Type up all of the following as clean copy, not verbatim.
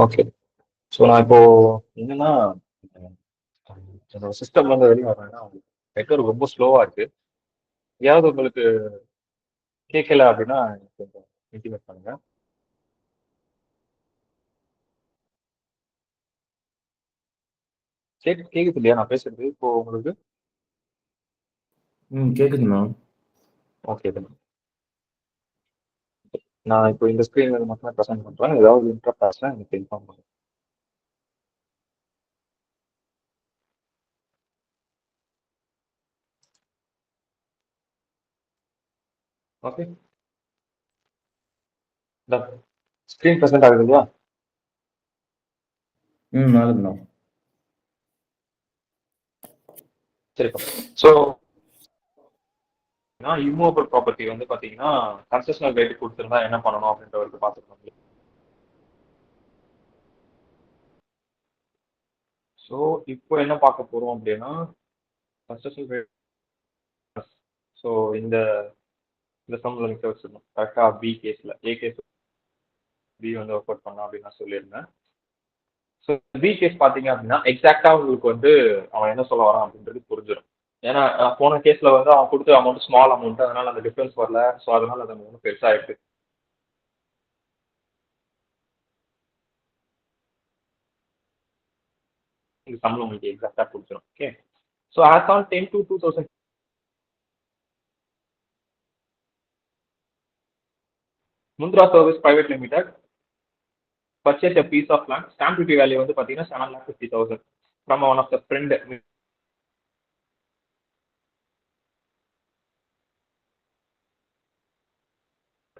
Okay. So நான் இப்போ என்னன்னா, என்னோட சிஸ்டம்ல இருந்து வெளியே வரேன்னா நெட்வொர்க் ரொம்ப ஸ்லோவா இருக்கு. எங்கேயாவது உங்களுக்கு கேட்கல அப்படின்னா எனக்கு கொஞ்சம் இன்டிமேட் பண்ணுங்க. கேக்குது இல்லையா நான் பேசுறது இப்போ உங்களுக்கு? கேக்குதுண்ணா. ஓகே தான். நான் இப்போ இந்த ஸ்க்ரீன்ல மட்டும் ப்ரெசென்ட் பண்றேன். ஏதாவது இன்டரப்ட் ஆச்சுன்னா எனக்கு இன்ஃபார்ம் பண்ணுங்க. ஓகே. ஸ்க்ரீன் ப்ரெசென்ட் ஆகுது இல்லையா? ஆகுதுண்ணா. சரிப்பா. ஸோ இம்மூவபிள் ப்ராப்பர்ட்டி வந்து பாத்தீங்கன்னா கன்செஷனல் ரேட் கொடுத்துருந்தா என்ன பண்ணணும் அப்படின்றவருக்கு பார்த்துக்கணும். ஸோ இப்போ என்ன பார்க்க போறோம் அப்படின்னா கன்செஷனல் ரேட். ஸோ இந்த இந்த சம்மில் நிற்க வச்சிடணும் கரெக்டாக. பி கேஸில் ஏ கேஸ் பி வந்து ஒர்க் அவுட் பண்ணலாம் அப்படின்னு நான் சொல்லியிருந்தேன். ஸோ பி கேஸ் பார்த்தீங்க அப்படின்னா எக்ஸாக்டா உங்களுக்கு வந்து அவன் என்ன சொல்ல வரான் அப்படின்றது புரிஞ்சிடும். ஏன்னா போன கேஸ்ல வந்து அவன் கொடுத்த அமௌண்ட் ஸ்மால் அமௌண்ட், அதனால அந்த டிஃபரன்ஸ் வரல. ஸோ அதனால அது ஒன்றும் பெருசாயிருக்கு. இந்த சம்பளம் உங்களுக்கு எக்ஸாக்டா கொடுத்துரும். Okay. So as on 10/2/2000 Mundra service private limited purchase a piece of land. Stamp duty value வந்து பாத்தீங்கன்னா 7,50,000 from one of the friend.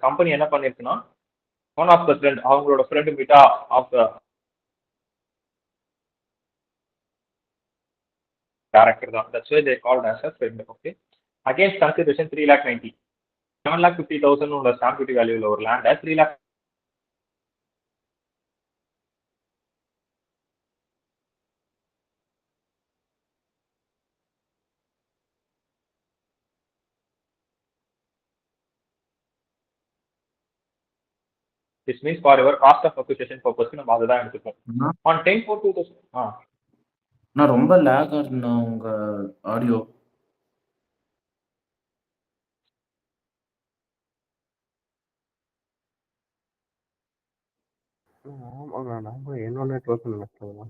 Company என்ன பண்ணிருக்குன்னா ஒன் ஆஃப் த ஃப்ரெண்ட், அவங்களோட ஃப்ரெண்ட் மீட்டா ஆஃப் த டேரக்டர் தான். That's why they called as a friend. Okay. Against consideration 3,90,000 7,50,000 உள்ள stamp duty வேல்யூல ஒரு லேண்டை 3 lakh this means for your cost of acquisition purpose நம்ம அதுதான் எடுத்துப்போம். on 10/4/2000 நான் ரொம்ப லேக் ஆகுதுண்ணா உங்க ஆடியோ. என்னோட நெட்வொர்க் நடக்குதுண்ணா.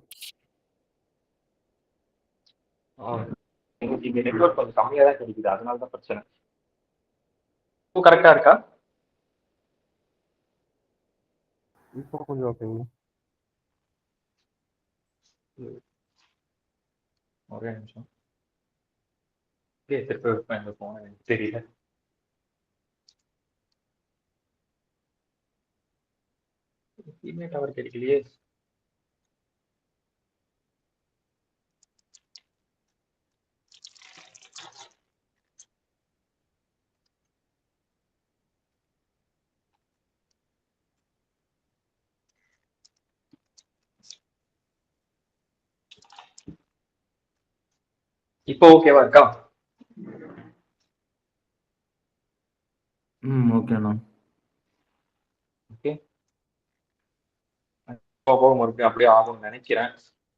இங்க நெட்வொர்க் கொஞ்சம் கம்மியா தான் கிடைக்குது, அதனால தான் பிரச்சனை. இப்போ கரெக்டா இருக்கா? இப்போ கொஞ்சம் ஓகேங்களா? ஒரே நிமிஷம். திருப்பி வைப்பேன் இந்த போன், எனக்கு தெரியல. டவர் கிடைக்கலையே. இப்போ ஓகேவா இருக்கா? ஓகேண்ணா. ஓகே. மறுபடியும் அப்படியே ஆகும்னு நினைக்கிறேன்.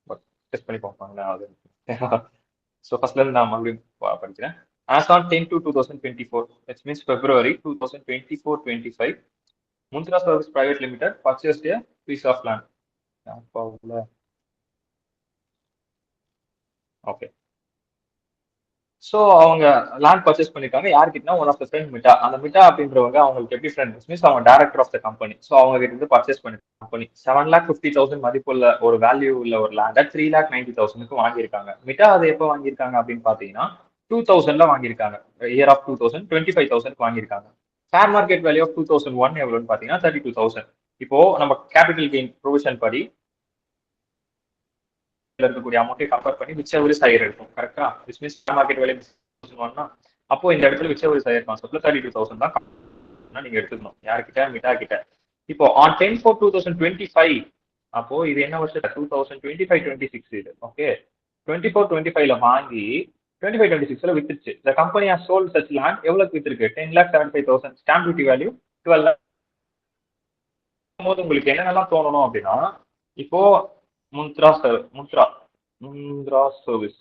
பட் டெஸ்ட் பண்ணி பார்ப்பாங்களே அது. ஸோ ஃபர்ஸ்ட்ல இருந்து நான் மறுபடியும் படிக்கிறேன். As on 10/2/2024, which means February 2024-25, Mundra Service Private Limited purchased a piece of land. Okay. So அவங்க லேண்ட் பர்ச்சேஸ் பண்ணிருக்காங்க. யாருக்கிட்டனா one of the friend Mitta. அந்த மிட்டா அப்படின்றவங்க அவங்களுக்கு எப்படி ஃப்ரெண்ட் மீன்ஸ் அவங்க director of the company. So அவங்க கிட்ட இருந்து பர்ச்சேஸ் பண்ணி கம்பெனி 7,50,000 மதிப்புள்ள ஒரு வேல்யூ உள்ள ஒரு லேண்டை 3,90,000 வாங்கியிருக்காங்க. மிட்டா அதை எப்போ வாங்கியிருக்காங்க அப்படின்னு பாத்தீங்கன்னா 2000 வாங்கியிருக்காங்க. இயர் ஆஃப் 2000 25,000 வாங்கியிருக்காங்க. ஷேர் மார்க்கெட் வேல்யூ ஆஃப் 2001 எவ்வளோன்னு பாத்தீங்கன்னா 32,000. இப்போ நம்ம கேபிட்டல் கெயின் ப்ரொவிஷன் படி இருக்கக்கூடிய அமௌண்ட்டை கம்பேர் பண்ணி விச்செவரி சைடு இருக்கும். கரெக்டா? விச் மீன்ஸ் மார்க்கெட் வேல்யூ அப்போ இந்த இடத்துல விச்செவரி சைடு கான்செப்ட்ல 32,000 தான் நீங்க எடுத்துக்கணும். யாருக்கிட்ட? மிட்டா கிட்ட. இப்போ ஆன் 10/4/2025 அப்போ இது என்ன வருஷம்? 2025-26 இது. ஓகே. 24-25ல வாங்கி 25-26 வித்துருச்சு. The company are sold such land எவ்வளவுக்கு வித்திருக்கு? 10,75,000 ஸ்டாம்ப் டியூட்டி வேல்யூ 12 போது உங்களுக்கு என்னென்னலாம் தோணணும் அப்படின்னா, இப்போ முந்த்ரா சர்வீஸ்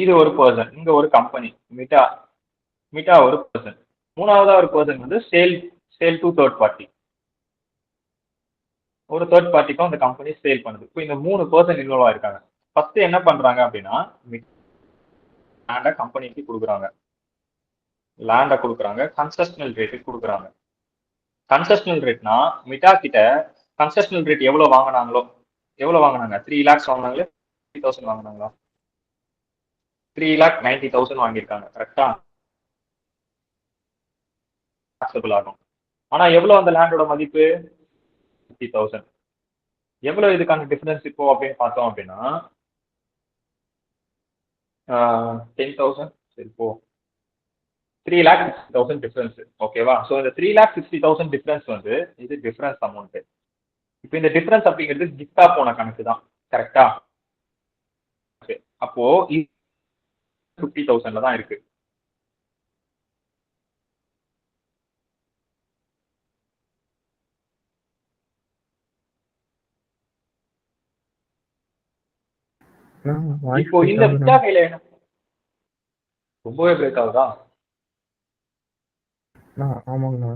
இது ஒரு பர்சன், இங்க ஒரு கம்பெனி மிட்டா மிட்டா ஒரு பர்சன், மூணாவதா ஒரு பர்சன் வந்து சேல் டு தேர்ட் பார்ட்டி, ஒரு தேர்ட் பார்ட்டிக்கும் அந்த கம்பெனி சேல் பண்ணுது. இப்போ இந்த 3 பர்சன் இன்வால்வ் ஆயிருக்காங்க. ஃபர்ஸ்ட் என்ன பண்றாங்க அப்படின்னா லேண்டை கம்பெனிக்கு கொடுக்குறாங்க, கன்செஷனல் ரேட்டுக்கு கொடுக்குறாங்க. கன்செஷனல் ரேட்னா மிட்டா கிட்ட கன்செஷனல் ரேட் எவ்வளவு வாங்கினாங்க? 3 lakhs வாங்கினாங்களே, 3,000 வாங்கினாங்களா? 3,90,000 வாங்கியிருக்காங்க. கரெக்டா ஆகும். ஆனா எவ்வளவு அந்த லேண்டோட மதிப்பு? 50,000. எவ்வளவு இதுக்கான டிஃபரன்ஸ் இப்போ அப்படின்னு பார்த்தோம் அப்படின்னா 10,000. சரி இப்போ 3,60,000 டிஃபரன்ஸ். ஓகேவா? ஸோ இந்த 3,60,000 டிஃபரன்ஸ் வந்து இது டிஃபரன்ஸ் அமௌண்ட். இப்போ இந்த டிஃபரன்ஸ் அப்படிங்கிறது கிஃப்டா போன கணக்கு தான். கரெக்டா? அப்போ 50,000ல தான் இருக்கு. இப்போ இந்த மிட்டா கையில என்ன ரொம்பவே பிரேக் ஆகுதா? ஆமாங்கண்ணா.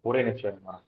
ஒரே நிமிஷம்.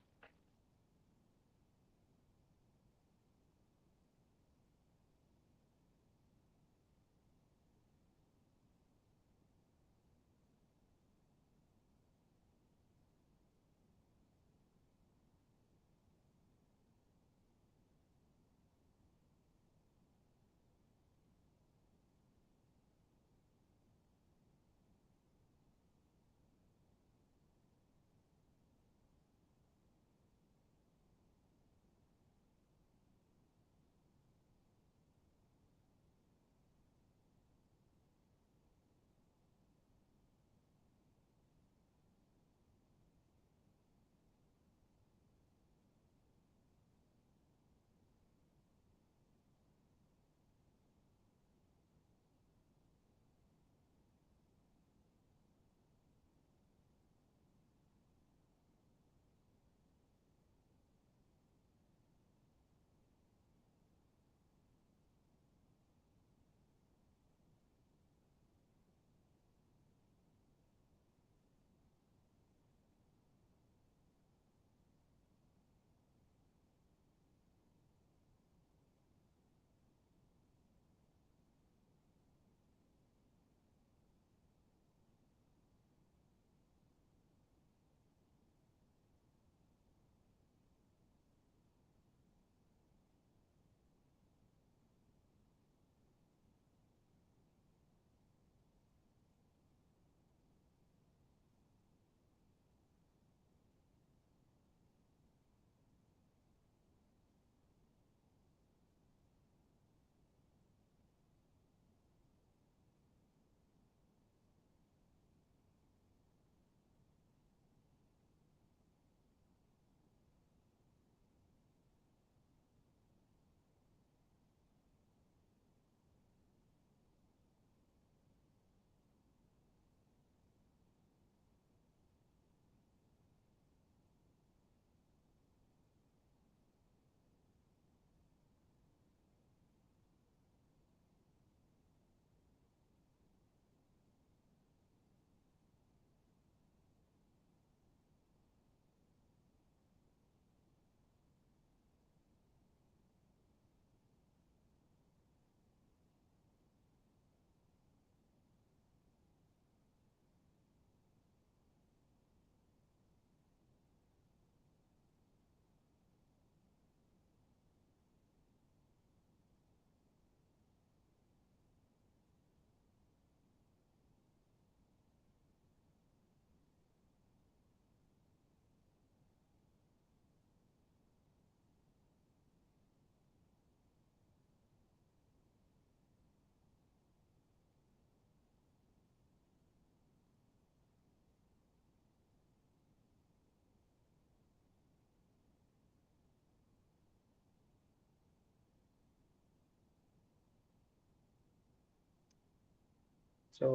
ஸோ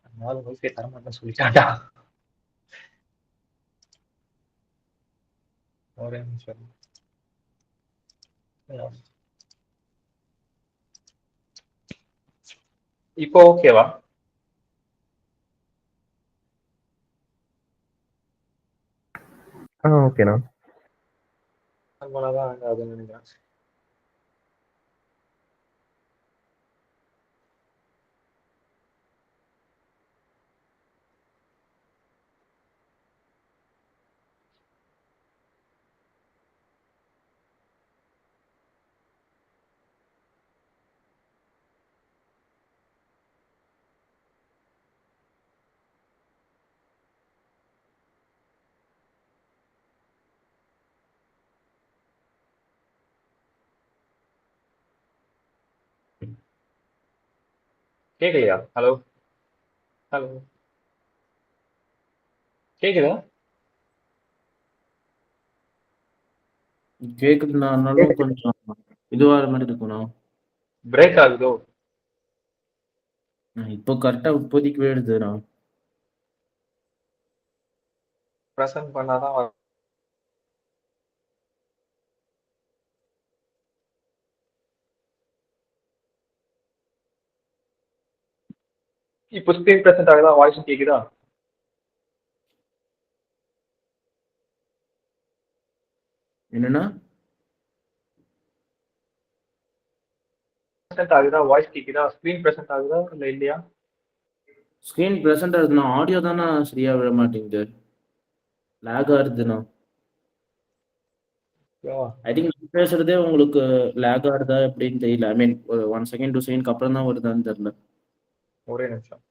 அதனால ஒய்ஃபை தரமாட்டேன்னு சொல்லிட்டாண்டா. ஒரே நிமிஷம். இப்போ ஓகேவா? ஓகேண்ணா. நார்மலாக தான் அதுன்னு நினைக்கிறேன். கேட்கலையா? ஹலோ ஹலோ, கேக்குதா? கேக்குதுனாலும் கொஞ்சம் இதுவாகிற மாதிரி இருக்குண்ணா. பிரேக் ஆகுதோ? இப்போ கரெக்டா இப்போதைக்கு வேடுதுண்ணா. ப்ரெசென்ட் பண்ணாதான் இப்போ ஸ்க்ரீன் ப்ரெசென்ட் ஆகுதா? வாய்ஸ் கேக்குதா? என்னன்னா ப்ரெசென்ட் ஆகுதா? வாய்ஸ் கேக்குதா? ஸ்க்ரீன் ப்ரெசென்ட் ஆகுதா இல்ல இல்லையா? ஸ்க்ரீன் ப்ரெசென்ட் ஆகுதுண்ணா, ஆடியோ தானே சரியா விழ மாட்டேங்குது, லேக் ஆகுதுண்ணா. ஐ திங்க் பேசுறதே உங்களுக்கு லேக் ஆகுதா எப்படின்னு தெரியல. ஐ மீன் 1 செகண்ட் 2 செகண்ட் அப்புறம் தான் வருதான்னு தெரியல. ஒரே நிமிஷம்.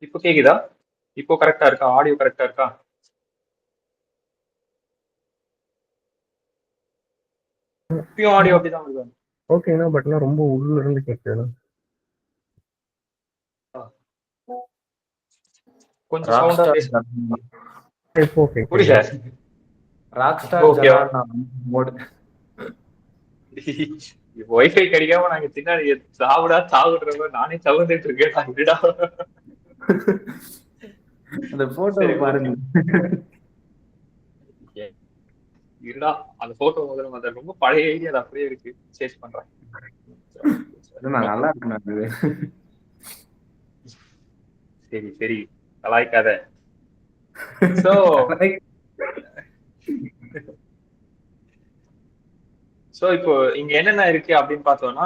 இப்போ கேக்குதா? இப்போ கரெக்டா இருக்கா? ஆடியோ கரெக்டா இருக்கா? இப்பயும் ஆடியோ அப்படிதான் வருதா? ஓகேண்ணா, பட் ஆனால் ரொம்ப உள்ள இருந்து கேட்குதுண்ணா. கொஞ்சம் ராக் சவுண்டா ஸ்டார் பேசு. இப்போ ஓகே. புரியல. ராக் இப்போ ஸ்டார் ஓகேவா? மோடு. ஒய்ஃபை கிடைக்காம நாங்க சின்ன சாவுடுறவங்க நானே சவுந்துட்டு இருக்கேன். விடா. அந்த போட்டோ சரி, பாருங்க. இருடா, அந்த போட்டோ முதல்ல அந்த ரொம்ப பழைய ஐடியா அது அப்படியே இருக்கு. சேஞ்ச் பண்றேன். நல்லா இருக்குண்ணா அது. சரி சரி, கலாய்க்காத. சோ சோ இப்போ இங்க என்னென்ன இருக்கு அப்படின்னு பார்த்தோம்னா,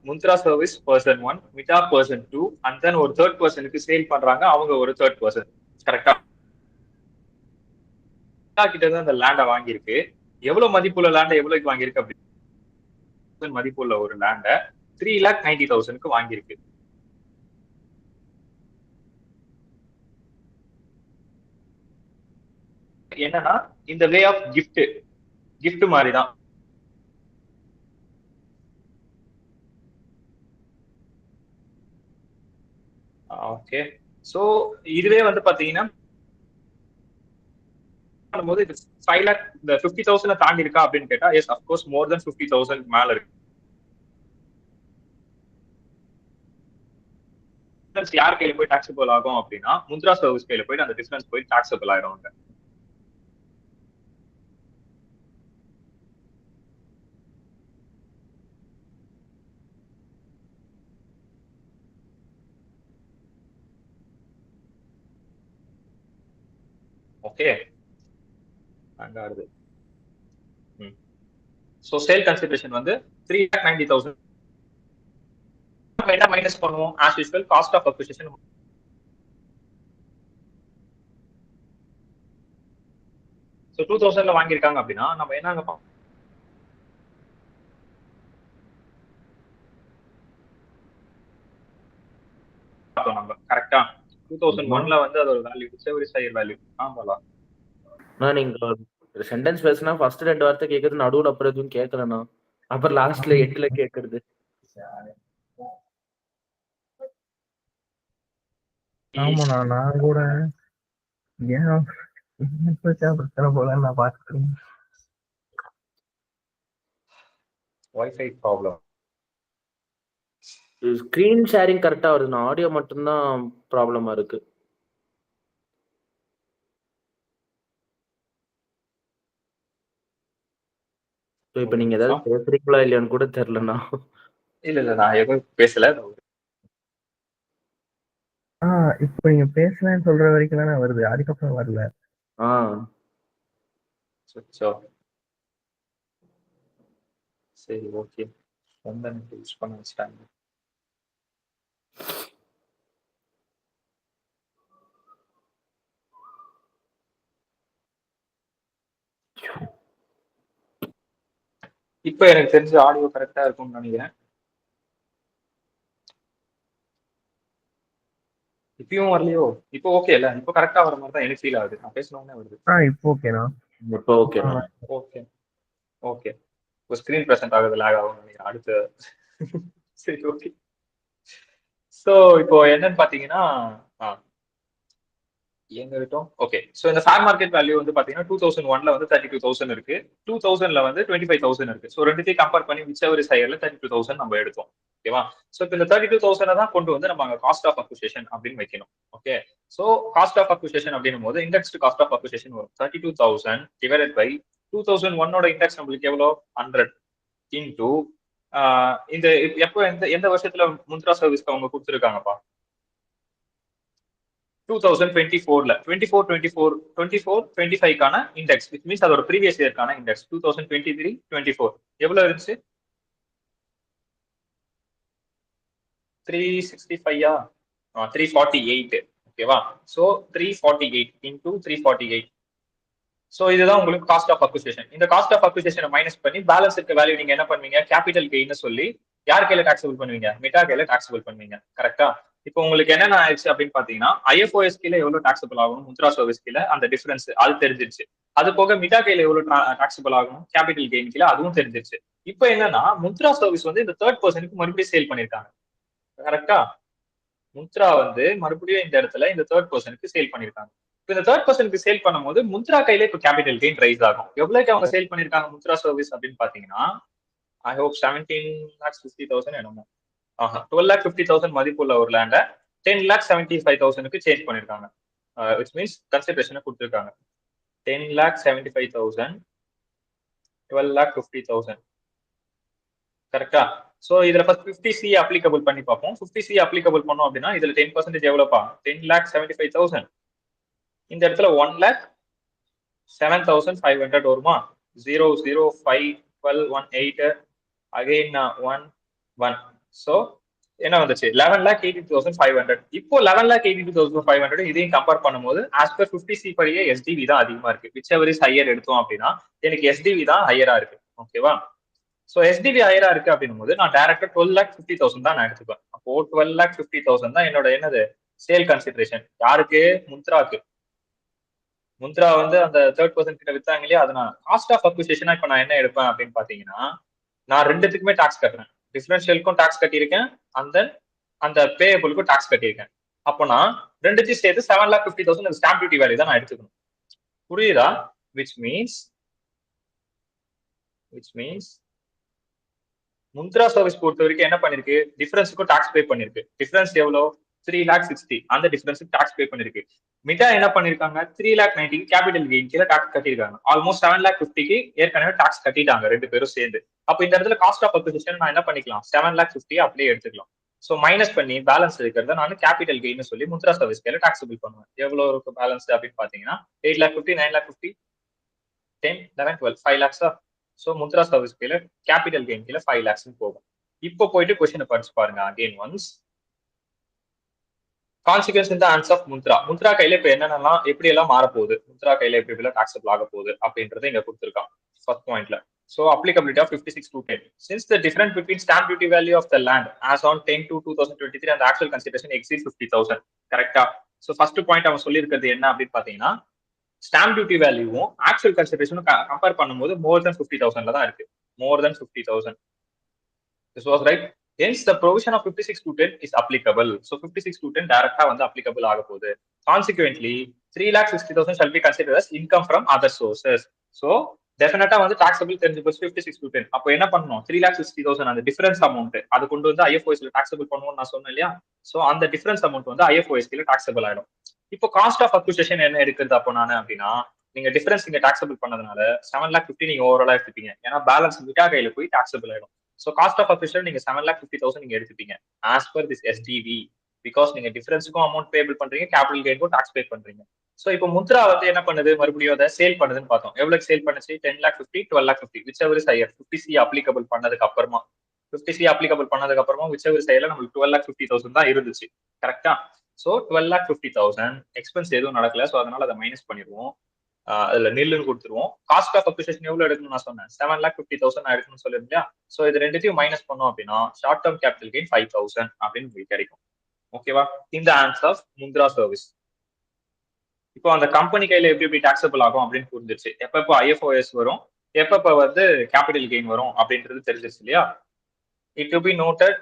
Mundra service person 1, Mitta person 2, and then ஒரு தேர்ட் பர்சனுக்கு சேல் பண்றாங்க, அவங்க ஒரு தேர்ட் பர்சன். கரெக்டா? கிட்ட இருந்து அந்த லேண்டை வாங்கியிருக்கு. எவ்வளவு மதிப்புள்ள லேண்டை எவ்வளவுக்கு வாங்கியிருக்கு அப்படின்னு மதிப்புள்ள ஒரு லேண்டை 3,90,000 வாங்கியிருக்கு. என்னன்னா இந்த வே ஆஃப் கிஃப்ட் மாதிரி தான். ஓகே. சோ இதுவே வந்து பாத்தீங்கன்னா போது 5 லேக் இந்த 50,000 தாண்டி இருக்கா அப்படின்னு கேட்டா, எஸ் அப்கோர்ஸ் மோர் தென் 50,000 மேல இருக்கு. யார் கையில போய் டாக்ஸபிள் ஆகும் அப்படின்னா, முந்த்ரா சர்வீஸ் கையில போயிட்டு அந்த டிஃபரன்ஸ் போய் டாக்ஸபிள் ஆயிடும். ஓகே, அங்க வருது. ஸோ சேல் கன்சிடரேஷன் வந்து 3,90,000. நம்ம என்ன மைனஸ் பண்ணுவோம்? As usual cost of acquisition. So 2000ல வாங்கியிருக்காங்க அப்படின்னா நம்ம என்னங்க பார்த்தோம் நம்ம கரெக்டா? 2001ல வந்து அதோட வேல்யூ சேவரிஸ் ஹையர் வேல்யூ. ஆமாலா நீங்க சென்டென்ஸ் பேசினா ஃபர்ஸ்ட் 2 வார்த்தை கேட்கறது, நடுவுல அப்புறம் எதுவும் கேட்கலண்ணா. அப்புறம் லாஸ்ட்ல 8ல கேட்கறது. ஆமாண்ணா, நான் கூட ஏன் பிரச்சனை போல நான் பார்த்துக்கிறேன். Wifi problem. ஸ்கிரீன் ஷேரிங் கரெக்டா வருதுண்ணா, ஆடியோ மட்டும்தான் ப்ராப்ளமா இருக்கு. இப்ப நீங்க ஏதாவது பேசுறீங்களா இல்லையான்னு கூட தெரியலண்ணா. இல்ல நான் எதுவும் பேசல. இப்போ நீங்க பேசலன்னு சொல்ற வரைக்கும் தானே வருது, அதுக்கப்புறம் வரல. சரி, ஓகே. யூஸ் பண்ண வச்சுட்டாங்க. இப்ப எனக்கு தெரிஞ்ச ஆடியோ கரெக்டா இருக்கும்னு நினைக்கிறேன். இப்பயும் வரலையோ? இப்போ ஓகே இல்ல? இப்போ கரெக்டா வர மாதிரி தான் எனக்கு ஃபீல் ஆகுது. நான் பேசணும்னே வருது. இப்போ ஓகேண்ணா. இப்போ ஓகேண்ணா. Okay okay. இப்போ ஸ்கிரீன் பிரசன்ட் ஆகுது, லேக் ஆகும் நினைக்கிறேன் அடுத்து. சரி, ஓகே. ஸோ இப்போ என்னன்னு பாத்தீங்கன்னா எங்க விட்டோம்? ஓகே. ஸோ இந்த ஃபேர் மார்க்கெட் வேல்யூ வந்து பாத்தீங்கன்னா 2001ல வந்து 32,000 இருக்கு, 2000ல வந்து 25,000 இருக்கு. ஸோ ரெண்டுத்தையும் கம்பேர் பண்ணி விச்செவர் இஸ் ஹையர்ல 32,000 நம்ம எடுத்தோம். ஓகேவா? ஸோ இப்போ இந்த 32,000 தான் கொண்டு வந்து நம்ம காஸ்ட் ஆஃப் அக்விசிஷன் அப்படின்னு வைக்கணும். Okay. So cost of acquisition அப்படின்னும் போது இண்டெக்ஸ்ட் காஸ்ட் ஆஃப் அக்விசிஷன் வரும் 32,000 டிவைடட் பை 2001ஓட இண்டெக்ஸ் நம்மளுக்கு எவ்வளோ 100 இன்டூ இந்த எப்போ எந்த வருஷத்துல முந்த்ரா சர்வீஸ்க்கு அவங்க கொடுத்துருக்காங்கப்பா? 2024ல 24 இண்டெக்ஸ், விச் மீன்ஸ் அதோட ப்ரீவியஸ் இயர்க்கான இண்டெக்ஸ் 2023-24 எவ்வளவு இருந்துச்சு? 365 348. ஓகேவா? So 348 into 348. சோ இதுதான் உங்களுக்கு காஸ்ட் ஆஃப் அக்விசிஷன். இந்த காஸ்ட் ஆஃப் அக்விசிஷனை மைனஸ் பண்ணி பேலன்ஸ் இருக்க வேல்யூ நீங்க என்ன பண்ணுவீங்க? கேபிட்டல் கெயின் சொல்லி யார் கையில டாக்ஸபிள் பண்ணுவீங்க? மெட்டா கையில டாக்ஸபிள் பண்ணுவீங்க. கரெக்டா? இப்போ உங்களுக்கு என்னென்ன ஆயிடுச்சு அப்படின்னு பாத்தீங்கன்னா ஐஎஃப்ஓஎஸ் கீழே எவ்வளவு டாக்ஸபிள் ஆகணும், முத்ரா சர்வீஸ் கீழே அந்த டிஃபரன்ஸ் அது தெரிஞ்சிருச்சு. அது போக மிட்டா கையில எவ்வளவு டாக்ஸபிள் ஆகணும், கேபிட்டல் கெயின் கீழே அதுவும் தெரிஞ்சிருச்சு. இப்போ என்னன்னா முத்ரா சர்வீஸ் வந்து இந்த தேர்ட் பர்சனுக்கு மறுபடியும் சேல் பண்ணிருக்காங்க. கரெக்டா? முத்ரா வந்து மறுபடியும் இந்த இடத்துல இந்த தேர்ட் பர்சனுக்கு சேல் பண்ணிருக்காங்க. இப்போ இந்த தேர்ட் பர்சனுக்கு சேல் பண்ணும்போது முத்ரா கையில இப்போ கேபிட்டல் கெயின் ரைஸ் ஆகும். எவ்வளவுக்கு அவங்க சேல் பண்ணிருக்காங்க முத்ரா சர்வீஸ் அப்படின்னு பாத்தீங்கன்னா ஐ ஹோப் 17,50,000 என்னமோ 12,50,000 மதிப்புள்ள ஒரு லேண்ட 10,75,000க்கு சேஞ்ச் பண்ணிருக்காங்க. விச் மீன்ஸ் கன்சிடரேஷனை கொடுத்துருக்காங்க. 10,75,000 12,50,000. கரெக்டா? சோ இதுல ஃபர்ஸ்ட் 50C அப்ளிகபிள் பண்ணி பார்ப்போம். 50C அப்ளிகபிள் பண்ணோம் அப்படின்னா இதுல 10% எவ்வளவுப்பா? 10,75,000. இந்த இடத்துல 1,07,500 வருமா? 0,05,12,18 அகைன் 1 1. சோ என்ன வந்துச்சு? 11,82,500. இப்போ 11,82,500 இதையும் கம்பேர் பண்ணும்போது ஆஸ் பர் 50C படியே எஸ்டிவி தான் அதிகமா இருக்கு. விச் எவர் இஸ் ஹையர் எடுத்தோம் அப்படின்னா எனக்கு எஸ்டிவி தான் ஹையரா இருக்கு. ஓகேவா? சோ எஸ்டிவி ஹையரா இருக்கு அப்படின்னும் போது நான் டைரக்டா 12,50,000 தான் நான் எடுத்துப்பேன். அப்போ 12,50,000 தான் என்னோட என்னது சேல் கன்சிடரேஷன். யாருக்கு? முத்ராக்கு. முத்ரா வந்து அந்த தேர்ட் பர்சன் கிட்ட வித்தாங்க இல்லையா? அது நான் காஸ்ட் ஆஃப் அக்விசிஷனா இப்ப நான் என்ன எடுப்பேன் அப்படின்னு பாத்தீங்கன்னா நான் ரெண்டுத்துக்குமே டாக்ஸ் கட்டுறேன். டிஃபரன்ஷியலுக்கும் டாக்ஸ் கட்டியிருக்கேன், அந்த பேயபிளுக்கும் டாக்ஸ் கட்டியிருக்கேன். அப்போ நான் ரெண்டுத்தையும் சேர்த்து 7,50,000 ஸ்டாம்ப் டியூட்டி வேல்யூ தான் நான் எடுத்துக்கணும். புரியுதா? விச் மீன்ஸ் முத்ரா சர்வீஸ் பொறுத்த வரைக்கும் என்ன பண்ணிருக்கு? டிஃபரன்ஸுக்கும் டாக்ஸ் பே பண்ணிருக்கு. டிஃபரன்ஸ் எவ்வளோ? 3,60,000. அந்த டிஃபரன்ஸுக்கு டாக்ஸ் பே பண்ணிருக்கு. மிட்டா என்ன பண்ணிருக்காங்க? 3,90,000 கேபிட்டல் கெயின் கீழே டாக்ஸ் கட்டிருக்காங்க. ஆல்மோஸ்ட் 7,50,000 ஏற்கனவே டாக்ஸ் கட்டிட்டாங்க ரெண்டு பேரும் சேர்ந்து. அப்போ இந்த இடத்துல காஸ்ட் ஆஃப் அக்விசிஷன் நான் என்ன பண்ணிக்கலாம்? 7,50,000 அப்படியே எடுத்துக்கலாம். ஸோ மைனஸ் பண்ணி பேலன்ஸ் இருக்கிறத நான் கேபிட்டல் கெயின் சொல்லி முத்ரா சர்வீஸ் கையில டாக்ஸபிள் பண்ணுவேன். எவ்வளோ இருக்கும் பேலன்ஸ் அப்படின்னு பாத்தீங்கன்னா 8,50,000, 9,50,000, 10, 11, 12, 5 lakhs. ஸோ முத்ரா சர்வீஸ் கையில கேபிட்டல் கெயின் கீழே 5 lakhs போகும். இப்போ போயிட்டு கொஸ்டினை படிச்சு பாருங்க அகெயின் ஒன்ஸ். கான்சிக்வன்ஸ் இந்த ஆன்ஸ் ஆஃப் முத்ரா. முத்ரா கையில இப்ப என்னென்னலாம் எப்படி எல்லாம் மாறப்போகுது, முத்ரா கையில எப்படி எல்லாம் டாக்ஸபிள் ஆக போகுது அப்படின்றத இங்க கொடுத்துருக்கான் ஃபர்ஸ்ட் பாயிண்ட்ல. So applicability of 56(2)(10). Since the difference between stamp duty value of the land as on 10/2/2023 and the actual consideration exceeds 50,000. கரெக்டா? So first point அவன் சொல்லி இருக்கிறது என்ன அப்படின்னு பாத்தீங்கன்னா, ஸ்டாம்ப் டியூட்டி வேல்யூவும் ஆக்சுவல் கன்சிடரேஷனும் கம்பேர் பண்ணும்போது மோர் தென் 50,000ல தான் இருக்கு. மோர் தென் 50,000. This was right. Hence the provision of 56(2)(10) is applicable. So 56(2)(10) டைரக்டா வந்து applicable ஆக போகுது. Consequently 3,60,000 shall be considered as income from other sources. So டெஃபினட்டா வந்து டாக்ஸபிள் தெரிஞ்சு போச்சு 56(2)(10. அப்போ என்ன பண்ணணும், 3,60,000 அந்த டிஃபரன்ஸ் அமௌண்ட் அது கொண்டு வந்து ஐஎஃப்ஓஎஸ்ல டாக்ஸபிள் பண்ணுவோம்னு நான் சொன்னேன் இல்லையா. சோ அந்த டிஃபரன்ஸ் அமௌண்ட் வந்து ஐஎஃப்ஓஎஸ்ல டாக்ஸபிள் ஆயிடும். இப்போ காஸ்ட் ஆஃப் அக்விசிஷன் என்ன எடுக்கிறது அப்போ நானு அப்படின்னா, நீங்க டிஃபரன்ஸ் நீங்க டாக்ஸபிள் பண்ணதுனால 7,50,000 நீங்க ஓவராலா எடுத்துப்பீங்க. ஏன்னா பேலன்ஸ் மிட்டா கையில போய் டாக்ஸபிள் ஆயிடும். சோ காஸ்ட் ஆஃப் அக்விசிஷன் நீங்க 7,50,000 நீங்க எடுத்துப்பீங்க as per this SDV. Because நீங்க டிஃபரன்ஸுக்கும் அமௌண்ட் பேபிள் பண்றீங்க, கேபிட்டல் கெயினுக்கும் டாக்ஸ் பே பண்றீங்க. சோ இப்போ முத்ரா வந்து என்ன பண்ணுது, மறுபடியும் அதை சேல் பண்ணுதுன்னு பார்த்தோம். எவ்வளவு சேல் பண்ணுச்சு, 10,50,000, 12,50,000, which ever is higher. 50C applicable பண்ணதுக்கு அப்புறமா 50C அப்ளிகபிள் பண்ணதுக்கு அப்புறமா which ever is higher நமக்கு 12,50,000 தான் இருந்துச்சு. கரெக்டா? சோ 12,50,000 எக்ஸ்பென்ஸ் எதுவும் நடக்கல. சோ அதனால அதை மைனஸ் பண்ணிடுவோம். அதுல நில்லுன்னு கொடுத்துருவோம். காஸ்ட் ஆஃப் அக்விசிஷன் எவ்வளவு எடுக்கணும்னு நான் சொன்னேன், 7,50,000 நான் எடுக்கணும்னு சொல்லிருந்தேன். சோ இது ரெண்டுத்தையும் மைனஸ் பண்ணோம் அப்படின்னா ஷார்ட் டேர்ம் கேபிட்டல் கெயின் 5,000 அப்படின்னு உங்களுக்கு கிடைக்கும். ஓகேவா? இந்த ஆன்சர் ஆஃப் முத்ரா சர்வீஸ். இப்போ அந்த கம்பெனி கையில எப்படி எப்படி டாக்ஸபிள் ஆகும் அப்படின்னு புரிஞ்சிருச்சு. எப்பப்போ ஐஎஃப்ஓஎஸ் வரும், எப்பப்போ வந்து கேபிட்டல் கெயின் வரும் அப்படின்றது தெரிஞ்சிருச்சு இல்லையா. It to be noted,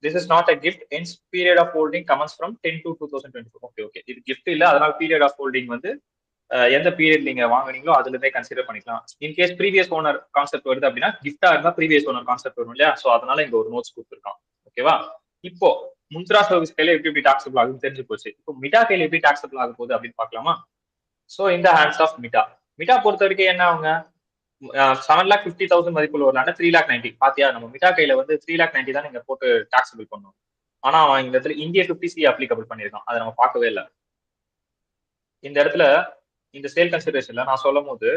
this is not a gift. Hence period of holding commences from 10/2/2024. Okay, இது கிஃப்ட் இல்ல, அதனால பீரியட் ஆஃப் ஹோல்டிங் வந்து எந்த பீரியட் நீங்க வாங்குறீங்களோ அதுல இருந்தே கன்சிடர் பண்ணிக்கலாம். இன்கேஸ் ப்ரீவியஸ் ஓனர் கான்செப்ட் வருது அப்படின்னா, கிஃப்டா இருந்தா ப்ரீவியஸ் ஓனர் கான்செப்ட் வரும் இல்லையா. சோ அதனால இங்க ஒரு நோட்ஸ் கொடுத்துருக்கான். ஓகேவா? இப்போ முத்ரா சர்வீஸ் கையில எப்படி எப்படி டாக்ஸபிள் ஆகுதுன்னு தெரிஞ்சு போச்சு. இப்போ மிட்டா கையில எப்படி டாக்ஸபிள் ஆக போகுது அப்படின்னு பாக்கலாமா. சோ இந்த ஹேண்ட்ஸ் ஆஃப் மிட்டா. மிட்டா பொறுத்த வரைக்கும் என்ன, அவங்க 7,50,000 மதிப்புள்ள ஒரு 3,90,000. பாத்தியா, நம்ம மிட்டா கையில வந்து 3,90,000 தான் நீங்க போட்டு டாக்ஸபிள் பண்ணணும். ஆனா அவன் இந்த இடத்துல இந்திய 50C அப்ளிகபிள் பண்ணிருக்கான். அதை நம்ம பார்க்கவே இல்லை. இந்த இடத்துல இந்த சேல் கன்சிடரேஷன்ல நான் சொல்லும் போது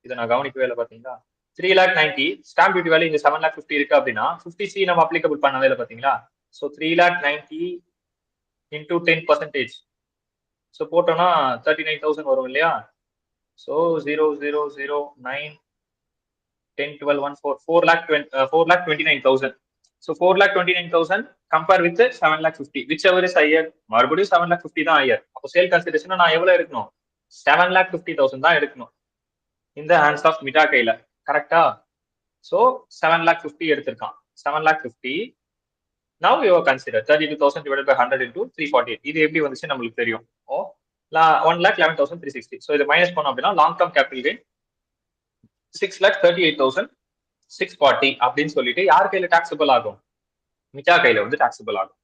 இதை நான் கவனிக்கவே இல்லை. பாத்தீங்களா, 3,90,000 ஸ்டாம்ப் டியூட்டி வேல்யூ இங்க 7,50,000 இருக்கு அப்படின்னா 50C நம்ம அப்ளிகபிள் பண்ணவே இல்லை. பாத்தீங்களா, சோ 3,90,000 into 10%. ஸோ போட்டோம்னா 39,000 வரும் இல்லையா. So 0,009 10 12 1 4 4,29,000. So 4,29,000 compare with 7,50,000 which ever is higher. மறுபடியும் 7,50,000 தான் ஹையர். அப்போ சேல் கன்சிடரேஷன் நான் எவ்வளவு எடுக்கணும், 7,50,000 தான் எடுக்கணும் இந்த ஹேண்ட்ஸ் ஆஃப் மிட்டா கையில. கரெக்டா? ஸோ 7,50,000 எடுத்திருக்கான். 7,50,000 now you consider 32,000 divided by 100 into 348. இது எப்படி வந்துச்சு நம்மளுக்கு தெரியும். 1,11,360. சோ இது மைனஸ் பண்ணோம் அப்படின்னா லாங் டர்ம் கேபிட்டல் கெயின் 6,38,640 அப்படின்னு சொல்லிட்டு யார் கையில டாக்ஸபிள் ஆகும், மிட்டா கையில வந்து டாக்ஸபிள் ஆகும்.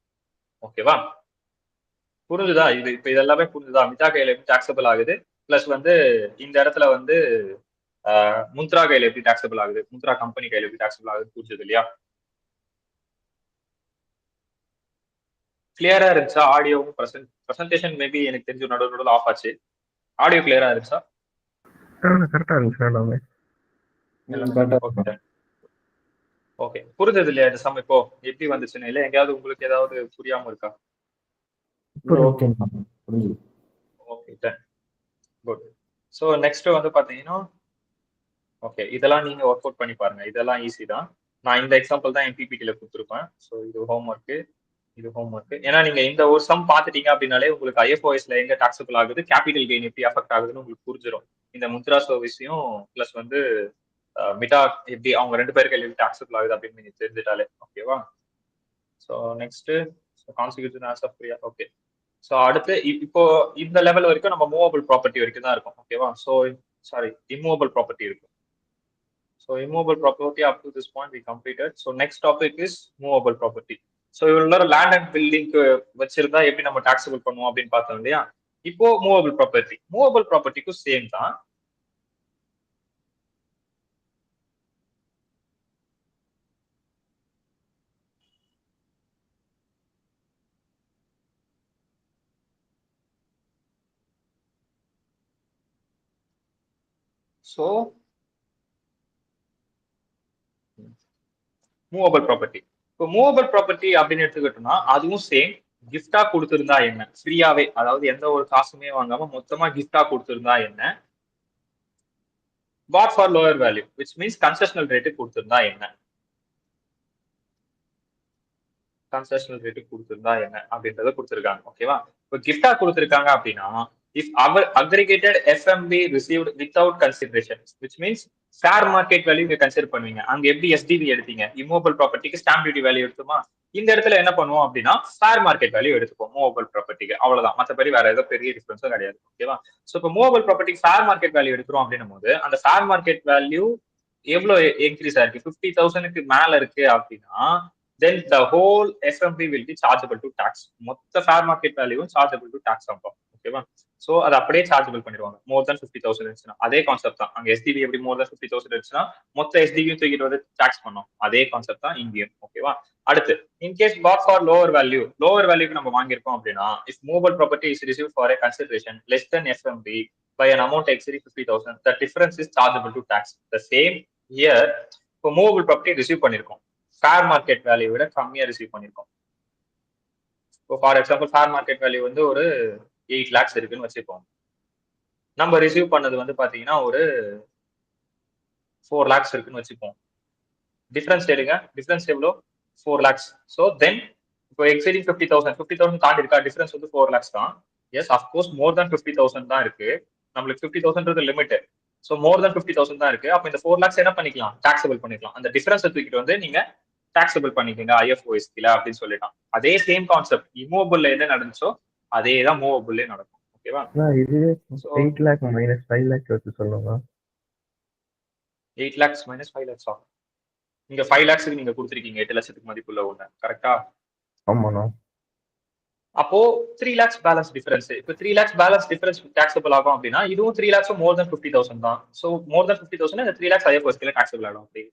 ஓகேவா? புரிஞ்சுதா? இது இப்ப இதெல்லாமே புரிஞ்சுதா, மிட்டா கையில எப்படி டாக்ஸபிள் ஆகுது, பிளஸ் வந்து இந்த இடத்துல வந்து முத்ரா கையில எப்படி டாக்ஸபிள் ஆகுது, முத்ரா கம்பெனி கையில எப்படி டாக்ஸபிள் ஆகுது, புரிஞ்சது இல்லையா? கிளியரா இருந்துச்சா? ஆடியோவும் பிரசன்டேஷன் மேபி எனக்கு தெரிஞ்ச நடுவில் ஆஃப் ஆச்சு. ஆடியோ கிளியரா இருந்துச்சா? கரெக்டா இருந்துச்சு. ஓகே, புரிஞ்சது இல்லையா இந்த சம் இப்போ எப்படி வந்துச்சுன்னு? இல்ல எங்கேயாவது உங்களுக்கு ஏதாவது புரியாம இருக்கா? Okay, good. ஸோ நெக்ஸ்ட் வந்து பாத்தீங்கன்னா, ஓகே இதெல்லாம் நீங்க ஒர்க் அவுட் பண்ணி பாருங்க. இதெல்லாம் ஈஸி தான். நான் இந்த எக்ஸாம்பிள் தான் என் பிபிடில கொடுத்துருப்பேன். ஸோ இது ஹோம் ஒர்க்கு, இது ஹோம் ஒர்க். ஏன்னா நீங்க இந்த ஒரு சம் பாத்துட்டீங்க அப்படின்னாலே உங்களுக்கு ஐஎஃப்ஓஎஸ்ல எங்க டாக்ஸபிள் ஆகுது, கேபிட்டல் கெயின் எப்படி அஃபெக்ட் ஆகுதுன்னு உங்களுக்கு புரிஞ்சிடும். இந்த முத்ரா சர்வீஸையும் பிளஸ் வந்து மிட்டா எப்படி அவங்க ரெண்டு பேருக்கு எப்படி டாக்ஸபிள் ஆகுது அப்படின்னு நீங்க தெரிஞ்சுட்டாலே ஓகேவா. ஸோ நெக்ஸ்ட் கான்சிக்யூட்டிவ் ஆன்சர் ஃப்ரீயா. ஓகே, ஸோ அடுத்து இப்போ இந்த லெவல் வரைக்கும் நம்ம மூவபிள் ப்ராப்பர்ட்டி வரைக்கும் தான் இருக்கும். ஓகேவா. ஸோ சாரி, இம்மூவபிள் ப்ராப்பர்ட்டி இருக்கும். So immovable property up to this point we completed. So next topic is movable property. So இவ்வளவு நேரம் லேண்ட் அண்ட் பில்டிங்க்கு வச்சிருந்தா எப்படி நம்ம டாக்ஸபிள் பண்ணுவோம் அப்படின்னு பார்த்தோம் இல்லையா. இப்போ மூவபிள் ப்ராப்பர்ட்டிக்கும் சேம் தான். So movable property. இப்போ மூவபிள் ப்ராப்பர்ட்டி அப்படின்னு எடுத்துக்கிட்டோம்னா அதுவும் சேம். கிஃப்டா கொடுத்திருந்தா என்ன, ஃப்ரீயாவே, அதாவது எந்த ஒரு காசுமே வாங்காம மொத்தமா கிஃப்டா கொடுத்திருந்தா என்ன, bought for lower value which means concessional rate கொடுத்திருந்தா என்ன, கன்செஷனல் ரேட்டு கொடுத்திருந்தா என்ன அப்படின்றத கொடுத்திருக்காங்க. ஓகேவா? இப்போ கிஃப்டா கொடுத்திருக்காங்க அப்படின்னா இஃப் அவர் aggregated FMV received without consideration which means fair market value இங்க கன்சிடர் பண்ணுவீங்க. அங்க எப்படி எஸ்டிவி எடுத்தீங்க, இம்மூவபிள் ப்ராப்பர்ட்டிக்கு ஸ்டாம்ப் டியூட்டி வேல்யூ எடுத்துமா, இந்த இடத்துல என்ன பண்ணுவோம் அப்படின்னா ஃபேர் மார்க்கெட் வேல்யூ எடுத்துப்போம் மூவபிள் ப்ராப்பர்ட்டிக்கு. அவ்வளவுதான், மற்றபடி வேற ஏதோ பெரிய டிஃபரன்ஸும் கிடையாது. ஓகேவா? ஸோ இப்போ மூவபிள் ப்ராப்பர்ட்டிக்கு ஃபேர் மார்க்கெட் வேல்யூ எடுக்கிறோம் அப்படின்னும் போது அந்த ஃபேர் மார்க்கெட் வேல்யூ எவ்வளவு இன்க்ரீஸ் ஆயிருக்கு, 50,000க்கு மேல இருக்கு அப்படின்னா then the whole FMV will be chargeable to tax. மொத்த ஃபேர் மார்க்கெட் வேல்யூவும் chargeable to tax ஆகும். ஓகேவா? சோ அது அப்படியே சார்ஜபிள் பண்ணிடுவாங்க மோர் தென் 50,000 இருந்துச்சுன்னா. அதே கான்செப்ட் தான். அங்க எஸ்டிவி எப்படி மோர் தென் 50,000 இருந்துச்சுன்னா மொத்த எஸ்டிவியும் தூக்கிட்டு வந்து டாக்ஸ் பண்ணோம். அதே கான்செப்ட் தான் இங்கேயும். ஓகேவா? அடுத்து in case bought for lower value, lower வேல்யூக்கு நம்ம வாங்கியிருக்கோம் அப்படின்னா if movable property is receive for a consideration less than FMV by an amount exceeding 50,000, the difference is chargeable to tax. The same here. இப்போ movable property receive பண்ணிருக்கோம், fair market value விட கம்மியா receive பண்ணிருக்கோம். இப்போ for example fair market value வந்து ஒரு 8 lakhs இருக்குன்னு வச்சுப்போம். நம்ம ரிசீவ் பண்ணது வந்து பாத்தீங்கன்னா ஒரு 4 lakhs இருக்குன்னு வச்சுப்போம். டிஃபரன்ஸ் எடுங்க, டிஃபரன்ஸ் எவ்வளோ, 4 lakhs. ஸோ தென் இப்போ எக்ஸிடிங் 50,000 தாண்டி இருக்கா, டிஃபரன்ஸ் வந்து 4 lakhs தான். எஸ் அஃப்கோர்ஸ் மோர் தென் 50,000 தான் இருக்கு. நம்மளுக்கு 50,000 லிமிட். ஸோ மோர் தென் 50,000 தான் இருக்கு. அப்போ இந்த 4 lakhs என்ன பண்ணிக்கலாம், டாக்ஸபிள் பண்ணிக்கலாம். அந்த டிஃபரன்ஸ் தூக்கிட்டு வந்து நீங்க டாக்ஸபிள் பண்ணிக்கோங்க ஐஎஃப்ஓஎஸ் கீழ அப்படின்னு சொல்லிட்டான். அதே சேம் கான்செப்ட் இமூவபிள்ல என்ன நடந்துச்சோ அதே தான் மூவபிள்லயே நடக்கும். ஓகேவா? இது 8 lakh minus 5 lakh வச்சு சொல்லுங்க. 8 lakhs minus 5 lakhs ஆகும். இங்க 5 lakhsக்கு நீங்க கொடுத்துருக்கீங்க 8 லட்சத்துக்கு மதிப்புள்ள ஒண்ணு, கரெக்டா? ஆமாண்ணா. அப்போ 3 lakhs பேலன்ஸ் டிஃபரன்ஸ். இப்போ 3 lakhs பேலன்ஸ் டிஃபரன்ஸ் டாக்ஸபிள் ஆகும் அப்படின்னா இதுவும் 3 lakhs மோர் தென் 50,000 தான். ஸோ மோர் தென் 50,000 இந்த 3 lakhs ஐஎஃப்ஓஎஸ் கீழ டாக்ஸபிள் ஆகும். அப்படி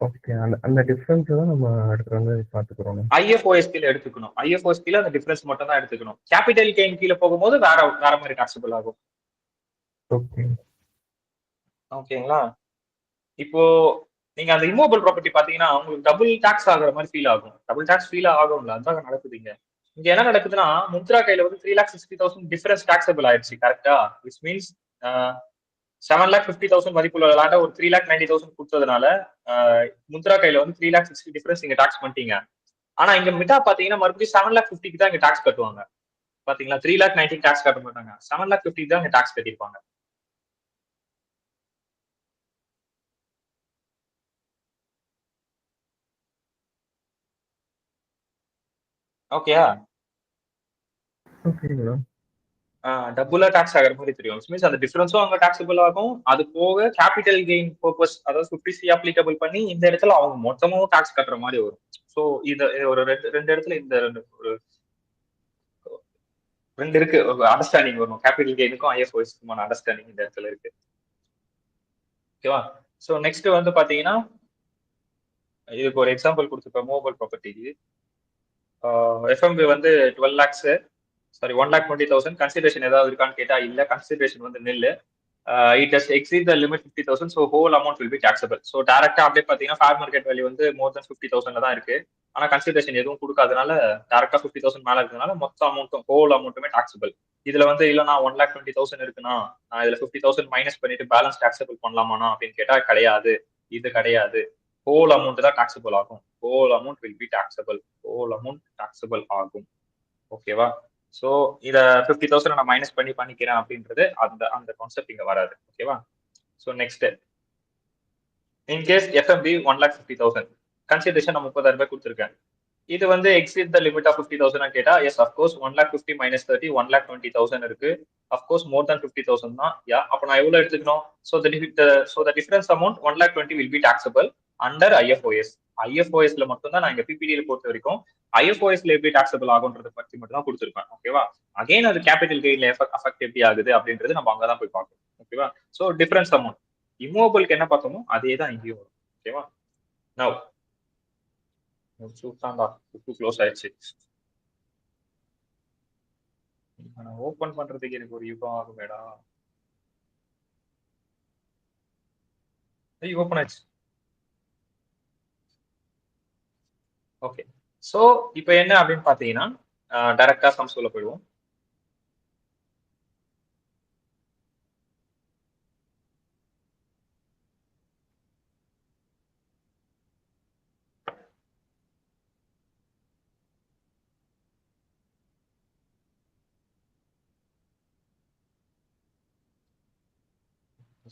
ஓகே, அந்த அந்த டிஃபரன்ஸ் தான் நம்ம அடுத்து வந்து பாத்துக்கிறோம். ஐஎஃப்ஓஎஸ் கீழ எடுத்துக்கணும். ஐஎஃப்ஓஎஸ் கீழ அந்த டிஃபரன்ஸ் மட்டும் தான் எடுத்துக்கணும். கேபிட்டல் கெயின் கீழ போகும்போது வேற வேற மாதிரி டாக்ஸபிள் ஆகும். ஓகே ஓகேங்களா? இப்போ நீங்க அந்த இம்மூவபிள் ப்ராப்பர்ட்டி பாத்தீங்கன்னா உங்களுக்கு டபுள் டாக்ஸ் ஆகுற மாதிரி ஃபீல் ஆகும். டபுள் டாக்ஸ் ஃபீல் ஆகும்ல, அதான் நடக்குதுங்க. இங்க என்ன நடக்குதுன்னா முத்ரா கையில வந்து 3,60,000 டிஃபரன்ஸ் டாக்ஸபிள் ஆயிடுச்சு, கரெக்டா? விச் மீன்ஸ் 7,50,000 மதிப்புள்ள லேண்ட ஒரு 3,90,000 கொடுத்ததுனால முத்ரா கையில வந்து 3,60,000 டிஃபரன்ஸ் நீங்க டாக்ஸ் பண்ணிட்டீங்க. ஆனா இங்க மிட்டா பாத்தீங்கன்னா மறுபடியும் 7,50,000 தான் இங்க டாக்ஸ் கட்டுவாங்க. பாத்தீங்களா? 3,90,000 டாக்ஸ் கட்ட மாட்டாங்க, 7,50,000 தான் இங்க டாக்ஸ் கட்டிருப்பாங்க. ஓகேயா? ஓகேங்களா? டபுளா டாக்ஸ் ஆகிற மாதிரி தெரியும். மீன்ஸ் அந்த டிஃபரன்ஸும் அங்க டாக்ஸபிள் ஆகும். அது போக கேபிட்டல் கெயின் பர்பஸ் அதாவது 50C அப்ளிகபிள் பண்ணி இந்த இடத்துல அவங்க மொத்தமும் டாக்ஸ் கட்டுற மாதிரி வரும். ஸோ இது ஒரு ரெண்டு இடத்துல இந்த ரெண்டு இருக்கு அண்டர்ஸ்டாண்டிங் வரும். கேபிட்டல் கெயினுக்கும் ஐஎஃப்ஓஎஸ்க்குமான அண்டர்ஸ்டாண்டிங் இந்த இடத்துல இருக்கு. ஓகேவா? ஸோ நெக்ஸ்ட் வந்து பாத்தீங்கன்னா இதுக்கு ஒரு எக்ஸாம்பிள் கொடுத்துருப்பேன் மூவபிள் ப்ராப்பர்ட்டிக்கு. எஃப்எம்பி வந்து 12 lakhs, சாரி 1,20,000. கன்சிடரேஷன் ஏதாவது இருக்கான்னு கேட்டா இல்ல, கன்சிடரேஷன் வந்து நில்லு. It does exceed the limit 50,000, so whole amount will be taxable. So டைரக்டா அப்படியே பாத்தீங்கன்னா ஃபேர் மார்க்கெட் வேல்யூ வந்து மோர் தென் 50,000 தான் இருக்கு. ஆனா கன்சிடரேஷன் எதுவும் கொடுக்காதனால டைரக்டா 50,000 மேல இருக்கிறதுனால மொத்த அமௌண்ட்டும் ஹோல் அமௌண்ட்டுமே டாக்ஸபிள். இதுல வந்து இல்ல நான் 1,20,000 இருக்குன்னா நான் இதுல 50,000 மைனஸ் பண்ணிட்டு பேலன்ஸ் டாக்ஸபிள் பண்ணலாமாண்ணா அப்படின்னு கேட்டா கிடையாது, இது கிடையாது. ஹோல் அமௌண்ட் தான் டாக்ஸபிள் ஆகும். Whole amount will be taxable. Whole amount taxable ஆகும். ஓகேவா? ஸோ இதை 50,000 நான் மைனஸ் பண்ணிக்கிறேன் அப்படின்றது அந்த அந்த கான்செப்ட் இங்க வராது. ஓகேவா? So next in case FMB 1,50,000 consideration நான் 30,000 ரூபாய் கொடுத்துருக்கேன். இது வந்து எக்ஸிட் த லிமிட் ஆஃப் 50,000 கேட்டா எஸ் அஃப்கோர்ஸ் 1,50,000 மைனஸ் 30 1,20,000 இருக்கு. அஃப்கோர்ஸ் மோர் தென் 50,000 தான். யா அப்போ நான் எவ்வளவு எடுத்துக்கணும்? So the difference amount 1,20,000 will be taxable under IFOS. ஐஎஃப்ஓஎஸ்ல மட்டும் தான் நான் இங்க பிபிடியில பொறுத்த வரைக்கும் ஐஎஃப்ஓஎஸ்ல எப்படி டாக்ஸபிள் ஆகுன்றத பத்தி மட்டும் தான் கொடுத்துருப்பேன். ஓகேவா? அகைன் அது கேபிட்டல் கெயின்ல அஃபெக்ட் எப்படி ஆகுது அப்படின்றது நம்ம அங்கதான் போய் பார்க்கணும். ஓகேவா? ஸோ டிஃபரன்ஸ் அமௌண்ட் இம்மூவபிளுக்கு என்ன பார்த்தோமோ அதே தான் இங்கேயும் வரும். ஓகேவா? நவ் சூப்பராண்டா க்ளோஸ் ஆயிடுச்சு. ஓபன் பண்றதுக்கு எனக்கு ஒரு யுகம் ஆகும் மேடா. ஓப்பன் ஆச்சு. ஓகே. சோ இப்போ என்ன அப்படின்னு பாத்தீங்கன்னா டைரக்டா சம்ஸ்குள்ள போயிடுவோம்.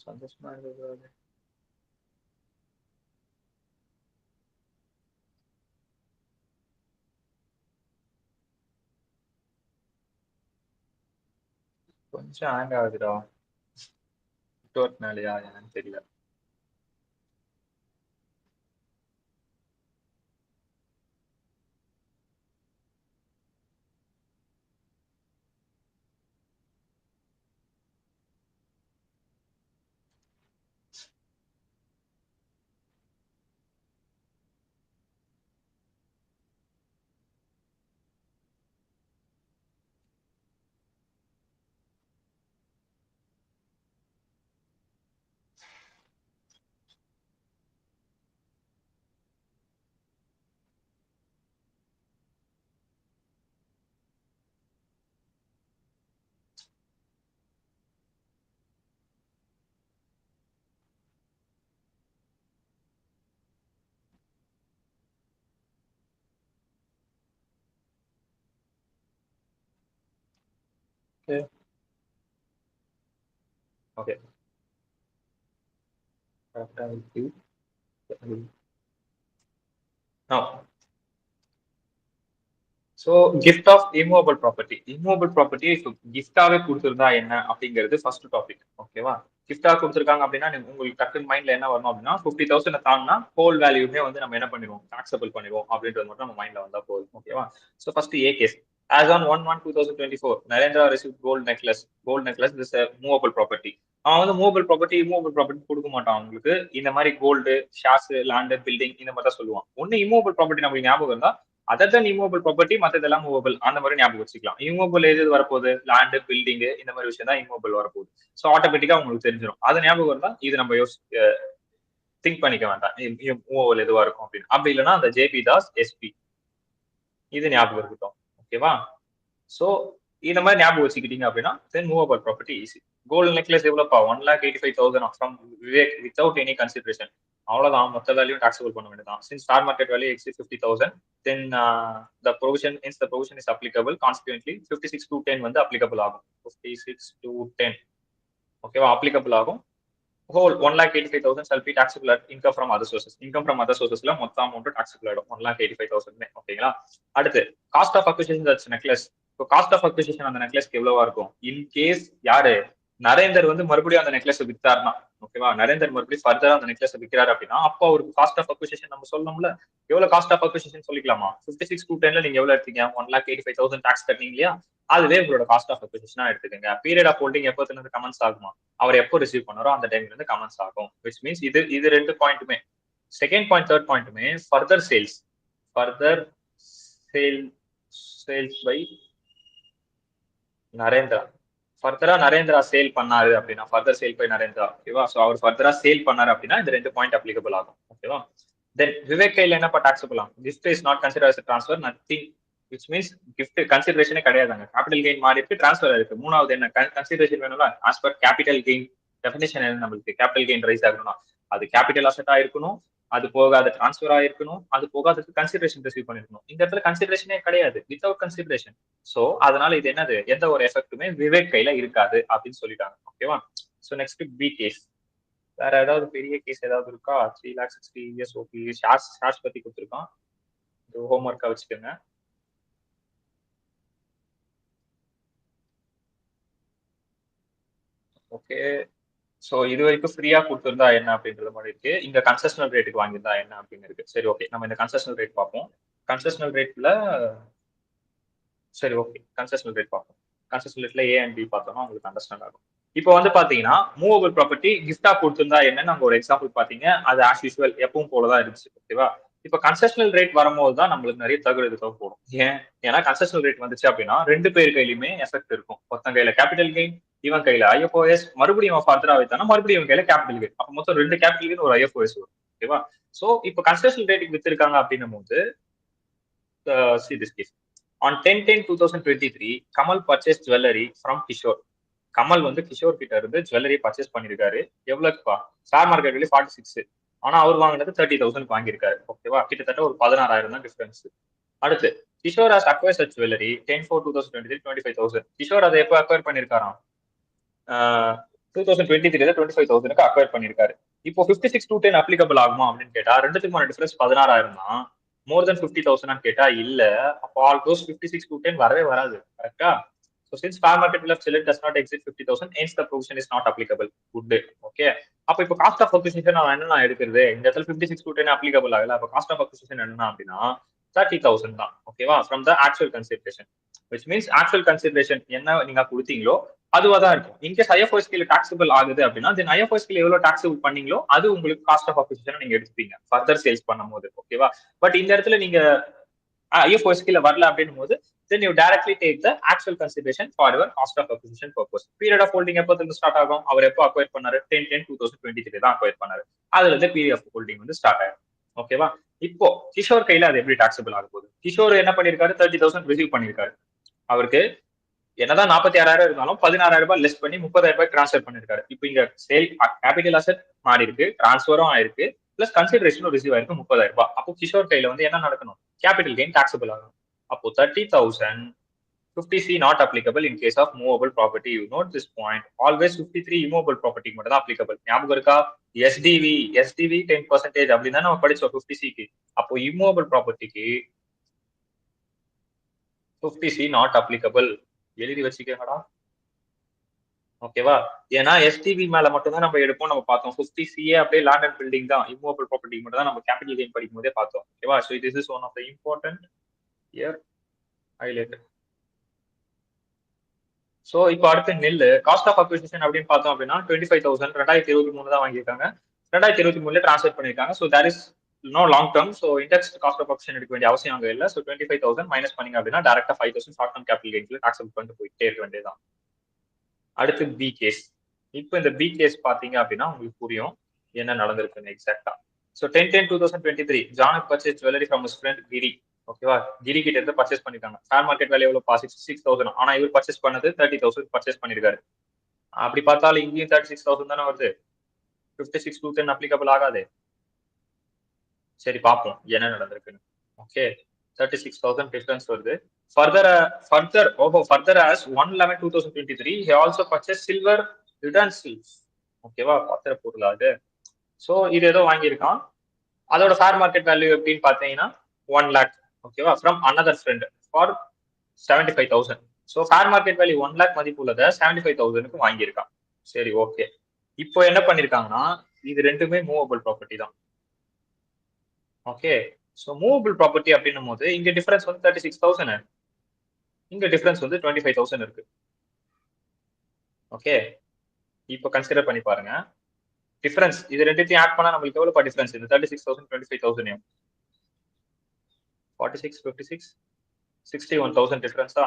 சந்தோஷமா இருந்தது. கொஞ்சம் ஹேங் ஆகுதுடா. நெட்வொர்க்னாலயா என்னன்னு தெரியல. ஓகே. கரெக்டா இருக்கு. So gift of immovable property. Immovable property கிஃப்டாவே கொடுத்துருந்தா என்ன அப்படிங்கிறது ஃபர்ஸ்ட் டாபிக். ஓகேவா? கிஃப்டா கொடுத்துருக்காங்க அப்படின்னா உங்களுக்கு டக்குனு மைண்ட்ல என்ன வரணும் அப்படின்னா 50,000 தாங்கினா ஹோல் வேல்யூமே வந்து நம்ம என்ன பண்ணிடுவோம், டாக்ஸபிள் பண்ணிடுவோம் அப்படின்றது மட்டும் நம்ம மைண்ட்ல வந்தா போதும். ஓகேவா? So first A case. As on 1/1/2024, Narendra received gold necklace. Gold necklace is a movable property. அவன் வந்து மூவபிள் ப்ராப்பர்ட்டி கொடுக்க மாட்டான் உங்களுக்கு. இந்த மாதிரி கோல்டு, ஷேர்ஸ், லேண்ட், பில்டிங் இந்த மாதிரி தான் சொல்லுவான். ஒன்னு இம்மூவபிள் ப்ராப்பர்ட்டி நமக்கு ஞாபகம் இருந்தா அதர் தன் இம்மூவபிள் ப்ராப்பர்ட்டி மற்றதெல்லாம் மூவபிள் அந்த மாதிரி ஞாபகம் வச்சுக்கலாம். இம்மூவபிள் எது வரப்போகுது, லேண்ட், பில்டிங் இந்த மாதிரி விஷயம் தான் இம்மூவபிள் வரப்போகுது. ஸோ ஆட்டோமேட்டிக்கா உங்களுக்கு தெரிஞ்சிடும். அது ஞாபகம் இருந்தா இது நம்ம திங்க் பண்ணிக்க வேண்டாம் மூவபிள் எதுவா இருக்கும் அப்படின்னு. அப்படி இல்லைன்னா அந்த ஜேபி தாஸ் எஸ்பி இது ஞாபகம் இருக்கட்டும். ஓகேவா? ஸோ இந்த மாதிரி ஞாபகம் வச்சுக்கிட்டீங்க அப்படின்னா then movable property easy. Gold necklace எவ்வளோப்பா, 1,85,000 from Vivek without any consideration. அவ்வளவுதான், மொத்த வேல்யூ டாக்ஸபிள் பண்ண வேண்டியதான். Since star market value exceed 50,000 then the provision is applicable. Consequently 56/10 வந்து அப்ளிகபிள் ஆகும். 56/10 ஓகேவா, அப்ளிகபிள் ஆகும். Whole 1,85,000 shall be taxable at income from other sources. Income from other சோர்சஸ்ல மொத்த அமௌண்ட் டாக்ஸபிள் ஆயிடும் 1,85,000. ஓகேங்களா? அடுத்து cost of acquisition that's necklace. இப்போ காஸ்ட் ஆஃப் அக்விசிஷன் அந்த நெக்லஸ்க்கு எவ்வளவா இருக்கும்? இன் கேஸ் யாரு நரேந்தர் வந்து மறுபடியும் அந்த நெக்லஸ் வித்தாருன்னா, ஓகேவா, நரேந்தர் மறுபடியும் ஃபர்தரா அந்த நெக்லஸ் விற்கிறாரு அப்படின்னா அப்போ அவருக்கு காஸ்ட் ஆஃப் அக்விசிஷன் நம்ம சொல்லணும்ல. எவ்வளவு காஸ்ட் ஆஃப் அக்விசிஷன் சொல்லிக்கலாமா? 56/10 நீங்க எவ்வளவு எடுத்தீங்க, 1,85,000 டாக்ஸ் கட்டினீங்க இல்லையா, அதுவே உங்களோட காஸ்ட் ஆஃப் அக்விசிஷனா எடுத்துக்கங்க. பீரியட் ஆஃப் ஹோல்டிங் எப்போ இருந்து கமெண்ட்ஸ் ஆகுமா, அவர் எப்போ ரிசீவ் பண்ணாரோ அந்த டைம்ல இருந்து கமெண்ட்ஸ் ஆகும். விச் மீன்ஸ் இது ரெண்டு பாயிண்ட்டுமே, செகண்ட் பாயிண்ட் தேர்ட் பாயிண்ட்டுமே ஃபர்தர் சேல்ஸ் பை நரேந்திரா. ஃபர்தரா நரேந்திரா சேல் பண்ணாரு அப்படின்னா, ஃபர்தர் சேல் பை நரேந்திரா, ஓகேவா? ஸோ அவர் ஃபர்தரா சேல் பண்ணாரு அப்படின்னா இந்த ரெண்டு பாயிண்ட் அப்ளிகபிள் ஆகும். ஓகேவா? தென் விவேக் கையில் என்னப்பா டாக்ஸபிள் ஆகும்? Gift is not consider as transfer, nothing. Which means gift கன்சிடரேஷனே கிடையாதுங்க. கேபிட்டல் கெயின் மாறி இருக்கு, டிரான்ஸ்ஃபர் இருக்கு. மூணாவது என்ன கன்சிடரேஷன் வேணும்ல, as per capital gain definition என்ன நம்மளுக்கு, கேபிட்டல் கெயின் ரைஸ் ஆகணும்னா அது கேபிட்டல் அசெட்டா இருக்கணும், அது போக அது டிரான்ஸ்ஃபர் ஆயிருக்கணும், அது போக அதுக்கு கன்சிடரேஷன் ரிசீவ் பண்ணிருக்கணும். இந்த இடத்துல கன்சிடரேஷனே கிடையாது, வித்வுட் கன்சிடரேஷன். சோ அதனால இது என்னது, எந்த ஒரு எஃபெக்ட்டுமே விவேக் கையில இருக்காது அப்படின்னு சொல்லிட்டாங்க. ஓகேவா? So next B case. வேற ஏதாவது பெரிய கேஸ் ஏதாவது இருக்கா? 3,60,000 இயர்ஸ் ஓகே. ஷார்ட்ஸ் பத்தி கொடுத்துருக்கான், ஹோம்ஒர்க்கா வச்சுக்கோங்க. ஓகே. சோ இது வரைக்கும் ஃப்ரீயா கொடுத்துருந்தா என்ன அப்படின்றது மாதிரி இருக்கு. இங்க கன்செஷனல் ரேட்டுக்கு வாங்கியிருந்தா என்ன அப்படின்னு இருக்கு. சரி ஓகே, நம்ம இந்த கன்செஷனல் ரேட் பார்ப்போம். கன்செஷனல் ரேட்ல சரி ஓகே, கன்செஷனல் ரேட் பார்ப்போம். கன்செஷனல் ரேட்ல ஏ அண்ட் பி பார்த்தோம்னா உங்களுக்கு அண்டர்ஸ்டாண்ட் ஆகும். இப்போ வந்து பாத்தீங்கன்னா மூவபிள் ப்ராப்பர்ட்டி கிஃப்டா கொடுத்திருந்தா என்னன்னு நம்ம ஒரு எக்ஸாம்பிள் பாத்தீங்க, அது ஆஸ் யூஸ்வல் எப்பவும் போலதான் இருந்துச்சு. ஓகேவா? இப்போ கன்செஷனல் ரேட் வரும்போது தான் நம்மளுக்கு நிறைய தகவல் போடும். ஏன்னா கன்செஷனல் ரேட் வந்துச்சு அப்படின்னா ரெண்டு பேர் கையிலுமே எஃபெக்ட் இருக்கும். ஒருத்தங்க கையில கேபிட்டல் கெயின், இவன் கையில ஐஎஃப்ஓஎஸ் மறுபடியும் ஃபர்தரா வைத்தானா மறுபடியும் இவன் கையில கேபிட்டல் கெயின். அப்ப மொத்தம் 2 கேபிட்டல் கெயின் ஒரு ஐஎஃப்ஓஎஸ் வரும். ஓகேவா? சோ இப்போ கன்செஷனல் ரேட்டிங் வித்திருக்காங்க அப்படின்னும் போது see this case. On 10/10/2023, Kamal purchased jewelry from Kishore. Kamal வந்து கிஷோர் கிட்ட இருந்து ஜுவல்லரி பர்ச்சேஸ் பண்ணிருக்காரு. எவ்வளவுப்பா? Share market value 46. ஆனா அவர் வாங்கினது 30,000 வாங்கியிருக்காரு. ஓகேவா? கிட்டத்தட்ட ஒரு 16,000 தான் டிஃபரன்ஸ். அடுத்து Kishore has acquired such jewellery 10/4/2023 25,000. Kishore அதை எப்போ அக்வயர் பண்ணிருக்காராம்? 2023 25,000க்கு அக்வயர் பண்ணிருக்காரு. இப்போ 56/10 அப்ளிகபிள் ஆகுமா அப்படின்னு கேட்டா ரெண்டுத்துக்குமான டிஃபரன்ஸ் 16,000 தான். மோர் தென் 50,000 கேட்டா இல்ல. அப்போ ஆல் தோஸ் 56/10 வரவே வராது. கரெக்டா? So since fair market value of Chillet does not exceed 50,000, hence the provision is not applicable. Good. Okay. அப்ப இப்போ காஸ்ட் ஆஃப் அக்விசிஷன் என்ன எடுக்கிறது? இந்த இடத்துல 56/10 அப்ளிகபிள் ஆகல. அப்ப காஸ்ட் ஆஃப் அக்விசிஷன் என்ன அப்படின்னா 30,000 தான். ஓகேவா? From the actual consideration, which means actual consideration என்ன நீங்க கொடுத்தீங்களோ அதுவா தான் இருக்கும். இன்கேஸ் ஐஎஃப்ஓஎஸ் கீழ டாக்ஸபிள் ஆகுது அப்படின்னா தென் ஐஎஃப்ஓஎஸ் கீழ எவ்வளவு டாக்ஸபிள் பண்ணீங்களோ அது உங்களுக்கு காஸ்ட் ஆஃப் அக்விசிஷன் நீங்க எடுத்துப்பீங்க ஃபர்தர் சேல்ஸ் பண்ணும்போது. ஓகேவா? பட் இந்த இடத்துல நீங்க ஐஎஃப்ஓஎஸ் கீழ வரல அப்படின்னும் போது then you directly take the actual consideration for your cost of acquisition purpose. Period of holding எப்போ இருந்து ஸ்டார்ட் ஆகும்? அவர் எப்போ அக்வயர் பண்ணாரு? 10/10/2023 தான் அக்வயர் பண்ணாரு. அதுல இருந்து பீரியட் ஆஃப் ஹோல்டிங் வந்து ஸ்டார்ட் ஆயிடும். ஓகேவா? இப்போ கிஷோர் கையில அது எப்படி டாக்ஸபிள் ஆக போகுது? கிஷோர் என்ன பண்ணிருக்காரு? 30,000 ரிசீவ் பண்ணிருக்காரு. அவருக்கு என்னதான் 46,000 இருந்தாலும் 16,000 ரூபாய் லெஸ் பண்ணி 30,000 ரூபாய் டிரான்ஸ்ஃபர் பண்ணிருக்காரு. இப்போ இங்க சேல் கேபிட்டல் அசெட் மாறி இருக்கு, டிரான்ஸ்ஃபரும் ஆயிருக்கு, பிளஸ் கன்சிடரேஷனும் ரிசீவ் ஆயிருக்கு 30,000 ரூபாய். அப்போ கிஷோர் கையில வந்து என்ன நடக்கணும்? கேபிட்டல் கெயின் டாக்ஸபிள் ஆகணும். அப்போ 30,000 50C not applicable in case of movable property. You note this point. Always 53 immovable property மட்டும் தான் applicable. ஞாபகம் இருக்கா? SDV 10% அப்படின்னு தான் நம்ம படிச்சோம் 50Cக்கு. அப்போ immovable propertyக்கு 50C not applicable. எழுதி வச்சுக்கங்கடா. ஓகேவா? ஏன்னா SDV மேல மட்டும் தான் நம்ம எடுப்போம். நம்ம பார்த்தோம் 50CA அப்படியே லேண்ட் அண்ட் பில்டிங் தான். immovable property மட்டும் தான் நம்ம கேபிட்டல் கெயின் படிக்கும் போதே பார்த்தோம். ஓகேவா? So this is one of the important here highlighted. So இப்போ அடுத்து நெல் காஸ்ட் ஆஃப் அக்விசிஷன் அப்படின்னு பார்த்தோம் அப்படின்னா 25,000 2023 தான் வாங்கியிருக்காங்க. 2023 டிரான்ஸ்ஃபர் பண்ணிருக்காங்க. So that is no long term. So indexed cost of acquisition எடுக்க வேண்டிய அவசியம் அங்கே இல்லை. ஸோ 25,000 மைனஸ் பண்ணீங்க அப்படின்னா டேரக்டா 5,000 ஷார்ட் டேர்ம் கேபிட்டல் கெயின்ஸ்ல டாக்ஸபிள் பண்ணிட்டு போயிட்டே இருக்க வேண்டியதான். அடுத்து பி கேஸ். இப்போ இந்த பி கேஸ் பாத்தீங்க அப்படின்னா உங்களுக்கு புரியும் என்ன நடந்திருக்குன்னு எக்ஸாக்டா. So 10/10/2023 John purchase jewellery from his friend Giri. ஓகேவா? கிரி கிட்ட இருந்து பர்ச்சேஸ் பண்ணிருக்காங்க. ஷேர் மார்க்கெட் வேல்யூ எவ்வளவு? 66,000. ஆனா இவர் பர்ச்சேஸ் பண்ணது 30,000 பர்ச்சேஸ் பண்ணிருக்காரு. அப்படி பார்த்தாலும் இங்கேயும் 36,000 தானே வருது. 56/10 அப்ளிகபிள் ஆகாது. சரி பார்ப்போம் என்ன நடந்திருக்குன்னு. ஓகே, 36,000 டிஃபரன்ஸ் வருது. further as 1/11/2023 he also purchased silver utensils. ஓகேவா? பத்திர பொருள் அது. சோ இது ஏதோ வாங்கியிருக்கான். அதோட ஃபேர் மார்க்கெட் வேல்யூ எப்படின்னு பாத்தீங்கன்னா 1 lakh. ஓகேவா? From another friend for 75,000. So fair market value 1 lakh மதிப்புள்ளதை 75,000க்கு வாங்கியிருக்கான். சரி, ஓகே. இப்போ என்ன பண்ணிருக்காங்கன்னா இது ரெண்டுமே மூவபிள் ப்ராப்பர்ட்டி தான். ஓகே, ஸோ மூவபிள் ப்ராப்பர்ட்டி அப்படின்னும் போது இங்க டிஃபரன்ஸ் வந்து 36,000, இங்க டிஃபரன்ஸ் வந்து 25,000 இருக்கு. ஓகே, இப்போ கன்சிடர் பண்ணி பாருங்க டிஃபரன்ஸ். இது ரெண்டுத்தையும் ஆட் பண்ணா நம்மளுக்கு எவ்வளவு டிஃபரன்ஸ்? இந்த 36,000 25,000 46 56 61,000 டிஃபரன்ஸா?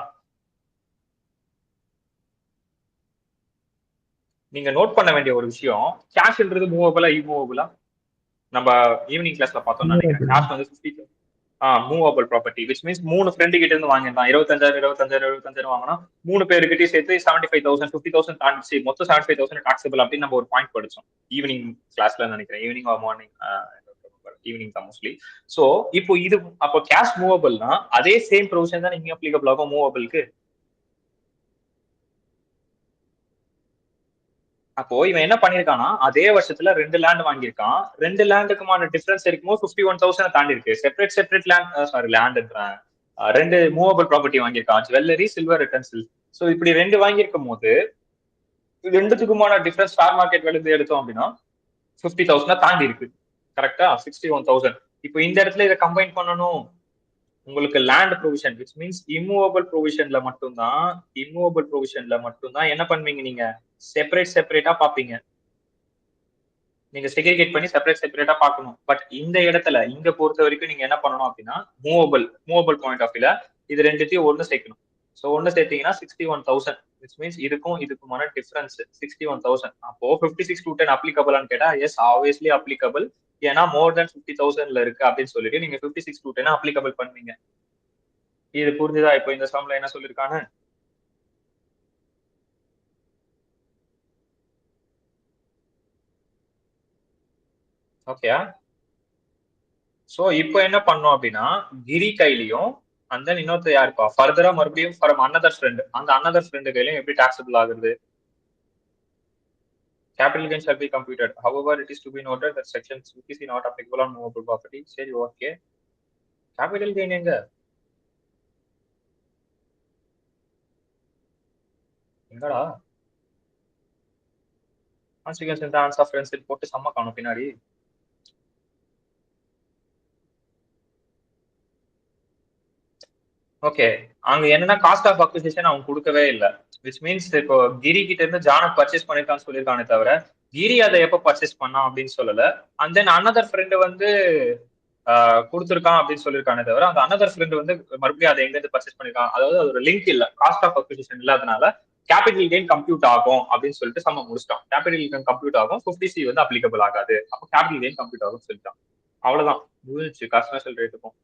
நீங்க நோட் பண்ண வேண்டிய ஒரு விஷயம், கேஷ்ன்றது மூவபிளா இம்மூவபிளா? நம்ம ஈவினிங் கிளாஸ்ல பார்த்தோம் நினைக்கிறேன். கேஷ் வந்து 50 movable property, which means 3 friend கிட்ட இருந்து வாங்கிருந்தான். 25,000 வாங்கினா 3 பேருக்கிட்டே சேர்த்து 75,000 50,000 தாண்டிச்சு, மொத்தம் 75,000 டாக்ஸபிள் அப்படின்னு நம்ம ஒரு பாயிண்ட் படிச்சோம் ஈவினிங் கிளாஸ்ல நினைக்கிறேன். ஈவினிங் ஆர் மார்னிங், ஈவினிங் தான் மோஸ்ட்லி. சோ இப்போ இது அப்போ கேஷ் மூவபிள்னா அதே சேம் ப்ரொவிஷன் தான் இங்க அப்ளிகபிள் ஆகும் மூவபிளுக்கு. அப்போ இவன் என்ன பண்ணிருக்கானா அதே வருஷத்துல 2 லேண்ட் வாங்கியிருக்கான். 2 லேண்டுக்குமான டிஃபரன்ஸ் இருக்கும்போது 51,000 தாண்டி இருக்கு. செப்பரேட் லேண்ட் 2 மூவபிள் ப்ராப்பர்ட்டி வாங்கியிருக்கான், ஜுவல்லரி சில்வர் யுட்டென்சில். சோ இப்படி 2 வாங்கியிருக்கும் போது ரெண்டுத்துக்குமான டிஃபரன்ஸ் ஸ்டார் மார்க்கெட் வேல்யூ எடுத்தோம் அப்படின்னா 50,000 தாண்டி இருக்கு. கரெக்டா? 61,000. இப்போ இந்த இடத்துல இதை கம்பைன் பண்ணணும். உங்களுக்கு land provision which means immovable ப்ரொவிஷன்ல மட்டும்தான் என்ன பண்ணுவீங்க, நீங்க செப்பரேட்டா பாப்பீங்க. நீங்க செக்ரிகேட் பண்ணி செப்பரேட்டா பார்க்கணும். பட் இந்த இடத்துல இங்க பொறுத்த வரைக்கும் நீங்க என்ன பண்ணணும் அப்படின்னா மூவபிள் பாயிண்ட் ஆஃப் வியூல இது ரெண்டுத்தையும் ஒண்ணு சேர்க்கணும். ஸோ ஒண்ணு சேர்த்தீங்கன்னா 61,000 விச் மீன்ஸ் இதுக்கும் இதுக்குமான டிஃபரன்ஸ் 61,000. அப்போ 56,210 அப்ளிகபிளான்னு கேட்டா எஸ் ஆப்வியஸ்லி அப்ளிகபிள், ஏன்னா மோர் தென் 50,000ல இருக்கு அப்படின்னு சொல்லிட்டு நீங்க 56,210 அப்ளிகபிள் பண்ணுவீங்க. இது புரிஞ்சுதா இப்போ இந்த சம்ல என்ன சொல்லிருக்காங்க? ஓகே, சோ இப்போ என்ன பண்ணோம் அப்படின்னா கிரி கையிலையும் அந்த இன்னொருத்த யாருப்பா ஃபர்தரா மறுபடியும் ஃப்ரம் அனதர் ஃப்ரெண்ட், அந்த அனதர் ஃப்ரெண்டு கையிலையும் எப்படி டாக்ஸபிள் ஆகுது? Capital gain shall be computed. However, it is to be noted that section 50 is not applicable on movable property. சரி ஓகே, கேபிட்டல் கெயின் எங்க? எங்கடா கான்சிக்வன்ஸ் இந்த ஆன்ஸ் ஆஃப் ஃப்ரெண்ட்ஸ் போட்டு சம்ம காணும் பின்னாடி. ஓகே, அங்க என்னன்னா காஸ்ட் ஆஃப் அக்விசிஷன் அவங்க கொடுக்கவே இல்லை. விச் மீன்ஸ் இப்போ கிரி கிட்ட இருந்து ஜானை பர்ச்சேஸ் பண்ணிருக்கான்னு சொல்லியிருக்கானே தவிர கிரி அதை எப்ப பர்ச்சேஸ் பண்ணான் அப்படின்னு சொல்லல. அண்ட் தென் அனதர் ஃப்ரெண்டு வந்து கொடுத்துருக்கான் அப்படின்னு சொல்லியிருக்கானே தவிர அந்த அனதர் ஃப்ரெண்டு வந்து மறுபடியும் அதை எங்க இருந்து பர்ச்சேஸ் பண்ணிருக்கான், அதாவது அது ஒரு லிங்க் இல்ல, காஸ்ட் ஆஃப் அக்விசிஷன் இல்லாதனால கேபிட்டல் கெயின் கம்ப்யூட் ஆகும் அப்படின்னு சொல்லிட்டு சம்ம முடிச்சிட்டான். கேபிட்டல் கெயின் கம்ப்யூட் ஆகும், 50C வந்து அப்ளிகபிள் ஆகாது, அப்போ கேபிட்டல் கெயின் கம்ப்யூட் ஆகும்னு சொல்லிட்டான். அவ்வளவுதான் முடிஞ்சிச்சு கஸ்டமர்ஷியல் ரேட்டுக்கும்.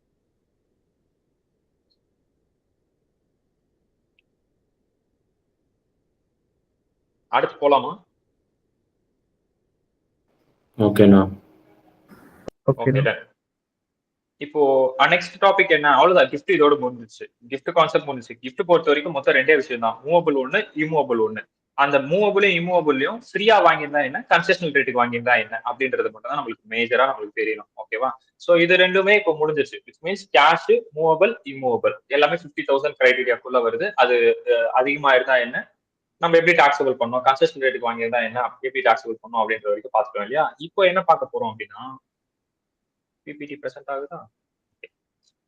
அடுத்து போலாமா? ஓகேண்ணா. ஓகே இப்போ நெக்ஸ்ட் டாபிக் என்ன? அவ்வளவுதான், கிஃப்ட் இதோட முடிஞ்சிச்சு. கிஃப்ட் கான்செப்ட் முடிஞ்சிச்சு. கிஃப்ட் பொறுத்த வரைக்கும் மொத்தம் ரெண்டே விஷயம் தான், மூவபிள் ஒண்ணு, இமூவபிள் ஒண்ணு. அந்த மூவபிளும் இமூவபிள்லயும் ஃப்ரீயா வாங்கியிருந்தா என்ன, கன்செஷனல் ரேட்டுக்கு வாங்கியிருந்தா என்ன அப்படின்றது மட்டும் தான் நம்மளுக்கு மேஜரா நம்மளுக்கு தெரியணும். ஓகேவா? சோ இது ரெண்டுமே இப்போ முடிஞ்சிச்சு. Which means cash, movable, immovable எல்லாமே 50,000 கிரைடீரியாக்குள்ள வருது. அது அதிகமா இருந்தா என்ன, நம்ம எப்படி டாக்ஸபிள் பண்ணோம், கன்செஷன் ரேட்டுக்கு வாங்கியிருந்தா என்ன, எப்படி டாக்ஸபிள் பண்ணோம் அப்படின்ற வரைக்கும் பார்த்துட்டோம் இல்லையா? இப்போ என்ன பார்க்க போறோம் அப்படின்னா, பிபிடி பிரசன்ட் ஆகுதா?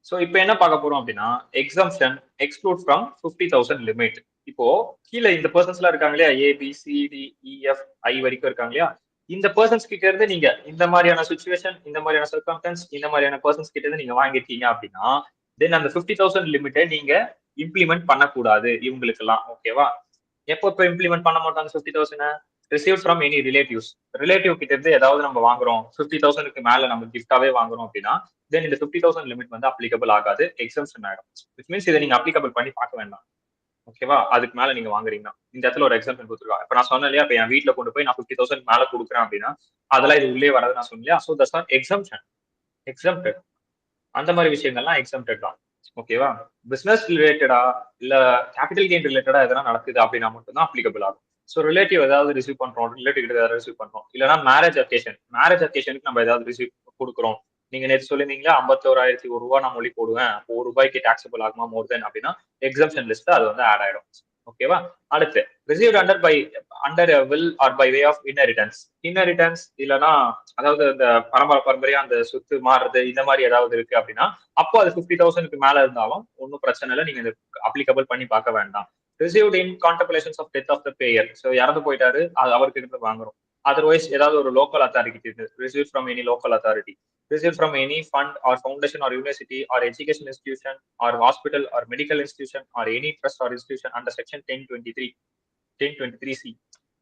சோ இப்போ என்ன பார்க்க போறோம் அப்படின்னா எக்ஸம்ஷன் எக்ஸ்க்ளூட் ஃப்ரம் 50,000 லிமிட். இப்போ கீழே இந்த பர்சன்ஸ் எல்லாம் இருக்காங்க இல்லையா, ABCDEFI வரைக்கும் இருக்காங்க இல்லையா, இந்த பர்சன்ஸ் கிட்ட இருந்து நீங்க இந்த மாதிரியான சுச்சுவேஷன், இந்த மாதிரியான சர்க்கம்ஸ்டன்ஸ், இந்த மாதிரியான பர்சன்ஸ் கிட்ட இருந்து நீங்க வாங்கிருக்கீங்க அப்படின்னா தென் அந்த 50,000 லிமிட்டை நீங்க இம்ப்ளிமெண்ட் பண்ணக்கூடாது இவங்களுக்கு எல்லாம். ஓகேவா? எப்போ இம்ப்ளிமெண்ட் பண்ண மாட்டோம் அந்த 50,000? Receive from any relatives. Relative கிட்ட இருந்து ஏதாவது நம்ம வாங்குறோம், 50,000க்கு மேல நம்ம கிஃப்டாவே வாங்குறோம் அப்படின்னா தென் இந்த 50,000 லிமிட் வந்து அப்ளிகபிள் ஆகாது, எக்ஸம்ஷன் ஆயிடும். விச் மீன்ஸ் இதை நீங்க அப்ளிகபிள் பண்ணி பார்க்க வேண்டாம். ஓகேவா? அதுக்கு மேல நீங்க வாங்குறீங்கன்னா இந்த இடத்துல ஒரு எக்ஸாம்பிள் கொடுத்துருக்காங்க. இப்ப நான் சொன்னேன் இல்லையா, இப்ப என் வீட்டுல கொண்டு போய் நான் 50,000 மேல கொடுக்குறேன் அப்படின்னா அதெல்லாம் இது உள்ளே வராது நான் சொன்னேன். So that's not exemption, exempted. அந்த மாதிரி விஷயங்கள்லாம் எக்ஸம்டட் தான். ஓகேவா? பிசினஸ் ரிலேட்டடா இல்ல கேபிட்டல் கெயின் ரிலேட்டடா எதனா நடக்குது அப்படின்னா மட்டும் தான் அப்ளிகபிள் ஆகும். சோ ரிலேட்டிவ் ஏதாவது ரிசீவ் பண்றோம், ரிலேட்டிவ் கிட்ட ஏதாவது ரிசீவ் பண்றோம், இல்லைன்னா மேரேஜ் அக்கேஷனுக்கு நம்ம ஏதாவது ரிசீவ் கொடுக்குறோம். நீங்க நேற்று சொல்லிருந்தீங்களா 51,001 ரூபாய் நான் மொழி போடுவேன், அப்போ ₹1 டாக்ஸபிள் ஆகுமா மோர் தென் அப்படின்னா எக்ஸம்ஷன் லிஸ்ட் அது வந்து ஆட் ஆயிடும். ஓகேவா? அடுத்து received under will or by way of inheritance இல்லைன்னா அதாவது இந்த பரம்பரையா அந்த சொத்து மாறுறது இந்த மாதிரி ஏதாவது இருக்கு அப்படின்னா அப்போ அது 50,000க்கு மேல இருந்தாலும் ஒன்றும் பிரச்சனை இல்லை, நீங்க அப்ளிகபிள் பண்ணி பார்க்க வேண்டாம். Received in contemplations of death of the payer, so இறந்து போயிட்டாரு, அது அவருக்கு இருந்து வாங்குறோம். அதர்வைஸ் ஏதாவது ஒரு local authority receive from any local authority, receive from any fund or foundation or university or education institution or hospital or medical institution or any trust or institution under section 1023C.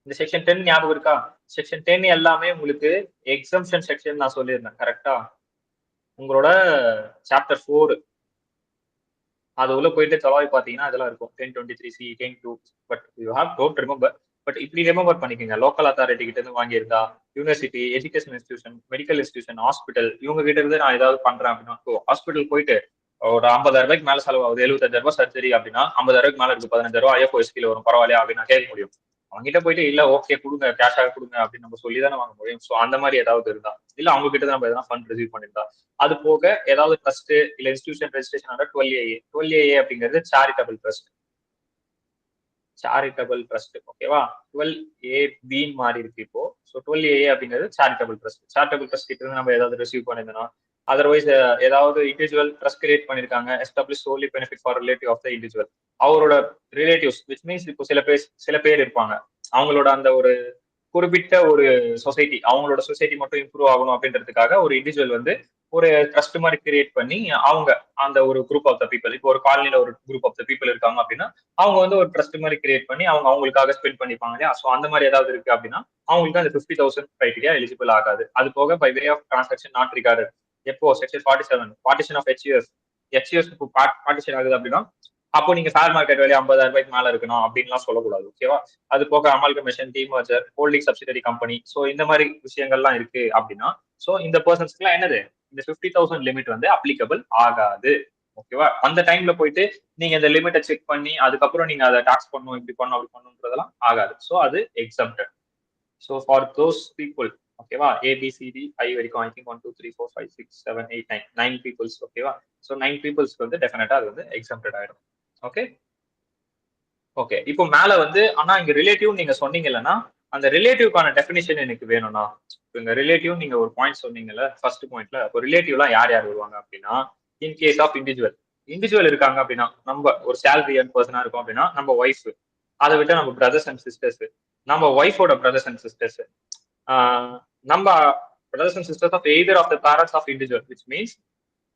இந்த section 10 ஞாபகம் இருக்கா? Section 10 எல்லாமே உங்களுக்கு exemption section நான் சொல்லியிருந்தேன் கரெக்டா? உங்களோட chapter 4 அது உள்ள போயிட்டு தொலைவி பாத்தீங்கன்னா அதெல்லாம் இருக்கும் 1023C 10(2). But you have don't remember, but இப்படி ரிமெம்பர் பண்ணிக்கோங்க. லோக்கல் அத்தாரிட்டி கிட்ட இருந்து வாங்கியிருந்தா, university, education institution, medical institution, hospital இவங்க கிட்ட இருந்து நான் ஏதாவது பண்றேன் அப்படின்னா ஹாஸ்பிட்டல் போயிட்டு ஒரு 50,000 மேல செலவாகுது, 75,000 சர்ஜரி அப்படின்னா 50,000 மேல இருக்கு, 15,000 IFOS கீழே வரும், பரவாயில்லையா அப்படின்னு நான் கேட்க முடியும். அவங்ககிட்ட போயிட்டு இல்ல ஓகே கொடுங்க, கேஷாக கொடுங்க அப்படின்னு நம்ம சொல்லி தானே வாங்க முடியும். ஸோ அந்த மாதிரி ஏதாவது இருந்தா இல்ல அவங்க கிட்ட நம்ம எதனா ஃபண்ட் ரிசீவ் பண்ணிருந்தா, அது போக ஏதாவது ட்ரஸ்ட் இல்ல இன்ஸ்டிடியூஷன் ரெஜிஸ்ட்ரேஷன் 12AA அப்படிங்கிறது சேரிட்டபிள் ட்ரஸ்ட். ஓகேவா? 12AB மாறி இருக்கு இப்போ. ஸோ 12AA அப்படிங்கிறது சேரிட்டபிள் ட்ரஸ்ட் கிட்ட இருந்து நம்ம ஏதாவது ரிசீவ் பண்ணிருந்தோம்னா, அதர்வைஸ் ஏதாவது இண்டிவிஜுவல் ட்ரஸ்ட் கிரியேட் பண்ணிருக்காங்க, establish solely benefit for relative of the individual, அவரோட ரிலேட்டிவ்ஸ் விச் மீன்ஸ் இப்போ சில பேர் இருப்பாங்க, அவங்களோட அந்த ஒரு குறிப்பிட்ட ஒரு சொசைட்டி, அவங்களோட சொசைட்டி மட்டும் இம்ப்ரூவ் ஆகணும் அப்படின்றதுக்காக ஒரு இண்டிவிஜுவல் வந்து ஒரு ட்ரஸ்ட் மாதிரி கிரியேட் பண்ணி அவங்க அந்த ஒரு குரூப் ஆஃப் த பீப்புள், இப்போ ஒரு காலனில ஒரு குரூப் ஆஃப் த பீப்புள் இருக்காங்க அப்படின்னா அவங்க வந்து ஒரு ட்ரஸ்ட் மாதிரி கிரியேட் பண்ணி அவங்க அவங்களுக்காக ஸ்பெண்ட் பண்ணிப்பாங்க இல்லையா. ஸோ அந்த மாதிரி ஏதாவது இருக்கு அப்படின்னா அவங்களுக்கு அந்த 50,000 கிரைட்டீரியா எலிஜிபிள் ஆகாது. அது போக by way of transaction not recorded. எப்போ section 47 partition of HUS partition ஆகுது அப்படின்னா அப்போ நீங்க ஷேர் மார்க்கெட் வேலையை 50,000 ரூபாய்க்கு மேல இருக்கணும் அப்படின்லாம் சொல்லக்கூடாது. ஓகேவா. அது போக amalgamation, demerger, holding subsidiary company, so இந்த மாதிரி விஷயங்கள்லாம் இருக்கு அப்படின்னா ஸோ இந்த பர்சன்ஸ்க்குலாம் என்னது இந்த 50,000 லிமிட் வந்து அப்ளிகபிள் ஆகாது. ஓகேவா. அந்த டைம்ல போயிட்டு நீங்க இந்த லிமிட்டை செக் பண்ணி அதுக்கப்புறம் நீங்க அதை டாக்ஸ் பண்ணணும், இப்படி பண்ணணும், அப்படி பண்ணணுன்றதெல்லாம் ஆகாது. ஸோ அது exempted. So for those people, ஓகேவா, ஏபிசிடி ஐ வரைக்கும் ஐ திங்க் 1 2 3 4 5 6 7 8 9 பீப்புள்ஸ். ஓகேவா. ஸோ 9 பீப்புள்ஸ்க்கு வந்து டெஃபினட்டா அது வந்து எக்ஸம்ப்டட் ஆயிடும். Okay okay. இப்போ மேல வந்து ஆனா இங்க ரிலேட்டிவ் நீங்க சொன்னீங்க இல்லைன்னா அந்த ரிலேட்டிவ்க்கான டெஃபினிஷன் எனக்கு வேணும்னா இந்த ரிலேட்டிவ் நீங்க ஒரு பாயிண்ட் சொன்னீங்கல்ல ஃபர்ஸ்ட் பாயிண்ட்ல, இப்போ ரிலேட்டிவ்லாம் யார் யார் வருவாங்க அப்படின்னா இன் கேஸ் ஆஃப் இண்டிவிஜுவல் இருக்காங்க அப்படின்னா நம்ம ஒரு சேலரி அண்ட் பர்சனா இருக்கும் அப்படின்னா நம்ம ஒய்ஃப், அதை விட்டு நம்ம பிரதர்ஸ் அண்ட் சிஸ்டர்ஸ், நம்ம ஒய்ஃபோட பிரதர்ஸ் அண்ட் சிஸ்டர்ஸ், நம்ம brothers and sisters of either of the parents of individual which means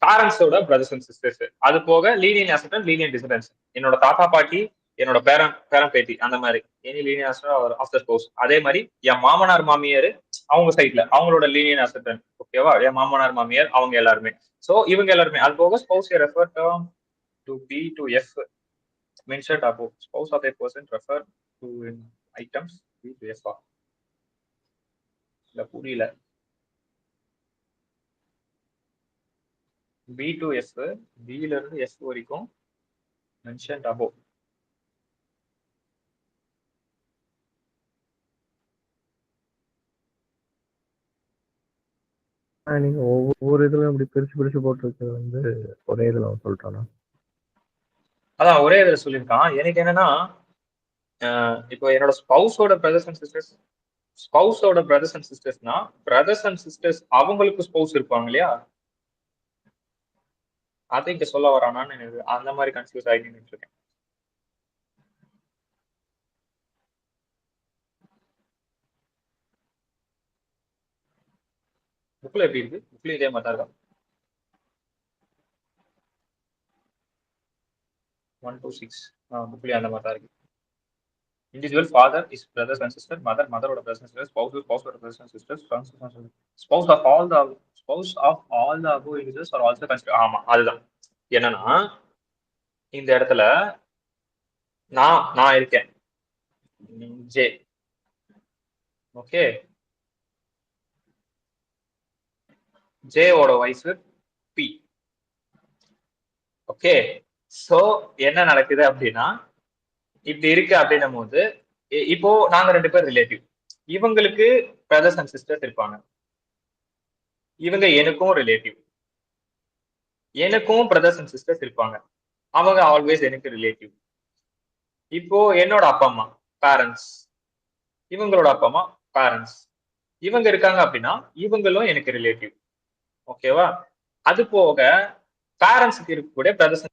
பேரண்ட்ஸோட பிரதர்ஸ் அண்ட் சிஸ்டர்ஸ். அது போக லீனியன் அசெண்டன்ட், லீனியன் டிசெண்டன்ஸ், என்னோட தாத்தா பாட்டி, என்னோட பேரன் பேத்தி, அந்த மாதிரி any lineal ascendant of the spouse. அதே மாதிரி என் மாமனார் மாமியார் அவங்க சைட்ல அவங்களோட லீனியன் அசெண்டன்ட். ஓகேவா. என் மாமனார் மாமியார் அவங்க எல்லாருமே. ஸோ இவங்க எல்லாருமே. அது போக spouse refer to B to F mentioned above. Spouse of a person refer to in items B to F. இல்ல புரியல. B to F, B ல இருந்து F வரைக்கும் mentioned above. நீங்க ஒவ்வொரு இதுல இப்படி பிரிச்சு போட்டிருக்கிறது வந்து ஒரே இதுல அவன் சொல்லிட்டானா? அதான் ஒரே இதுல சொல்லியிருக்கான். எனக்கு என்னன்னா இப்போ என்னோட ஸ்பௌஸோட பிரதர்ஸ் அண்ட் சிஸ்டர்ஸ், ஸ்பௌஸோட பிரதர்ஸ் அண்ட் சிஸ்டர்ஸ்னா பிரதர்ஸ் அண்ட் சிஸ்டர்ஸ் அவங்களுக்கு ஸ்பௌஸ் இருப்பாங்க இல்லையா, அதை இங்க சொல்ல வரானான்னு எனக்கு அந்த மாதிரி கன்ஃபியூஸ் ஆகி நின்றுட்டு இருக்கேன். புக்ல எப்படி இருக்கு? புக்ல இதே மாதிரி தான் இருக்கா? 1 to 6 புக்லயே அந்த மாதிரி தான் இருக்கு. Individual father is brothers and sisters, mother or brothers and sisters, spouse or brothers and sisters, spouse of all the above individuals are also considered. ஆமா அதுதான். என்னன்னா இந்த இடத்துல நான் இருக்கேன் ஜே. ஓகே. ஜேவோட வைஃப் பி. ஓகே. சோ என்ன நடக்குது அப்படின்னா இப்படி இருக்கு அப்படின்னும் போது இப்போ நாங்க 2 பேர் ரிலேட்டிவ், இவங்களுக்கு பிரதர்ஸ் அண்ட் சிஸ்டர்ஸ் இருப்பாங்க, இவங்க எனக்கும் ரிலேட்டிவ், எனக்கும் பிரதர்ஸ் அண்ட் சிஸ்டர்ஸ் இருப்பாங்க, அவங்க ஆல்வேஸ் எனக்கு ரிலேட்டிவ். இப்போ என்னோட அப்பா அம்மா பேரண்ட்ஸ், இவங்களோட அப்பா அம்மா பேரண்ட்ஸ், இவங்க இருக்காங்க அப்படின்னா இவங்களும் எனக்கு ரிலேட்டிவ். ஓகேவா. அது போக பேரண்ட்ஸுக்கு இருக்கக்கூடிய பிரதர்ஸ்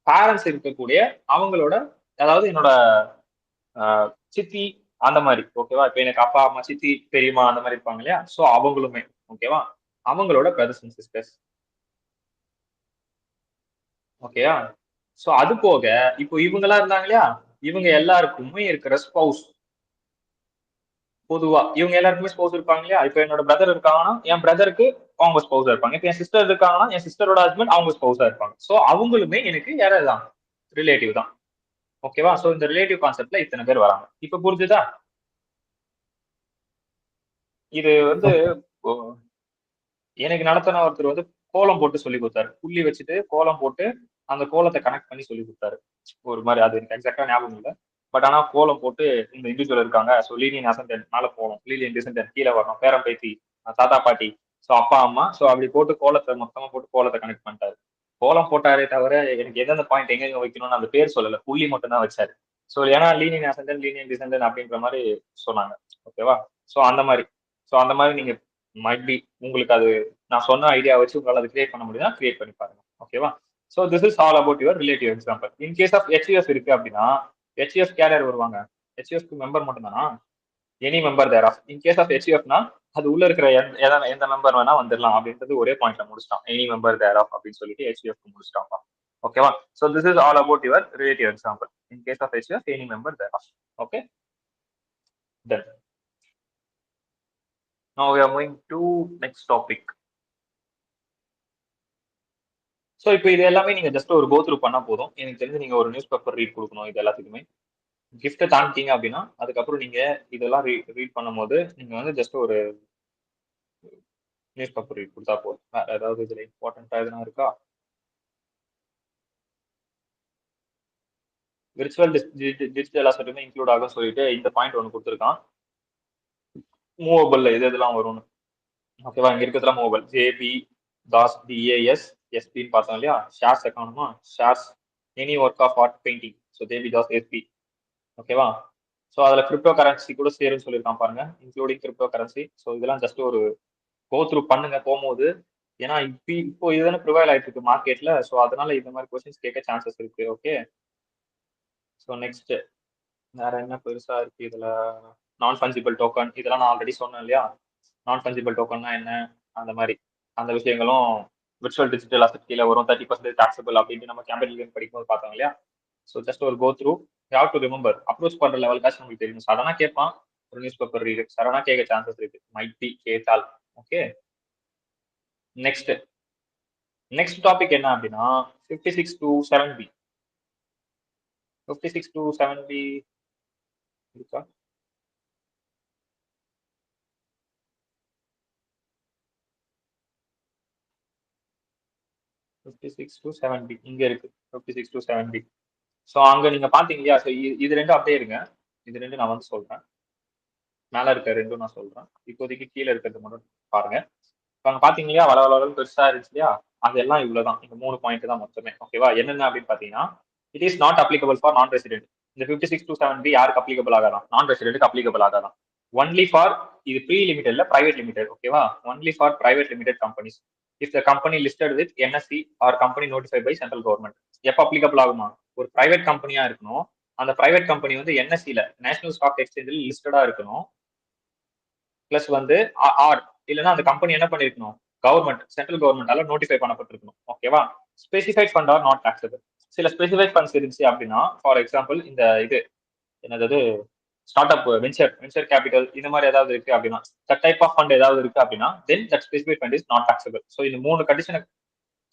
பேரண்ட்ஸ் இருக்கக்கூடிய அவங்களோட, அதாவது என்னோட சித்தி அந்த மாதிரி. ஓகேவா. இப்ப எனக்கு அப்பா அம்மா சித்தி பெரியம்மா அந்த மாதிரி இருப்பாங்க இல்லையா, சோ அவங்களுமே. ஓகேவா. அவங்களோட பிரதர்ஸ் அண்ட் சிஸ்டர்ஸ். ஓகேயா. சோ அது போக இப்போ இவங்க எல்லாம் இருந்தாங்க இல்லையா, இவங்க எல்லாருக்குமே இருக்கிற ஸ்பௌஸ் பொதுவா இவங்க எல்லாருக்குமே ஸ்பௌஸ் இருப்பாங்க இல்லையா. இப்ப என்னோட பிரதர் இருக்காங்கன்னா என் பிரதருக்கு அவங்க ஸ்பௌஸா இருப்பாங்க. இப்ப என் சிஸ்டர் இருக்காங்கன்னா என் சிஸ்டரோட ஹஸ்பண்ட் அவங்க ஸ்பௌஸா இருப்பாங்க. சோ அவங்களுமே எனக்கு யாராதான் ரிலேட்டிவ் தான். ஓகேவா. சோ இந்த ரிலேட்டிவ் கான்செப்ட்ல இத்தனை பேர் வராங்க. இப்ப புரிஞ்சுதா? இது வந்து எனக்கு நடத்தின ஒருத்தர் வந்து கோலம் போட்டு சொல்லி கொடுத்தாரு. புள்ளி வச்சுட்டு கோலம் போட்டு அந்த கோலத்தை கனெக்ட் பண்ணி சொல்லி கொடுத்தாரு. ஒரு மாதிரி அது எனக்கு எக்ஸாக்டா ஞாபகம் இல்லை. பட் ஆனா கோலம் போட்டு இந்த இண்டிவிஜுவல் இருக்காங்க, ஸோ லீனியன் அசெண்டன்ட் மேல போகணும், லீனியன் டிசெண்டன்ட் கீழே வரணும், பேரம் பேத்தி, தாத்தா பாட்டி, ஸோ அப்பா அம்மா, ஸோ அப்படி போட்டு கோலத்தை மொத்தமா போட்டு கோலத்தை கனெக்ட் பண்ணிட்டாரு. கோலம் போட்டாரே தவிர எனக்கு எந்தெந்த பாயிண்ட் எங்கெங்க வைக்கணும்னு அந்த பேர் சொல்லல, புள்ளி மட்டும் தான் வச்சாரு. ஸோ ஏன்னா லீனியன் அசெண்டன்ட் லீனியன் டிசெண்டன்ட் அப்படின்ற மாதிரி சொன்னாங்க. ஓகேவா. ஸோ அந்த மாதிரி நீங்க மைட் பி உங்களுக்கு அது நான் சொன்ன ஐடியா வச்சு உங்களால் அது கிரியேட் பண்ண முடியுதா, கிரியேட் பண்ணி பாருங்க. ஓகேவா. So this is all about your relative example. In case of HF இருக்கு அப்படின்னா ஹெச்எஃப் கேரியர் வருவாங்க. ஹெச்யூஎஃப்க்கு மெம்பர் மட்டும் தானா? Any member thereof. In case of ஹெச்யூஎஃப்னா அது உள்ள இருக்கிற எந்த மெம்பர் வேணா வந்துடலாம் அப்படின்றது ஒரே பாயிண்ட்ல முடிச்சிட்டான். எனி மெம்பர் தேர் ஆஃப் அப்படின்னு சொல்லிட்டு ஹெச்யூஎஃப்க்கு முடிச்சிட்டான். ஓகேவா? So this is all about your relative example. In case of HUF any member thereof. Okay, done. Now we are moving to next topic. So இப்போ இது எல்லாமே நீங்க ஜஸ்ட் ஒரு கோ த்ரூ பண்ணா போதும். எனக்கு தெரிஞ்சு நீங்க ஒரு நியூஸ் பேப்பர் ரீட் கொடுக்கணும் இது எல்லாத்துக்குமே. கிஃப்ட்டை தாண்டிட்டீங்க அப்படின்னா அதுக்கப்புறம் நீங்க இதெல்லாம் ரீட் பண்ணும்போது நீங்க வந்து ஜஸ்ட் ஒரு நியூஸ் பேப்பர் ரீட் கொடுத்தா போதும். வேற ஏதாவது இதுல இம்பார்ட்டன்டா எதுனா இருக்கா? விர்ச்சுவல் டிஜிட்டல் அசெட்டுமே இன்க்ளூட் ஆகும் சொல்லிட்டு இந்த பாயிண்ட் ஒன்று கொடுத்துருக்கான். மூவபிள்ல எது எதெல்லாம் வரும்னு. ஓகேவா? இங்க இருக்கிறதுல மூவபிள் ஜேபி தாஸ் டிஏஎஸ் எஸ்பின்னு பார்த்தோம் இல்லையா? ஷேர்ஸ் எக்கானமா, shares any work of art painting. So JB DAS SP. ஓகேவா? ஸோ அதில் கிரிப்டோ கரன்சி கூட சேருன்னு சொல்லியிருக்கான் பாருங்க, இன்க்ளூடிங் கிரிப்டோ கரன்சி. ஸோ இதெல்லாம் ஜஸ்ட் ஒரு கோ த்ரூ பண்ணுங்க போகும்போது. ஏன்னா இப்போ இதுதானே ப்ரிவைல் ஆயிட்டு இருக்கு மார்க்கெட்ல. ஸோ அதனால இந்த மாதிரி கொஸ்டின்ஸ் கேட்க சான்சஸ் இருக்கு. ஓகே, ஸோ நெக்ஸ்ட் வேற என்ன பெருசா இருக்கு இதுல? நான் ஃபஞ்சிபிள் டோக்கன் இதெல்லாம் நான் ஆல்ரெடி சொன்னேன் இல்லையா? நான் ஃபஞ்சிபிள் டோக்கன்னா என்ன, அந்த மாதிரி அந்த விஷயங்களும் விர்ச்சுவல் டிஜிட்டல் அசெட் கீழே வரும். 30% டாக்ஸபிள் அப்படின்ட்டு நம்ம கேபிட்டல் கெயின் படிக்கும்போது பார்த்தோம் இல்லையா? ஸோ ஜஸ்ட் ஒரு go through. Have to remember. Approach பண்ற லெவலுக்காச்சும் உங்களுக்கு தெரியும். சடனா கேட்பான் ஒரு நியூஸ் பேப்பர் ரீடு, சடனா கேட்க சான்சஸ் இருக்கு. மைட் பி கேட்டால். ஓகே, நெக்ஸ்ட் டாபிக் என்ன அப்படின்னா 56 to 7B. 56 to 7B இருக்கா? இங்க இருக்கு 56 to 7B. ஸோ அங்க நீங்க பாத்தீங்க இல்லையா? ஸோ இது ரெண்டும் அப்படியே இருங்க. இது ரெண்டும் நான் வந்து சொல்றேன். மேல இருக்க ரெண்டும் நான் சொல்றேன். இப்போதைக்கு கீழே இருக்கிறது மட்டும் பாருங்க. இப்போ அங்க பாத்தீங்க இல்லையா? வளவளவு பெருசா இருந்துச்சு இல்லையா? அதெல்லாம் இவ்வளவுதான். இந்த 3 பாயிண்ட் தான் மொத்தமே. ஓகேவா? என்னென்ன அப்படின்னு பாத்தீங்கன்னா, it is not applicable for non resident. இந்த 56 to 7B யாருக்கு அப்ளிகபிள் ஆகாதான்? நான் ரெசிடென்ட்க்கு அப்ளிகபிள் ஆகாதான். ஒன்லி ஃபார், இது ப்ரீ லிமிடெட்ல பிரைவேட் லிமிடெட். ஓகேவா? Only for private limited companies if the company listed with NSE or company notified by central government. எப்போ அப்ளிகபிள் ஆகுமா? ஒரு பிரைவேட் கம்பெனியா இருக்கணும். அந்த பிரைவேட் கம்பெனி வந்து NSE-ல நேஷனல் ஸ்டாக் எக்ஸ்சேஞ்சில் லிஸ்டடா இருக்கணும். பிளஸ் வந்து ஆர் இல்லைன்னா அந்த கம்பெனி என்ன பண்ணிருக்கணும்? கவர்மெண்ட், சென்ட்ரல் கவர்மெண்டால நோட்டிஃபை பண்ணப்பட்டிருக்கணும். ஓகேவா? Specified fund are not taxable. சில ஸ்பெசிஃபைட் ஃபண்ட்ஸ் இருந்துச்சு அப்படின்னா, ஃபார் எக்ஸாம்பிள் இந்த இது என்னது ஸ்டார்ட் அப் வெஞ்சர் கேபிட்டல் இந்த மாதிரி ஏதாவது இருக்கு அப்படின்னா, தட் டைப் ஆஃப் ஃபண்ட் ஏதாவது இருக்கு அப்படின்னா, then that specified fund is not taxable. So இந்த 3 கண்டிஷனை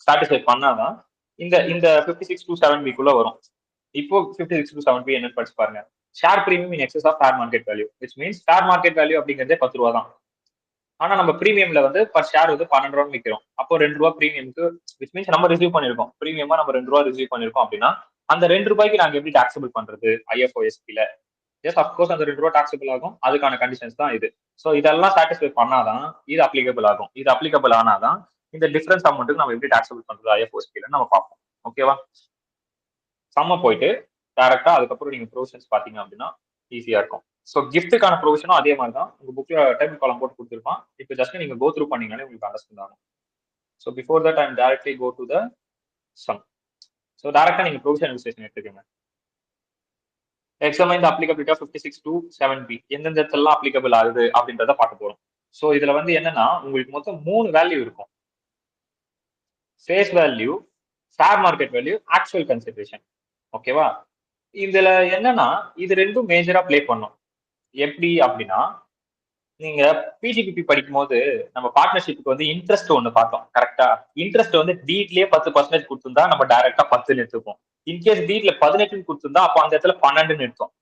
சாட்டிஸ்ஃபை பண்ணாதான் இந்த இந்த 56 to 7B குள்ள வரும். இப்போ 56 to 7B என்னன்னு படிச்சு பாருங்க. Share premium in excess of fair market value, which means fair market value அப்படிங்கிறதே 10 ரூபா தான். ஆனா நம்ம பிரீமியம்ல வந்து பர் ஷேர் வந்து 12 ரூபா விற்கிறோம். அப்போ 2 ரூபா பிரீமியம்க்கு, விச் மீன்ஸ் நம்ம ரிசீவ் பண்ணிருக்கோம். பிரீமியமா நம்ம 2 ரூபா ரிசீவ் பண்ணிருக்கோம் அப்படின்னா, அந்த 2 ரூபாய்க்கு நாங்க எப்படி டாக்ஸபிள் பண்றது IFOSP-ல? எஸ் அப்கோர்ஸ் அந்த 2 ரூபா டாக்ஸபிள் ஆகும். அதுக்கான கண்டிஷன்ஸ் தான் இது. ஸோ இதெல்லாம் சாட்டிஸ்ஃபை பண்ணாதான் இது அப்ளிகபிள் ஆகும். இது அப்ளிகபிள் ஆனாதான் இந்த டிஃபரன்ஸ் அமௌண்ட்டுக்கு நம்ம எப்படி டாக்ஸபிள் பண்றது IFOSP-ல நம்ம பார்ப்போம். ஓகேவா? சம்ம போயிட்டு டேரக்டா அதுக்கப்புறம் நீங்க ப்ரொவிஷன்ஸ் பாத்தீங்க அப்படின்னா ஈஸியா இருக்கும். ஸோ கிஃப்ட்டுக்கான ப்ரொவிஷனும் அதே மாதிரி தான். உங்க புக்ல டைம் காலம் போட்டு கொடுத்துருப்பான். இப்போ ஜஸ்ட் நீங்க கோ த்ரூ பண்ணீங்கன்னாலே உங்களுக்கு அண்டர்ஸ்டாண்ட் ஆகும். So before that I directly go to the sum. So டேரக்டா நீங்க ப்ரொவிஷன் இன்வெஸ்டிகேஷன் எடுத்துக்கோங்க. Examine the applicability of 56 to 7B எந்தெந்த இடத்துலாம் அப்ளிகபிள் ஆகுது அப்படின்றத பார்க்க போறோம். ஸோ இதுல வந்து என்னன்னா உங்களுக்கு மொத்தம் 3 வேல்யூ இருக்கும். Face value, fair market value, actual consideration. ஓகேவா? இதுல என்னன்னா இது ரெண்டும் மேஜரா பிளே பண்ணும். எப்படி அப்படின்னா, நீங்க PGPP படிக்கும் போது நம்ம பார்ட்னர்ஷிப்புக்கு வந்து இன்ட்ரெஸ்ட் ஒண்ணு பார்த்தோம். கரெக்டா? இன்ட்ரெஸ்ட் வந்து டீட்லயே 10% கொடுத்திருந்தா நம்ம டைரக்டா 10 எடுத்துப்போம். இன்கேஸ் டீட்ல 18 கொடுத்திருந்தா அப்போ அந்த இடத்துல 12 எடுத்தோம்.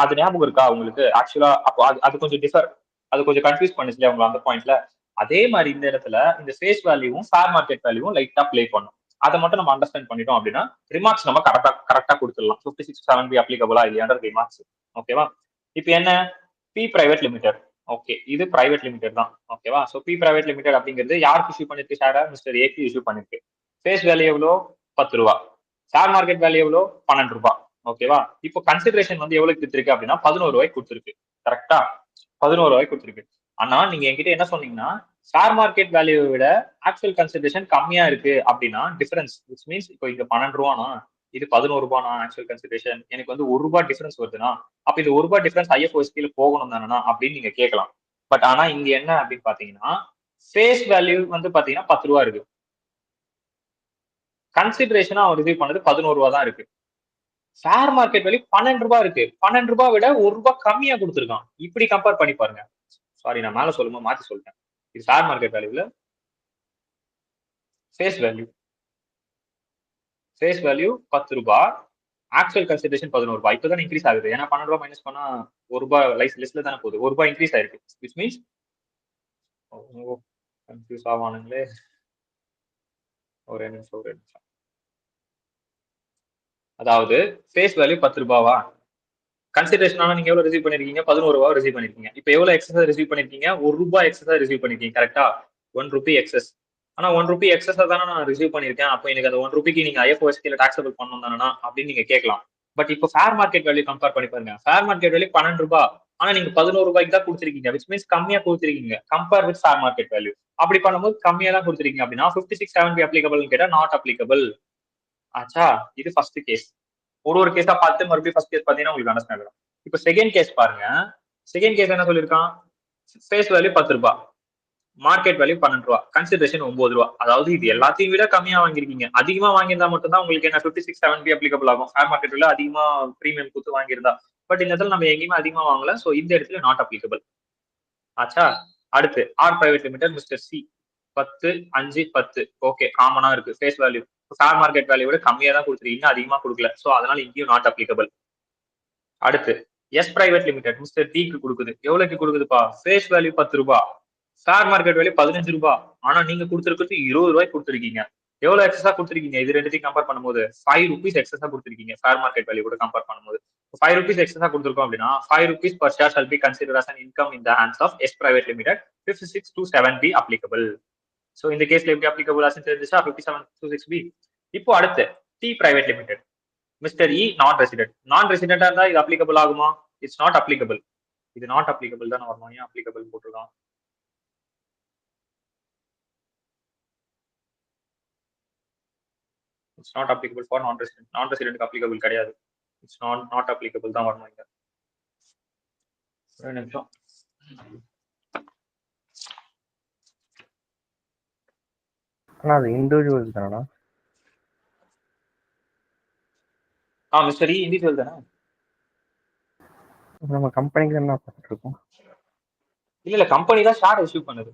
அது ஞாபகம் இருக்கா உங்களுக்கு? ஆக்சுவலா அப்போ அது கொஞ்சம் டிஃபர், அது கொஞ்சம் கன்ஃபியூஸ் பண்ணுச்சு அவங்க அந்த பாயிண்ட்ல. அதே மாதிரி இந்த இடத்துல இந்த ஃபேஸ் வேல்யூவும் ஃபேர் மார்க்கெட் வேல்யூவும் லைட்டா பிளே பண்ணும். அதை மட்டும் நம்ம அண்டர்ஸ்டாண்ட் பண்ணிட்டோம் அப்படின்னா ரிமார்க்ஸ் நம்ம கரெக்டா கொடுத்துடலாம். 56 7B அப்ளிகபிளா இல்லையான்ற ரிமார்க்ஸ். ஓகேவா? இப்போ என்ன? B private limited. ஓகே, இது பிரைவேட் லிமிடெட் தான். ஓகேவா? ஸோ பி பிரைவேட் லிமிடெட் அப்படிங்கிறது யாருக்கு இஷ்யூ பண்ணிருக்கு? ஷேரா மிஸ்டர் ஏக்கு இஷ்யூ பண்ணிருக்கு. ஃபேஸ் வேல்யூ எவ்வளோ? 10 ரூபா. ஷேர் மார்க்கெட் வேல்யூ எவ்வளோ? 12 ரூபாய். ஓகேவா? இப்போ கன்சிடரேஷன் வந்து எவ்வளவு கொடுத்துருக்கு அப்படின்னா 11 ரூபாய்க்கு கொடுத்துருக்கு. கரெக்டா? 11 ரூபாய்க்கு கொடுத்துருக்கு. ஆனா நீங்க என்கிட்ட என்ன சொன்னீங்கன்னா, ஷேர் மார்க்கெட் வேல்யூவை விட ஆக்சுவல் கன்சிடரேஷன் கம்மியா இருக்கு அப்படின்னா டிஃபரன்ஸ், விச் மீன்ஸ் இப்போ இங்க 12 ரூபானா இது 11 ரூபாய் ஆக்சுவல் கன்சிடரேஷன், எனக்கு வந்து 1 ரூபாய் டிஃபரன்ஸ் வருதுன்னா அப்ப இது 1 ரூபாய் டிஃபரன்ஸ் ஐஎஃப்ஓஎஸ்கில போகணும் தானே அப்படின்னு நீங்க கேட்கலாம். பட் ஆனா இங்க என்ன அப்படின்னு பாத்தீங்கன்னா ஃபேஸ் வேல்யூ வந்து பாத்தீங்கன்னா 10 ரூபா இருக்கு, கன்சிடரேஷனா அவன் ரிசீவ் பண்ணது 11 ரூபா தான் இருக்கு. ஃபேர் மார்க்கெட் வேல்யூ 12 ரூபாய் இருக்கு, 12 ரூபாய் விட 1 ரூபாய் கம்மியா கொடுத்துருக்கான். இப்படி கம்பேர் பண்ணி பாருங்க. சாரி, நான் மேல சொல்லும்போது மாத்தி சொல்லிட்டேன். இது ஃபேர் மார்க்கெட் வேல்யூல ஃபேஸ் வேல்யூ. ஃபேஸ் வேல்யூ 10 ரூபாய், ஆக்சுவல் கன்சிடரேஷன் 11 ரூபாய். இப்பதான் இன்க்ரீஸ் ஆகுது, ஏன்னா 12 ரூபாய் மைனஸ் பண்ணா 1 ரூபாய் லிஸ்ட்ல தானே போகுது. 1 ரூபாய் இன்க்ரீஸ் ஆயிருக்கு. விச் மீன்ஸ் கன்ஃபியூஸ் ஆவானுங்களே. ஒரே நிமிஷம். அதாவது ஃபேஸ் வேல்யூ 10 ரூபாவா, கன்சிடரேஷனால நீங்க எவ்வளவு ரிசீவ் பண்ணிருக்கீங்க? 11 ரூபாய் ரிசீவ் பண்ணிருக்கீங்க. இப்போ எவ்வளவு எக்ஸஸா ரிசீவ் பண்ணிருக்கீங்க? 1 ரூபாய் எக்ஸஸா ரிசீவ் பண்ணிருக்கீங்க. கரெக்டா? 1 ரூபி எக்ஸஸ். ஆனா 1 ரூபி எக்ஸஸா தானே நான் ரிசீவ் பண்ணிருக்கேன். அப்போ எனக்கு அந்த 1 ரூபிக்கு நீங்க ஐஎஃப்ஓஎஸ்கில டாக்ஸபிள் பண்ணணும் தானே அப்படின்னு நீங்க கேட்கலாம். பட் இப்போ ஃபேர் மார்க்கெட் வேல்யூ கம்பேர் பண்ணி பாருங்க. ஃபேர் மார்க்கெட் வேல்யூ 12 ரூபாய், ஆனா நீங்க 11 ரூபாய்க்கு தான் கொடுத்துருக்கீங்க. விச் மீன்ஸ் கம்மியா கொடுத்துருக்கீங்க compare with fair market value. அப்படி பண்ணும்போது கம்மியா தான் கொடுத்துருக்கீங்க அப்படின்னா 56(7)B அப்ளிகபிள் கேட்டா நாட் அப்ளிகபிள் ஆச்சா. இது ஃபர்ஸ்ட் கேஸ். ஒரு கேஸா பார்த்து மறுபடியும் ஃபர்ஸ்ட் கேஸ் பாத்தீங்கன்னா உங்களுக்கு அண்டர்ஸ்டாண்ட் ஆகும். இப்போ செகண்ட் கேஸ் பாருங்க. செகண்ட் கேஸ் என்ன சொல்லிருக்கான்? ஃபேஸ் வேல்யூ 10 ரூபாய், மார்க்கெட் வேல்யூ 12 ரூபாய், கன்சிடரேஷன் 9 ரூபாய். அதாவது இது எல்லாத்தையும் விட கம்மியா வாங்கிருக்கீங்க. அதிகமா வாங்கியிருந்தா மட்டும் தான் உங்களுக்கு என்ன 56(7)B அப்ளிகபிள் ஆகும். ஃபேர் மார்க்கெட் வேல்யூ அதிகமா பிரீமியம் கொடுத்து வாங்கியிருந்தா. பட் இந்த இடத்துல நம்ம எங்கேயுமே அதிகமா வாங்கல, சோ இந்த இடத்துல நாட் அப்ளிகபிள் ஆச்சா. அடுத்து R private limited mister C 10, 5, 10. Okay, காமனா இருக்கு. Face value fair market value விட கம்மியா தான் கொடுத்துருக்கீங்க, அதிகமா கொடுக்கல. சோ அதனால இங்கேயும் நாட் அப்ளிகபிள். அடுத்து எஸ் பிரைவேட் லிமிடெட் மிஸ்டர் டிக்கு கொடுக்குது. எவ்வளவுக்கு கொடுக்குதுப்பா? ஃபேஸ் வேல்யூ 10 ரூபாய், ஃபேர் மார்க்கெட் வேல்யூ 15 ரூபாய். ஆனா நீங்க கொடுத்துருக்கிறது 20 ரூபாய் கொடுத்துருக்கீங்க. எவ்வளவு எக்ஸஸா கொடுத்துருக்கீங்க? இது ரெண்டுத்தையும் கம்பேர் பண்ணும்போது 5 rupees எக்ஸஸா கொடுத்துருக்கீங்க. ஃபேர் மார்க்கெட் வேல்யூ கூட கம்பேர் பண்ணும்போது 5 rupees எக்ஸஸா கொடுத்துருக்கோம் அப்படின்னா 5 rupees per share shall be considered as an income in the hands of S private limited 56(2)(7)B applicable. So இந்த கேஸ்ல எப்படி அப்ளிகபிள் ஆச்சுன்னு தெரிஞ்சுச்சா? 57(2)(6)B. இப்போ அடுத்து டி பிரைவேட் லிமிடெட் மிஸ்டர் இ நான் ரெசிடென்ட். நான் ரெசிடென்டா இருந்தா இது அப்ளிகபிள் ஆகுமா? It's not applicable. இது நாட் அப்ளிகபிள் தான் வரணும். ஏன் அப்ளிகபிள் போட்டிருக்கான்? It's not applicable for non resident. நான் ரெசிடென்ட்க்கு அப்ளிகபிள் கிடையாது. இட்ஸ் நாட் அப்ளிகபிள் தான் வரணும் இங்க. ஒரு நிமிஷம். ஆனா அது இண்டிவிஜுவல் தானா? மிஸ்டர் இ இண்டிவிஜுவல் தானே? நம்ம கம்பெனிக்கு என்ன பார்த்துட்டு இருக்கோம்? இல்ல கம்பெனி தான் ஷேர் இஷ்யூ பண்ணுது.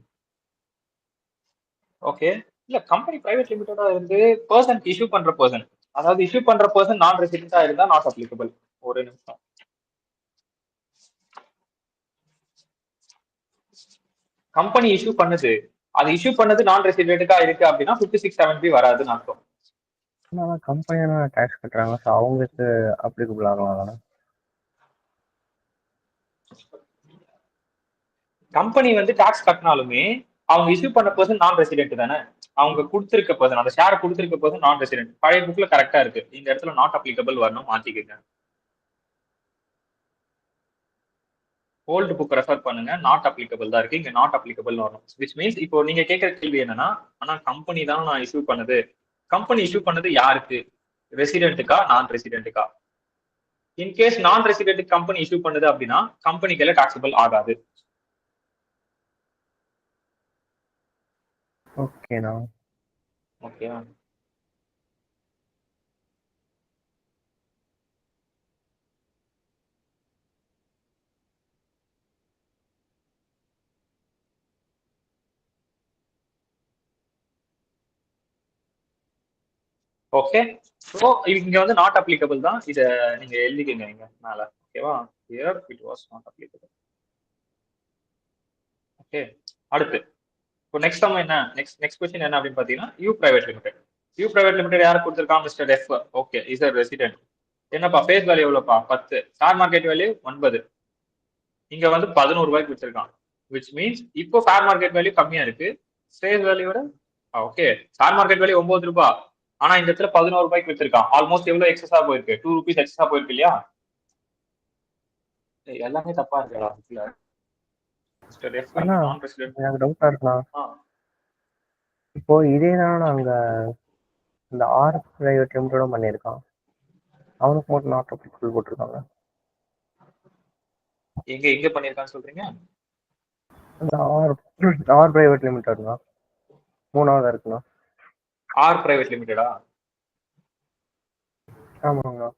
ஓகே, இல்ல கம்பெனி பிரைவேட் லிமிடெடா இருந்து பர்சன் இஷ்யூ பண்ற பர்சன், அதாவது இஷ்யூ பண்ற பர்சன் நான் ரெசிடென்டா இருந்தா நாட் அப்ளிகபிள். ஒரு நிமிஷம். கம்பெனி இஷ்யூ பண்ணுது, அது இஷ்யூ பண்ணது நான் ரெசிடென்ட்டா இருக்கு அப்படின்னா 56(7)B வராதுன்னு அர்த்தம். ஆனால் கம்பெனியான டேக்ஸ் கட்டுறாங்க, ஸோ அவங்களுக்கு அப்ளிகபிள் ஆகலாம் தானே? கம்பெனி வந்து டாக்ஸ் கட்டினாலுமே அவங்க இஷ்யூ பண்ண பர்சன் நான் ரெசிடென்ட் தானே. அவங்க கொடுத்திருக்க பர்சன், அந்த ஷேர் கொடுத்திருக்க பர்சன் நான் ரெசிடென்ட். பழைய புக்ல கரெக்டா இருக்கு. இந்த இடத்துல நாட் அப்ளிகபிள் வரணும், மாத்திக்கங்க. ஓல்டு புக் ரெஃபர் பண்ணுங்க. நாட் அப்ளிகபிள் தான் இருக்கு, இங்க நாட் அப்ளிகபிள் வரணும். விச் மீன்ஸ் இப்போ நீங்க கேட்கிற கேள்வி என்னன்னா, ஆனா கம்பெனி தான் நான் இஷ்யூ பண்ணது. கம்பெனி இஷ்யூ பண்ணது யாருக்கு? ரெசிடென்ட்டுக்கா நான் ரெசிடென்ட்டுக்கா? In case non resident company issue பண்ணுது அப்படின்னா கம்பெனிக்கு டாக்ஸபிள் ஆகாது. ஓகேண்ணா. ஓகேவா? ஓகே, ஸோ இங்க வந்து நாட் அப்ளிகபிள் தான். இதை நீங்க எழுதிக்கங்க நீங்க மேல. ஓகேவா? Here it was not applicable. Okay, அடுத்து இப்போ நெக்ஸ்ட் நம்ம என்ன நெக்ஸ்ட் क्वेश्चन என்ன அப்படின்னு பாத்தீங்கன்னா U private limited. U private limited யாரை கொடுத்திருக்கான்? Mister F. Okay, is a resident. என்னப்பா ஃபேஸ் வேல்யூ எவ்வளவுப்பா? 10. Share market value 9. இங்க வந்து 11 ரூபாய்க்கு வித்திருக்கான். விச் மீன்ஸ் இப்போ ஃபேர் மார்க்கெட் வேல்யூ கம்மியா இருக்கு, ஃபேஸ் வேல்யூவோட. ஓகே, ஷேர் மார்க்கெட் வேல்யூ 9 ரூபாய், ஆனா இந்த இடத்துல 11 ரூபாய்க்கு வித்திருக்கான். ஆல்மோஸ்ட் எவ்வளவு எக்ஸஸா போயிருக்கு? 2 rupees எக்ஸஸா போயிருக்கு இல்லையா? எல்லாமே தப்பா இருக்குடா. எனக்கு டவுட்டா இருக்கலாம். இப்போ இதே தான் அங்க இந்த ஆர் பிரைவேட் லிமிடெடும் பண்ணியிருக்கான். அவனுக்கு மட்டும் நாட் அப்ளிகபிள் போட்டிருக்காங்க. எங்க பண்ணிருக்கான்னு சொல்றீங்க? அந்த ஆர் பிரைவேட் லிமிடெட்னா 3வது இருக்குண்ணா. ஆர் பிரைவேட் லிமிடெடா? ஆமாங்கண்ணா.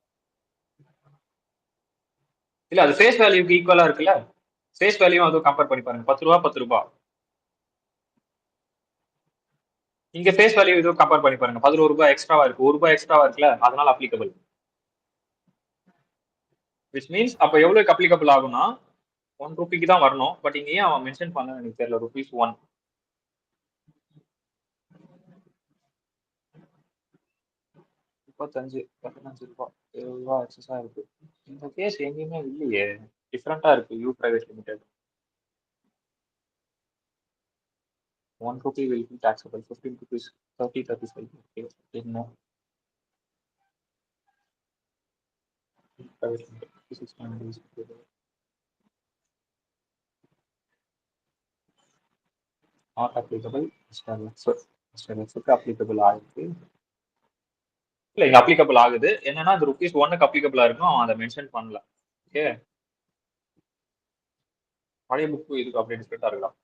இல்ல அது ஃபேஸ் வேல்யூக்கு ஈக்குவலா இருக்குல்ல. ஃபேஸ் வேல்யூ அதுவும் கம்பேர் பண்ணி பாருங்க. 10 ரூபா 10 ரூபா. இங்க ஃபேஸ் வேல்யூ இதுவும் கம்பேர் பண்ணி பாருங்க. 11 ரூபாய் எக்ஸ்ட்ராவா இருக்கு. 1 ரூபாய் எக்ஸ்ட்ராவா இருக்குல்ல, அதனால அப்ளிகபிள். விச் மீன்ஸ் அப்ப எவ்வளவுக்கு அப்ளிகபிள் ஆகும்னா 1 ரூபிக்கு தான் வரணும். பட் இங்க ஏன் அவன் மென்ஷன் பண்ண எனக்கு தெரியல. ₹1 35 ரூபாய் 7 ரூபாய் எக்ஸஸா இருக்கு. இந்த கேஸ் எங்கேயுமே இல்லையே, டிஃபரெண்டா இருக்கு. You private limited 1 rupee will be taxable, 15 rupees 35. Okay, என்ன private limited 56 not applicable. Mister applicable ஆயிருக்கு. இல்ல இங்க அப்ளிகபிள் ஆகுது. என்னன்னா அந்த ₹1க்கு அப்ளிகபிளா இருக்கும், அவன் அதை மென்ஷன் பண்ணல. ஓகே, பழைய புக்கு இதுக்கு அப்படியே டிஃபரெண்டா இருக்கலாம்.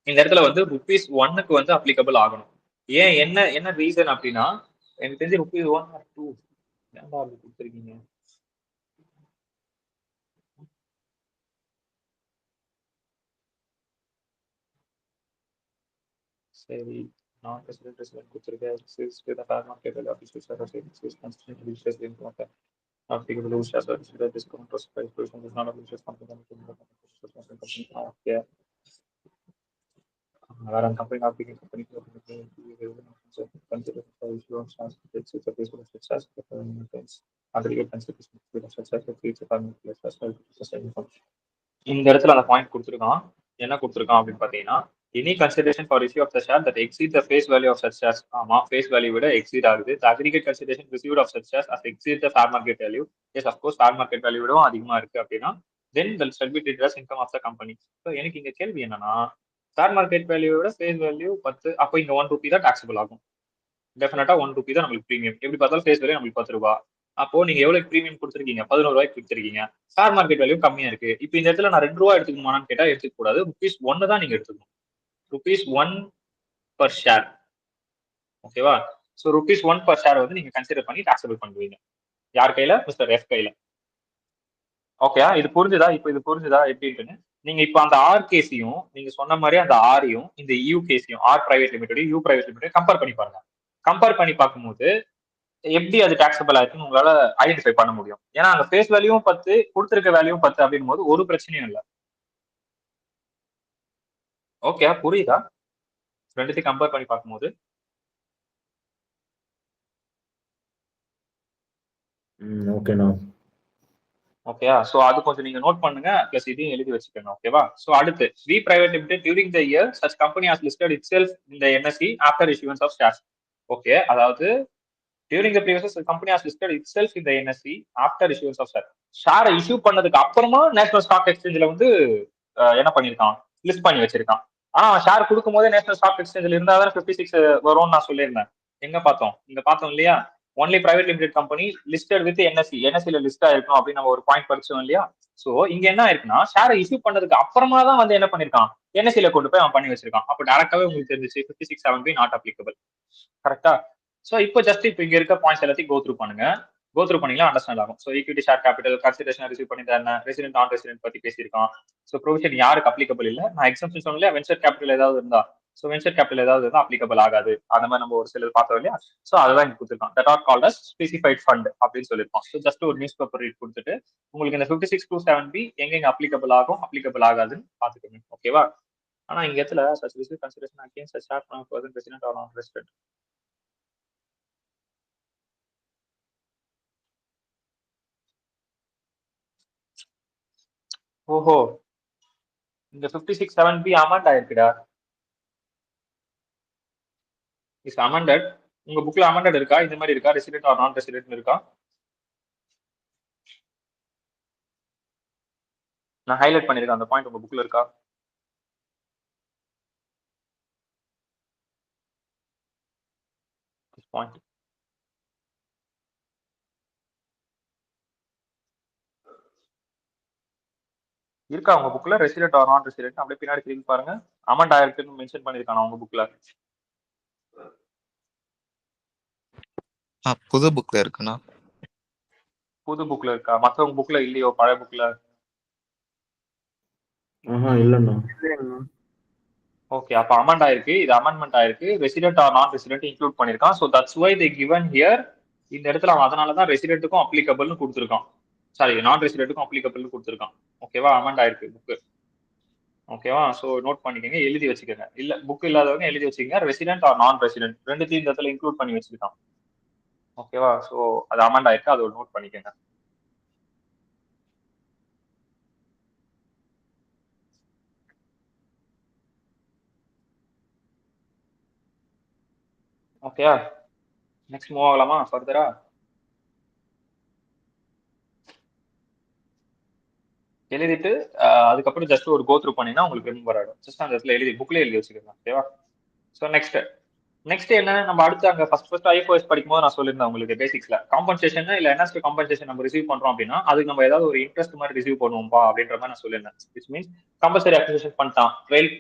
இந்த இடத்துல வந்து ₹1க்கு வந்து அப்ளிகபிள் ஆகணும். ஏன், என்ன என்ன ரீசன் அப்படின்னா, எனக்கு தெரிஞ்சு ₹1 or 2 ஏன்டா அப்படி கொடுத்துருக்கீங்க? சரி, நான் ரெசிடென்ட் கொடுத்துருக்கேன். Sales to the fair market value office or sales construction registers in market applicable rules as well as the discount or price provision is not applicable to company. Okay, வேற company application company consider for issuance as it's a case of success aggregate consideration of success fees as well. இந்த இடத்துல அந்த point கொடுத்துருக்கான். என்ன கொடுத்துருக்கான் அப்படின்னு பாத்தீங்கன்னா, any consideration for issue of the share that exceed the face value of such shares. ஆமா, face value விட எக்ஸீட் ஆகுது. The aggregate consideration received of such shares as exceed the fair market value. Yes of course fair market value விடவும் அதிகமா இருக்கு அப்படின்னா then that shall be treated as income of the company. So எனக்கு இங்க கேள்வி என்னன்னா, ஃபேர் மார்க்கெட் வேல்யூ விட face value 10, அப்போ இங்க 1 ரூபி தான் டாக்ஸபிள் ஆகும். டெஃபினட்டா 1 ரூபி தான் நம்மளுக்கு ப்ரீமியம். எப்படி பார்த்தாலும் ஃபேஸ் வேல்யூ நம்மளுக்கு 10 ரூபாய். அப்போ நீங்க எவ்வளவு ப்ரீமியம் கொடுத்துருக்கீங்க? 11 ரூபாய்க்கு கொடுத்துருக்கீங்க. ஷேர் மார்க்கெட் வேல்யூ கம்மியா இருக்கு. இப்போ இந்த இடத்துல நான் 2 ரூபாய் எடுத்துக்கணுமான்னு கேட்டா எடுத்துக்க கூடாது. ₹1 தான் நீங்க எடுத்துக்கணும். ₹1 பர் ஷேர். ஓகேவா? ஸோ ₹1 பர் ஷேர் வந்து நீங்க கன்சிடர் பண்ணி டாக்ஸபிள் பண்ணுவீங்க. யார் கையில? மிஸ்டர் எஃப் கையில. ஓகே, இது புரிஞ்சுதா? இப்போ இது புரிஞ்சுதா எப்படி இருக்குன்னு? நீங்க இப்போ அந்த ஆர் கேஸையும் நீங்க சொன்ன மாதிரி அந்த ஆரையும் இந்த யூ கேஸையும், R private limited U private limited compare பண்ணி பாருங்க. கம்பேர் பண்ணி பார்க்கும்போது எப்படி அது டாக்ஸபிள் ஆயிருக்குன்னு உங்களால ஐடென்டிஃபை பண்ண முடியும். ஏன்னா அந்த ஃபேஸ் வேல்யூவும் 10, கொடுத்திருக்க வேல்யூவும் 10 அப்படின் போது ஒரு பிரச்சனையும் இல்லை. ஓகே, புரியுதா? ரெண்டுத்தையும் கம்பேர் பண்ணி பார்க்கும்போது ஓகேண்ணா. ஓகேயா? சோ அது கொஞ்சம் நீங்க நோட் பண்ணுங்க, பிளஸ் இதையும் எழுதி வச்சுக்கோங்க. ஓகேவா? சோ அடுத்து, V private limited during the year such company has listed itself in the NSE after issuance of shares. Okay, அதாவது during the previous company has listed itself in the NSE after issuance of share. ஷேரை issue பண்ணதுக்கு அப்புறமா national stock எக்ஸ்சேஞ்சில் வந்து என்ன பண்ணிருக்கான்? List பண்ணி வச்சிருக்கான். ஆனா ஷேர் கொடுக்கும் போதே நேஷனல் ஸ்டாக் எக்ஸ்சேஞ்சில் இருந்தா தான் 56 வரும்னு நான் சொல்லியிருந்தேன். எங்க பார்த்தோம்? இங்க பார்த்தோம் இல்லையா? Only private limited company listed with NSC, என்எஸ்சில லிஸ்ட் ஆயிருக்கும் அப்படின்னு நம்ம ஒரு பாயிண்ட் படிச்சோம் இல்லையா? சோ இங்க என்ன ஆயிருக்குன்னா, ஷேரை இஷ்யூ பண்ணதுக்கு அப்புறமா தான் வந்து என்ன பண்ணிருக்கான்? என்எஸ்சில கொண்டு போய் அவன் பண்ணி வச்சிருக்கான். அப்ப டேரக்டாவே உங்களுக்கு தெரிஞ்சிச்சு 56(7)B நாட் அப்ளிகபிள். கரெக்டா? சோ இப்போ ஜஸ்ட் இப்போ இங்க இருக்க பாயிண்ட்ஸ் எல்லாத்தையும் கோ த்ரூ பண்ணுங்க. கோ த்ரூ பண்ணீங்களா அண்டர்ஸ்டாண்ட் ஆகும். So equity share capital consideration receive பண்ணிருந்தா என்ன, ரெசிடென்ட் நான் ரெசிடென்ட் பத்தி பேசியிருக்கான். சோ ப்ரொவிஷன் யாருக்கு அப்ளிகபிள் இல்ல, நான் எக்ஸம்ஷன் சொன்னேன், வென்ச்சர் கேபிட்டல் ஏதாவது இருந்தா, சோ வென்ச்சர் கேபிட்டல் ஏதாவது இருந்தா அப்ளிகபிள் ஆகாது. அந்த மாதிரி நம்ம ஒரு சிலர் பார்த்தோம் இல்லையா? சோ அதுதான் இங்க கொடுத்துருக்கான். That are called as specified fund அப்படின்னு சொல்லியிருக்கோம். ஸோ ஜஸ்ட் ஒரு நியூஸ் பேப்பர் ரீட் கொடுத்துட்டு உங்களுக்கு இந்த 56(2)(7)B எங்க அப்ளிகபிள் ஆகும், அப்ளிகபிள் ஆகாதுன்னு பாத்துக்கோங்க. ஓகேவா? ஆனா இங்க இடத்துல such receive consideration against such share from person resident or non resident. ஓஹோ, இந்த 56(7)B அமெண்ட் ஆயிருக்குடா. Is amended. உங்க புக்ல அமெண்டட் இருக்கா? இந்த மாதிரி இருக்கா? ரெசிடென்ட் ஆர் நான் ரெசிடென்ட் இருக்கா? நான் ஹைலைட் பண்ணிருக்கேன் அந்த பாயிண்ட் உங்க புக்ல இருக்கா? பாயிண்ட் இருக்கா உங்க புக்ல ரெசிடென்ட் ஆர் நான் ரெசிடென்ட் அப்படியே பின்னாடி திரும்பி பாருங்க. அமெண்ட் ஆயிருக்குன்னு மென்ஷன் பண்ணிருக்கானா உங்க புக்ல? புது புக்ல இருக்குண்ணா. புது புக்ல இருக்கா? மத்தவங்க புக்ல இல்லையோ? பழைய புக்ல? இல்லண்ணா. ஓகே, அப்ப அமெண்ட் ஆயிருக்கு. இது அமெண்ட்மெண்ட் ஆயிருக்கு. Resident or non resident include பண்ணிருக்கான். So that's why they given here. இந்த இடத்துல அவன் அதனாலதான் ரெசிடென்ட்டுக்கும் அப்ளிகபிள்னு கொடுத்துருக்கான். சாரி, நான் ரெசிடென்ட்டுக்கும் அப்ளிகபிள்னு கொடுத்துருக்கான். ஓகேவா? அமெண்ட் ஆயிருக்கு புக். ஓகேவா? ஸோ நோட் பண்ணிக்கங்க, எழுதி வச்சுக்கோங்க. இல்ல புக் இல்லாதவங்க எழுதி வச்சுக்கோங்க. ரெசிடென்ட் ஆர் நான் ரெசிடென்ட் ரெண்டுத்தையும் இந்த இடத்துல இன்க்ளூட் பண்ணி வச்சிருக்கான். ஓகேவா? ஸோ அது அமெண்ட் ஆயிருக்கு, அதை நோட் பண்ணிக்கோங்க. ஓகேயா? நெக்ஸ்ட் மூவ் ஆகலாமா ஃபர்தரா? எழுதிட்டு அதுக்கப்புறம் ஜஸ்ட் ஒரு கோ த்ரூ பண்ணினா உங்களுக்கு ரிமெம்பர் ஆகிடும். ஜஸ்ட் அந்த இடத்துல எழுதி புக்ல எழுதி வச்சுக்கலாம். ஓகேவா? ஸோ நெக்ஸ்ட் என்ன, நம்ம அடுத்து அங்க ஃபர்ஸ்ட் ஐஎஃப்ஓஎஸ் படிக்கும்போது நான் சொல்லியிருந்தேன் உங்களுக்கு பேசிக்ஸ்ல காம்பன்சேஷன் இல்ல என்எஸ்டி காம்பன்சேஷன் நம்ம ரிசீவ் பண்றோம் அப்படின்னா அதுக்கு நம்ம ஏதாவது ஒரு இன்ட்ரெஸ்ட் மாதிரி ரிசீவ் பண்ணுவோம்பா அப்படின்ற மாதிரி நான் சொல்லியிருந்தேன். விச் மீன்ஸ் கம்பல்சரி அக்விசிஷன் பண்ணிட்டான்,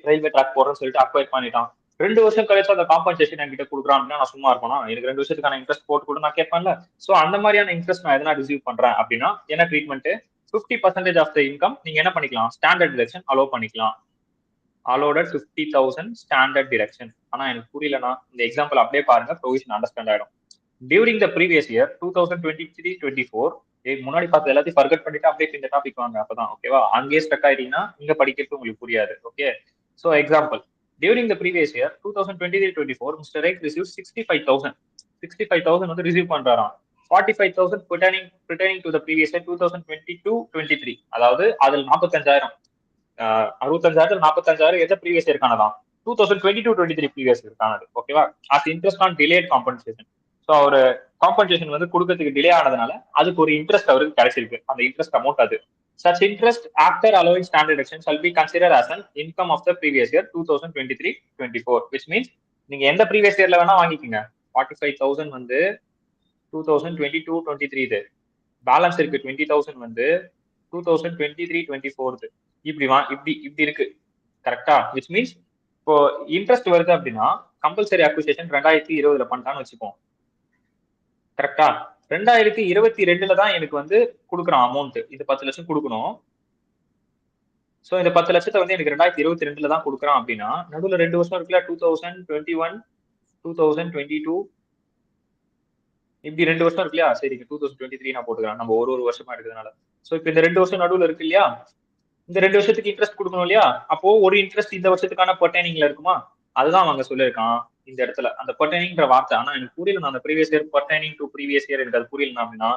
ரயில்வே ட்ராக் போறோம்னு சொல்லிட்டு அக்வைர் பண்ணிட்டான். 2 வருஷம் கழிச்சு அந்த காம்பன்சேஷன் என்கிட்ட கொடுக்குறான் அப்படின்னா நான் சும்மா இருக்கணும். எனக்கு 2 வருஷத்துக்கான இன்ட்ரெஸ்ட் போட்டு கூட நான் கேட்பேன்ல. ஸோ அந்த மாதிரியான இன்ட்ரெஸ்ட் நான் எதனா ரிசீவ் பண்றேன் அப்படின்னா என்ன ட்ரீட்மெண்ட்? 50% ஆஃப் த இன்கம் நீங்க என்ன பண்ணிக்கலாம்? ஸ்டாண்டர்ட் டிடக்ஷன் அலோவ் பண்ணிக்கலாம். allowed 50,000 standard deduction. ஆனா எனக்கு புரியலனா இந்த எக்ஸாம்பிள் அப்படியே பாருங்க, ப்ரொவிஷன் அண்டர்ஸ்டாண்ட் ஆயிடும். டியூரிங் த ப்ரீவியஸ் இயர் 2023-24 முன்னாடி பார்த்து எல்லாத்தையும் ஃபர்கட் பண்ணிட்டு அப்படியே இந்த டாபிக் வாங்க, அப்பதான் ஓகேவா? அங்கேயே ஸ்டக் ஆயிட்டீங்கன்னா இங்க படிக்கிறது உங்களுக்கு புரியாது. Okay, so example, during the previous year 2023-24 mister right receive 65,000 வந்து receive பண்றாராம். 45,000 pertaining to the previous year 2022-23. அதாவது அதில் 45,000 65,000 45,000 எந்த ப்ரீவியஸ் இயர்க்கானதான்? 2022-23 ப்ரீவியஸ் இயர்க்கானது. ஓகேவா? அது interest on delayed compensation. So அவர் காம்பன்சேஷன் வந்து கொடுக்கறதுக்கு டிலே ஆனதுனால அதுக்கு ஒரு இன்ட்ரெஸ்ட் அவருக்கு கிடைச்சிருக்கு. அந்த இன்ட்ரெஸ்ட் அமௌண்ட் அது. Such interest after allowing standard deduction shall be considered as an income of the previous year 2023-24, which means நீங்க எந்த ப்ரீவியஸ் இயர்ல வேணா வாங்கிக்கோங்க. 45,000 வந்து 2022-23 இது. பேலன்ஸ் இருக்கு 20,000 வந்து 2023-24 இப்படி இருக்கு. கரெக்டா? விச் மீன்ஸ் இப்போ இன்ட்ரெஸ்ட் வருது அப்படின்னா கம்பல்சரி அக்விசிஷன் 2020 பண்ணிட்டான்னு வச்சுப்போம். கரெக்டா? 2022 தான் எனக்கு வந்து கொடுக்குறான் அமௌண்ட். இது 10 லட்சம் கொடுக்கணும். சோ இந்த 10 லட்சத்தை வந்து எனக்கு 2022 தான் கொடுக்குறான் அப்படின்னா நடுவில் 2 வருஷம் இருக்குல்ல, 2021 2022 இப்படி 2 வருஷம் இருக்கு இல்லையா? சரி, 2023 நான் போட்டுக்கிறேன், நம்ம ஒரு வருஷமா எடுக்கிறதுனால. சோ இப்போ இந்த 2 வருஷம் நடுவில் இருக்கு இல்லையா? இந்த 2 வருஷத்துக்கு இன்ட்ரெஸ்ட் கொடுக்கணும் இல்லையா? அப்போ ஒரு இன்ட்ரெஸ்ட் இந்த வருஷத்துக்கான பர்டைனிங்ல இருக்குமா? அதுதான் அவங்க சொல்லியிருக்கான் இந்த இடத்துல, அந்த பர்டைனிங்ன்ற வார்த்தை. ஆனா எனக்கு புரியல, அந்த previous year pertaining to previous year எனக்கு அது புரியல அப்படின்னா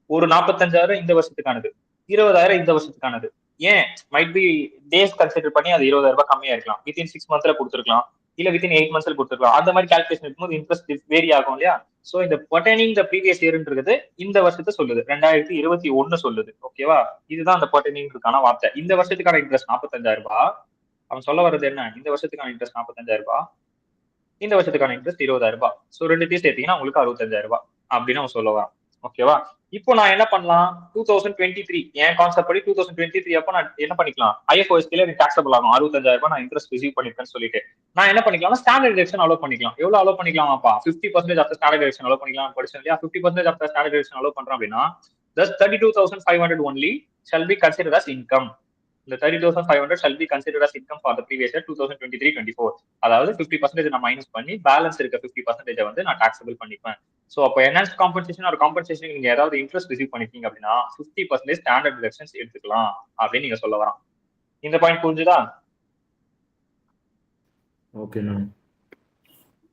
ஒரு 45,000 இந்த வருஷத்துக்கானது, 20,000 இந்த வருஷத்துக்கானது. ஏன் மைட் பி டேஸ் கன்சிடர் பண்ணி அது 20,000 கம்மியா இருக்கலாம். வித்தின் 6 மந்த்ல கொடுத்துருக்கலாம், இல்ல வித்தின் 8 மந்த்ஸ்ல கொடுத்துருக்கலாம். அந்த மாதிரி கால்குலேஷன் இருக்கும்போது இன்ட்ரெஸ்ட் வேரி ஆகும் இல்லையா? சோ இந்த பர்டைனிங் த ப்ரீவியஸ் இயர்ன்றது இந்த வருஷத்தை சொல்லுது, 2021 சொல்லுது. ஓகேவா? இதுதான் அந்த பர்டைனிங்கான வார்த்தை. இந்த வருஷத்துக்கான இன்ட்ரெஸ்ட் 45,000 ரூபாய். அவன் சொல்ல வர்றது என்ன? இந்த வருஷத்துக்கான இன்ட்ரெஸ்ட் 45,000 ரூபாய், இந்த வருஷத்துக்கான இன்ட்ரெஸ்ட் 20,000 ரூபாய். சோ ரெண்டுத்தையும் சேர்த்தீங்கன்னா உங்களுக்கு 65,000 ரூபாய் அப்படின்னு அவன் சொல்ல வரான். ஓகேவா? இப்போ நான் என்ன பண்ணலாம்? 2023 என் கான்செப்ட் படி 2023 அப்போ நான் என்ன பண்ணிக்கலாம்? ஐஎஃப்ஓஎஸ்ல எனக்கு டாக்ஸபிள் ஆகும். 65,000 ரூபாய் நான் இன்ட்ரெஸ்ட் ரிசீவ் பண்ணிருக்கேன்னு சொல்லிட்டு நான் என்ன பண்ணிக்கலாம்? ஸ்டாண்டர்ட் டிடக்ஷன் அலோவ் பண்ணிக்கலாம். எவ்வளவு அலோவ் பண்ணிக்கலாமாப்பா? 50% ஆஃப் ஸ்டாண்டர்ட் டிடக்ஷன் அலோவ் பண்ணிக்கலாம் படிச்சேன் இல்லையா? 50% ஆஃப் ஸ்டாண்டர்ட் டிடக்ஷன் அலோவ் பண்றோம் அப்படின்னா 32,500 only shall be considered as income. இந்த 30,500 shall be considered as income for the previous year 2023-24. அதாவது 50% நான் மைனஸ் பண்ணி பேலன்ஸ் இருக்க 50% வந்து நான் டாக்ஸபிள் பண்ணிப்பேன். சோ அப்போ என்ஹான்ஸ்ட் காம்பன்சேஷன் ஒரு காம்பன்சேஷன் நீங்க ஏதாவது இன்ட்ரெஸ்ட் ரிசீவ் பண்ணிருக்கீங்க அப்படின்னா 50% ஸ்டாண்டர்ட் டிடக்ஷன்ஸ் எடுத்துக்கலாம் அப்படின்னு நீங்க சொல்ல வரான். இந்த பாயிண்ட் புரிஞ்சுதா?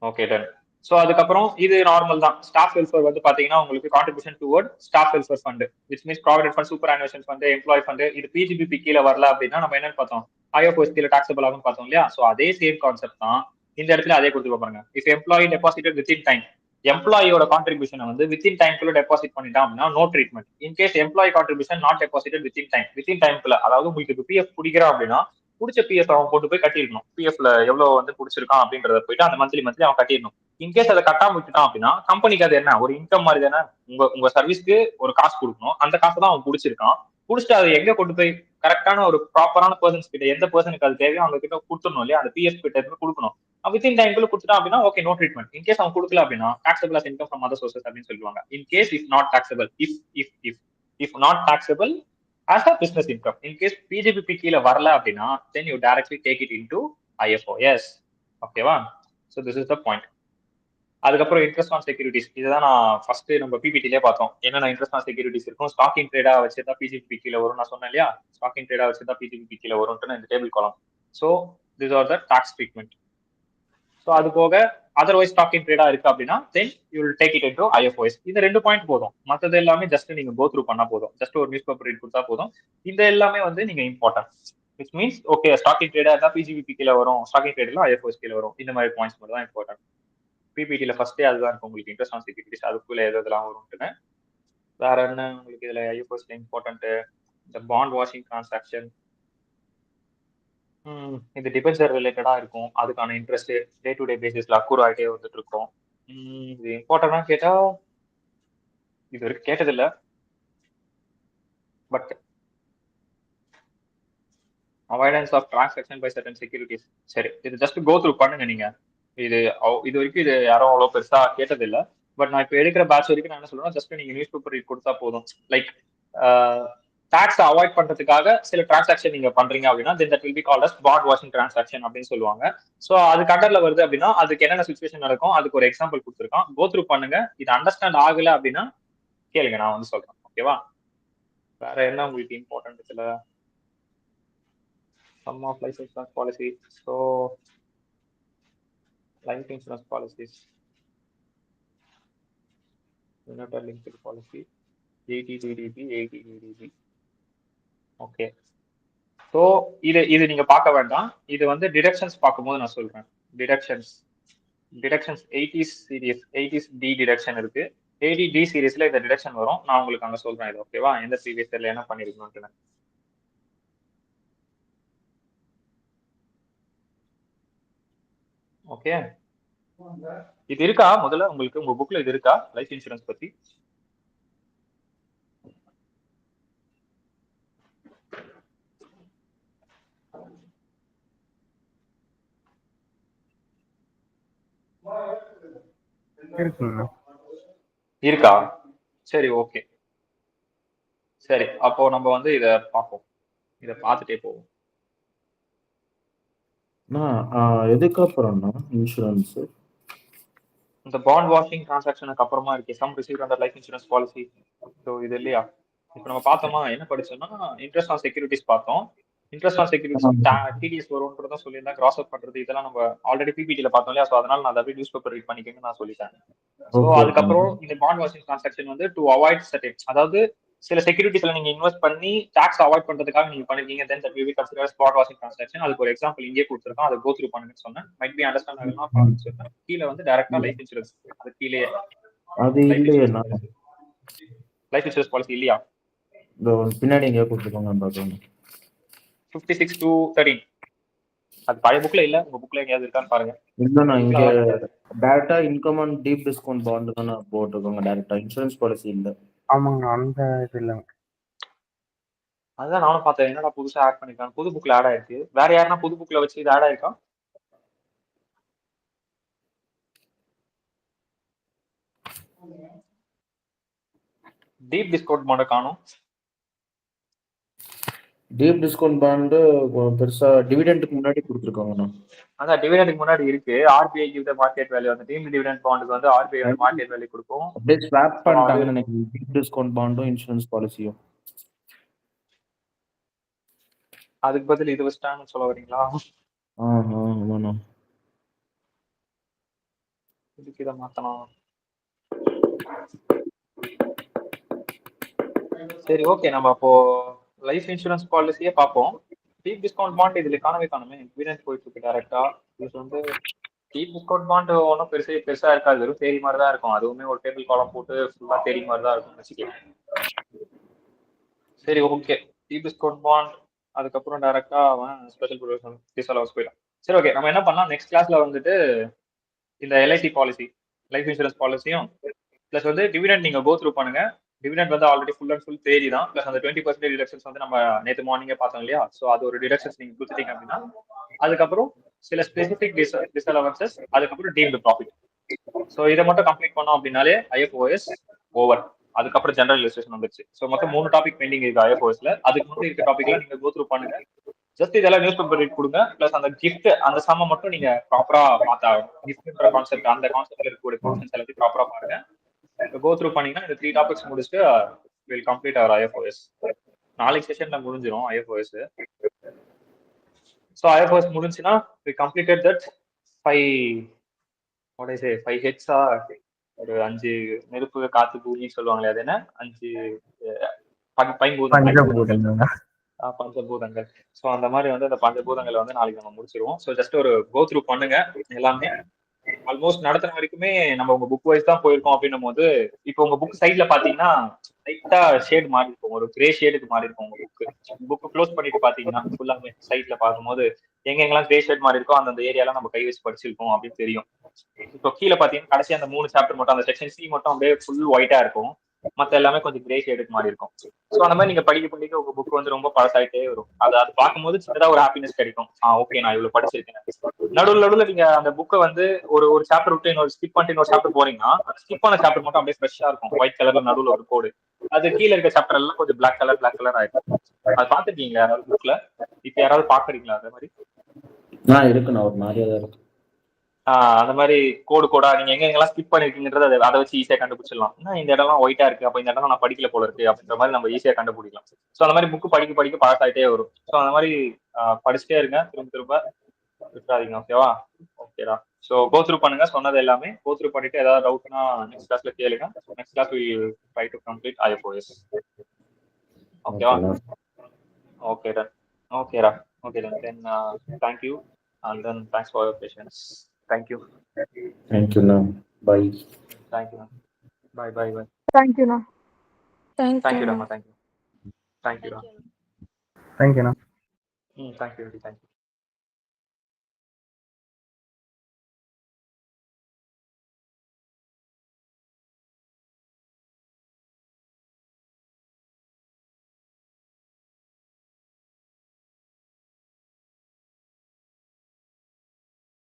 Okay done. சோ அதுக்கப்புறம் இது நார்மல் தான். ஸ்டாஃப் வெல்ஃபேர் வந்து பாத்தீங்கன்னா உங்களுக்கு contribution toward staff welfare fund, which means provident fund, superannuation fund, employee fund. இது பிஜிபிபி கீழே வரல அப்படின்னா நம்ம என்னன்னு பார்த்தோம்? ஐஎஃப்ஓஎஸ் கீழே டாக்ஸபிள் ஆகும் பார்த்தோம் இல்லையா? சோ அதே சேம் கான்செப்ட் தான் இந்த இடத்துல அதே கொடுத்து பாருங்க. If employee deposited within time, எம்ப்ளாயோட கான்ட்ரிபியூஷன் வந்து வித்தின் டைம்குள்ள டெபாசிட் பண்ணிட்டான் அப்படின்னா no treatment. In case employee contribution not deposited within time, within டைம்குள்ள, அதாவது உங்களுக்கு பிஎஃப் பிடிக்கிறோம் அப்படின்னா பிடிச்ச பிஎஃப் அவன் கொண்டு போய் கட்டிடணும். பிஎஃப்ல எவ்வளவு வந்து பிடிச்சிருக்கான் அப்படின்றத போயிட்டு அந்த மந்த்லி அவன் கட்டிடணும். இன்கேஸ் அதை கட்டாம விட்டுட்டான் அப்படின்னா கம்பெனிக்கு அது என்ன ஒரு இன்கம் மாதிரி தானே. உங்க சர்வீஸ்க்கு ஒரு காசு கொடுக்கணும், அந்த காசை தான் அவன் பிடிச்சிருக்கான். பிடிச்சிட்டு அதை எங்க கொண்டு போய் கரெக்டான ஒரு ப்ராப்பரான பர்சன்ஸ் கிட்ட எந்த பர்சனுக்கு அது தேவையோ அவங்க கிட்ட கொடுத்துடணும் இல்லையா, அந்த பிஎஃப் கிட்ட இருந்து கொடுக்கணும். வித்தின் டைம்குள்ள கொடுத்துட்டான் அப்படின்னா ஓகே, நோ ட்ரீட்மெண்ட். இன்கேஸ் அவன் கொடுக்கல அப்படின்னா taxable as income from other sources அப்படின்னு சொல்லுவாங்க. In case if not taxable, if not taxable as a business income. In case PGBP கீழே வரல அப்படின்னா then you directly take it into IFOS. ஓகேவா? So this is the point. அதுக்கப்புறம் interest on securities, இதுதான் நான் first நம்ம பிபிடிலே பார்த்தோம். என்னென்ன இன்ட்ரெஸ்ட் ஆன் செக்யூரிட்டிஸ் இருக்கும். ஸ்டாக்கிங் ட்ரேடா வச்சுதான் பிஜிபி கீழே வரும் நான் சொன்னேன் இல்லையா. ஸ்டாக்கிங் ட்ரேடா வச்சுதான் பிஜிபி கீழே வரும்னு இந்த table column. So this are the tax treatment. So அது போக அதர்வைஸ் ஸ்டாக்கிங் ட்ரேடா இருக்கு அப்படின்னா then you will take it into IFOS. இந்த 2 பாயிண்ட் போதும். மற்றது எல்லாமே ஜஸ்ட் நீங்க கோ த்ரூ பண்ணா போதும். ஜஸ்ட் ஒரு நியூஸ் பேப்பர் ரீட் கொடுத்தா போதும். இந்த எல்லாமே வந்து நீங்க important. Which means okay, stock in ட்ரேடா இருந்தா பிஜிபி கீழே வரும், ஸ்டாக்கிங் ட்ரேட்ல IFOS கீழே வரும். இந்த மாதிரி பாயிண்ட்ஸ் மட்டும் தான் இம்பார்ட்டன்ட். பிபிடில ஃபர்ஸ்டே அதுதான் இருக்கும் உங்களுக்கு, இன்ட்ரெஸ்ட் ஆன் செக்யூரிட்டிஸ் அதுக்குள்ள எதெல்லாம் வரும்னு. வேற என்ன உங்களுக்கு இதுல ஐஎஃப்எஸ்ல இம்பார்ட்டன்ட், இந்த பாண்ட் வாஷிங் டிரான்சாக்ஷன், இது டிபென்சர் ரிலேட்டடா இருக்கும். அதுக்கான இன்ட்ரெஸ்ட் டே டு டே பேசிஸ்ல அக்கூர் ஆகிட்டே வந்துட்டு இருக்கும். இது இம்பார்ட்டன்டா கேட்டா இது வரைக்கும் கேட்டதில்ல, but avoidance of transaction by certain securities. சரி, இது ஜஸ்ட் கோ த்ரூ பண்ணுங்க நீங்க. இது வரைக்கும் இது யாரும் அவ்வளோ பெருசா கேட்டதில்லை. பட் நான் இப்போ எடுக்கிற பேட்ச் வரைக்கும் நான் என்ன சொல்றேன், ஜஸ்ட் நீங்க நியூஸ் பேப்பர் ரீட் கொடுத்தா போதும். லைக் டாக்ஸ் அவாய்ட் பண்றதுக்காக சில டிரான்சாக்ஷன் நீங்க பண்றீங்க அப்படின்னா then that will be called as bond washing transaction அப்படின்னு சொல்லுவாங்க. ஸோ அது கண்டர்ல வருது அப்படின்னா அதுக்கு என்னென்ன சுச்சுவேஷன் நடக்கும் அதுக்கு ஒரு எக்ஸாம்பிள் கொடுத்துருக்கான். கோ த்ரூ பண்ணுங்க. இது அண்டர்ஸ்டாண்ட் ஆகல அப்படின்னா கேளுங்க, நான் வந்து சொல்றேன். ஓகேவா? வேற என்ன உங்களுக்கு இம்பார்ட்டன்ட் இதுல, sum of life insurance policy. So life insurance policies, unit linked policy, 80 DDB, 80 DDB. Okay, so இது நீங்க பார்க்க வேண்டாம். இது வந்து டிடக்ஷன்ஸ் பார்க்கும்போது நான் சொல்றேன். Deductions 80s series, 80s D deduction இருக்கு. 80 டி சீரிஸ்ல இந்த டிடக்ஷன் வரும். நான் உங்களுக்கு அங்க சொல்றேன் இது. ஓகேவா? எந்த ப்ரீவியஸ் இயர்ல என்ன பண்ணிருக்கணும்னு. ஓகே, இது இருக்கா முதல்ல உங்களுக்கு உங்க புக்ல இது இருக்கா லைஃப் இன்சூரன்ஸ் பத்தி? இருக்கா? சரி, ஓகே. சரி, அப்போ நம்ம வந்து இத பார்ப்போம். இத பார்த்துட்டே போவோம். எதுக்கு அப்புறம்னா இன்சூரன்ஸ் இந்த பாண்ட் வாஷிங் டிரான்சாக்ஷனுக்கு அப்புறமா இருக்கு சம் ரிசீவ் அந்த லைஃப் இன்சூரன்ஸ் பாலிசி. ஸோ இது இல்லையா? இப்போ நம்ம பார்த்தோமா, என்ன படிச்சோம்னா இன்ட்ரெஸ்ட் ஆன் செக்யூரிட்டிஸ் பார்த்தோம். இன்ட்ரெஸ்ட் ஆன் செக்யூரிட்டிஸ் டிடிஎஸ் வரும்ன்றதான் சொல்லியிருந்தா கிராஸ் அவுட் பண்றது இதெல்லாம் நம்ம ஆல்ரெடி பிபிடில பார்த்தோம் இல்லையா. ஸோ அதனால நான் அதை நியூஸ் பேப்பர் ரீட் பண்ணிக்கன்னு நான் சொல்லிட்டேன். ஸோ அதுக்கப்புறம் இந்த பாண்ட் வாஷிங் டிரான்சாக்ஷன் வந்து டு அவாய்ட் சர்டன், அதாவது சில செக்யூரிட்டிஸ்ல நீங்க இன்வெஸ்ட் பண்ணி டாக்ஸ் அவாய்ட் பண்றதுக்காக நீங்க பண்ணிருக்கீங்க, then that will be considered bond washing transaction. அதுக்கு ஒரு எக்ஸாம்பிள் இங்கே கொடுத்துருக்கோம், அதை கோ த்ரூ பண்ணுங்கன்னு சொன்னேன். மைட் பி அண்டர்ஸ்டாண்ட் ஆகலாம் சொல்றேன். கீழே வந்து டைரக்டா லைஃப் இன்சூரன்ஸ், அது கீழே அது இல்லையே. லைஃப் இன்சூரன்ஸ் பாலிசி இல்லையா? பின்னாடி எங்க கொடுத்துருக்காங்க 56 to 13. அது பழைய புக்ல இல்ல, உங்க புக்ல எங்கயாவது இருக்கான்னு பாருங்க. இல்லண்ணா, இங்க டைரக்டா income and deep discount bond தான் போட்டுருக்காங்க. டைரக்டா இன்சூரன்ஸ் பாலிசி இல்ல. ஆமாங்க, அந்த இது இல்ல. அதுதான் நானும் பார்த்தேன், என்னடா புதுசா ஆட் பண்ணிருக்காங்க. புது புக்ல ஆட் ஆயிருக்கு. வேற யாருன்னா புது புக்ல வச்சு இது ஆட் ஆயிருக்கா? டீப் டிஸ்கவுண்ட் பாண்ட் காணும். டீப் டிஸ்கவுண்ட் பாண்ட் பெருசா டிவிடெண்டுக்கு முன்னாடி கொடுத்துருக்காங்கண்ணா. அதான் டிவிடெண்டுக்கு முன்னாடி இருக்கு. RBI give the market value. அந்த டீம் டிவிடெண்ட் பாண்டுக்கு வந்து ஆர்பிஐ வந்து மார்க்கெட் வேல்யூ கொடுக்கும். அப்படியே ஸ்வாப் பண்ணிட்டாங்கன்னு நினைக்கிறேன் டீப் டிஸ்கவுண்ட் பாண்டும் இன்சூரன்ஸ் பாலிசியும். அதுக்கு பதில் இது வச்சிட்டாங்கன்னு சொல்ல வரீங்களா? ஆமாண்ணா, இதுக்கு இதை மாத்தணும். சரி, ஓகே, நம்ம அப்போ லைஃப் இன்சூரன்ஸ் பாலிசியே பார்ப்போம். டீப் டிஸ்கவுண்ட் பாண்ட் இதுல காணவே டிவிடெண்ட் போயிட்டு இருக்கு டைரக்டா. இது வந்து டீப் டிஸ்கவுண்ட் பாண்ட் ஒன்றும் பெருசா இருக்காது, வெறும் தேரி மாதிரி தான் இருக்கும். அதுவுமே ஒரு டேபிள் காலம் போட்டு ஃபுல்லா தேரி மாதிரி தான் இருக்கும்னு வச்சுக்கலாம். சரி, ஓகே. டீப் டிஸ்கவுண்ட் பாண்ட் அதுக்கப்புறம் டைரக்டா அவன் ஸ்பெஷல் ப்ரொவிஷன் அலவன்ஸ் போயிட்டான். சரி ஓகே, நம்ம என்ன பண்ணலாம் நெக்ஸ்ட் கிளாஸ்ல வந்துட்டு இந்த எல்ஐசி பாலிசி, லைஃப் இன்சூரன்ஸ் பாலிசியும் பிளஸ் வந்து டிவிடெண்ட் நீங்க கோ த்ரூ பண்ணுங்க. டிவிடெண்ட் வந்து ஆல்ரெடி ஃபுல் அண்ட் ஃபுல் தேதி தான். பிளஸ் அந்த 20% டிடக்ஷன்ஸ் வந்து நம்ம நேற்று மார்னிங்கே பார்த்தோம் இல்லையா? ஸோ அது ஒரு டிடக்ஷன்ஸ் நீங்க கொடுத்துட்டீங்க அப்படின்னா அதுக்கப்புறம் சில ஸ்பெசிபிக் டிஸ்அலவன்சஸ், அதுக்கப்புறம் டீம்டு ப்ராஃபிட். ஸோ இதை மட்டும் கம்ப்ளீட் பண்ணோம் அப்படின்னாலே ஐஎஃப்ஓஎஸ் ஓவர். அதுக்கப்புறம் ஜெனரல் ரெஜிஸ்ட்ரேஷன் வந்துருச்சு. ஸோ மொத்தம் 3 டாபிக் பெண்டிங் இருக்கு ஐஎஃப்ஓஎஸ்ல. அதுக்கு முன்னாடி இருக்க டாபிக்லாம் நீங்க கோ த்ரூ பண்ணுங்க. ஜஸ்ட் இதெல்லாம் நியூஸ் பேப்பர் ரீட் கொடுங்க. பிளஸ் அந்த கிஃப்ட் அந்த சம்ம மட்டும் நீங்க ப்ராப்பரா பார்த்தாகணும். கிஃப்ட்ன்ற கான்செப்ட், அந்த கான்செப்ட்ல இருக்கக்கூடிய போர்ஷன்ஸ் எல்லாத்தையும் ப்ராப்பரா பாருங்க. கோ த்ரூ பண்ணீங்கன்னா இந்த 3 டாபிக்ஸ் முடிச்சுட்டு வில் கம்ப்ளீட் அவர் ஐஎஃப்ஓஎஸ். நாளைக்கு செஷன்ல முடிஞ்சிடும் IFoS. So IFoS முடிஞ்சுன்னா we completed that 5 ஹெட்ஸா, ஒரு 5 நெருப்பு காத்து பூமின்னு சொல்லுவாங்களே, அது என்ன 5 பஞ்சபூதங்கள். ஸோ அந்த மாதிரி வந்து அந்த பஞ்சபூதங்களை வந்து நாளைக்கு நம்ம முடிச்சிருவோம். ஸோ ஜஸ்ட் ஒரு கோ த்ரூ பண்ணுங்க எல்லாமே. ஆல்மோஸ்ட் நடத்துற வரைக்குமே நம்ம உங்க புக் வைஸ் தான் போயிருக்கோம் அப்படின்னும் போது, இப்போ உங்க புக் சைட்ல பாத்தீங்கன்னா லைட்டா ஷேட் மாறி இருக்கும், ஒரு கிரே ஷேடுக்கு மாறி இருக்கும் உங்க புக் க்ளோஸ் பண்ணிட்டு பாத்தீங்கன்னா ஃபுல்லாமே சைட்ல பார்க்கும்போது எங்கெங்கெல்லாம் கிரே ஷேட் மாறி இருக்கோ அந்தந்த ஏரியாலாம் நம்ம கை வச்சு படிச்சிருக்கோம் அப்படின்னு தெரியும். இப்போ கீழே பாத்தீங்கன்னா கடைசி அந்த 3 சாப்டர் மட்டும், அந்த செக்ஷன் சி மட்டும் அப்படியே ஃபுல் ஒயிட்டா இருக்கும். மத்த எல்லாமே கொஞ்சம் கிரே ஷேடுக்கு மாறி இருக்கும். ஸோ அந்த மாதிரி நீங்க படிக்க உங்க புக் வந்து ரொம்ப பழசாயிட்டே வரும். அது பார்க்கும்போது சின்னதா ஒரு ஹாப்பினஸ் கிடைக்கும். ஓகே நான் இவ்வளவு படிச்சிருக்கேன். நடுவில் நீங்க அந்த புக்கை வந்து ஒரு சாப்டர் விட்டு இன்னொரு ஸ்கிப் பண்ணிட்டு இன்னொரு சாப்டர் போறீங்கன்னா ஸ்கிப் பண்ண சாப்டர் மட்டும் அப்படியே ஃப்ரெஷ்ஷா இருக்கும், ஒயிட் கலர்ல நடுவில் ஒரு கோடு. அது கீழே இருக்க சாப்டர் எல்லாம் கொஞ்சம் பிளாக் கலர் ஆயிடும். அது பாத்துருக்கீங்களா யாராவது புக்ல? இப்ப யாராவது பாக்குறீங்களா அந்த மாதிரி? இருக்குண்ணா, ஒரு மாதிரியா தான் இருக்கு. அந்த மாதிரி கோடா நீங்க எங்கெல்லாம் ஸ்கிப் பண்ணிருக்கீங்கன்றது அதை வச்சு ஈஸியா கண்டுபிடிச்சிடலாம். இந்த இடம்லாம் ஒயிட்டா இருக்கு, அப்ப இந்த இடம் நான் படிக்கல போல இருக்கு அப்படின்ற மாதிரி நம்ம ஈஸியா கண்டுபிடிக்கலாம். ஸோ அந்த மாதிரி புக் படிக்க பழசாயிட்டே வரும். ஸோ அந்த மாதிரி படிச்சுட்டே இருங்க, திரும்ப விட்டுறாதீங்க. ஓகேவா? ஓகேடா. ஸோ கோ த்ரூ பண்ணுங்க, சொன்னது எல்லாமே கோ த்ரூ பண்ணிட்டு ஏதாவது டவுட்னா நெக்ஸ்ட் கிளாஸ்ல கேளுங்க. Next class we try to complete IFOS. ஓகேவா? Okay done. ஓகேடா. Okay done. Then thank you and then thanks for your patience. Thank you. Thank you, Nam. Bye. Thank you. Bye. Thank you, Nam. Thank you, Rama. Thank you. Thank you, Nam. Thank you.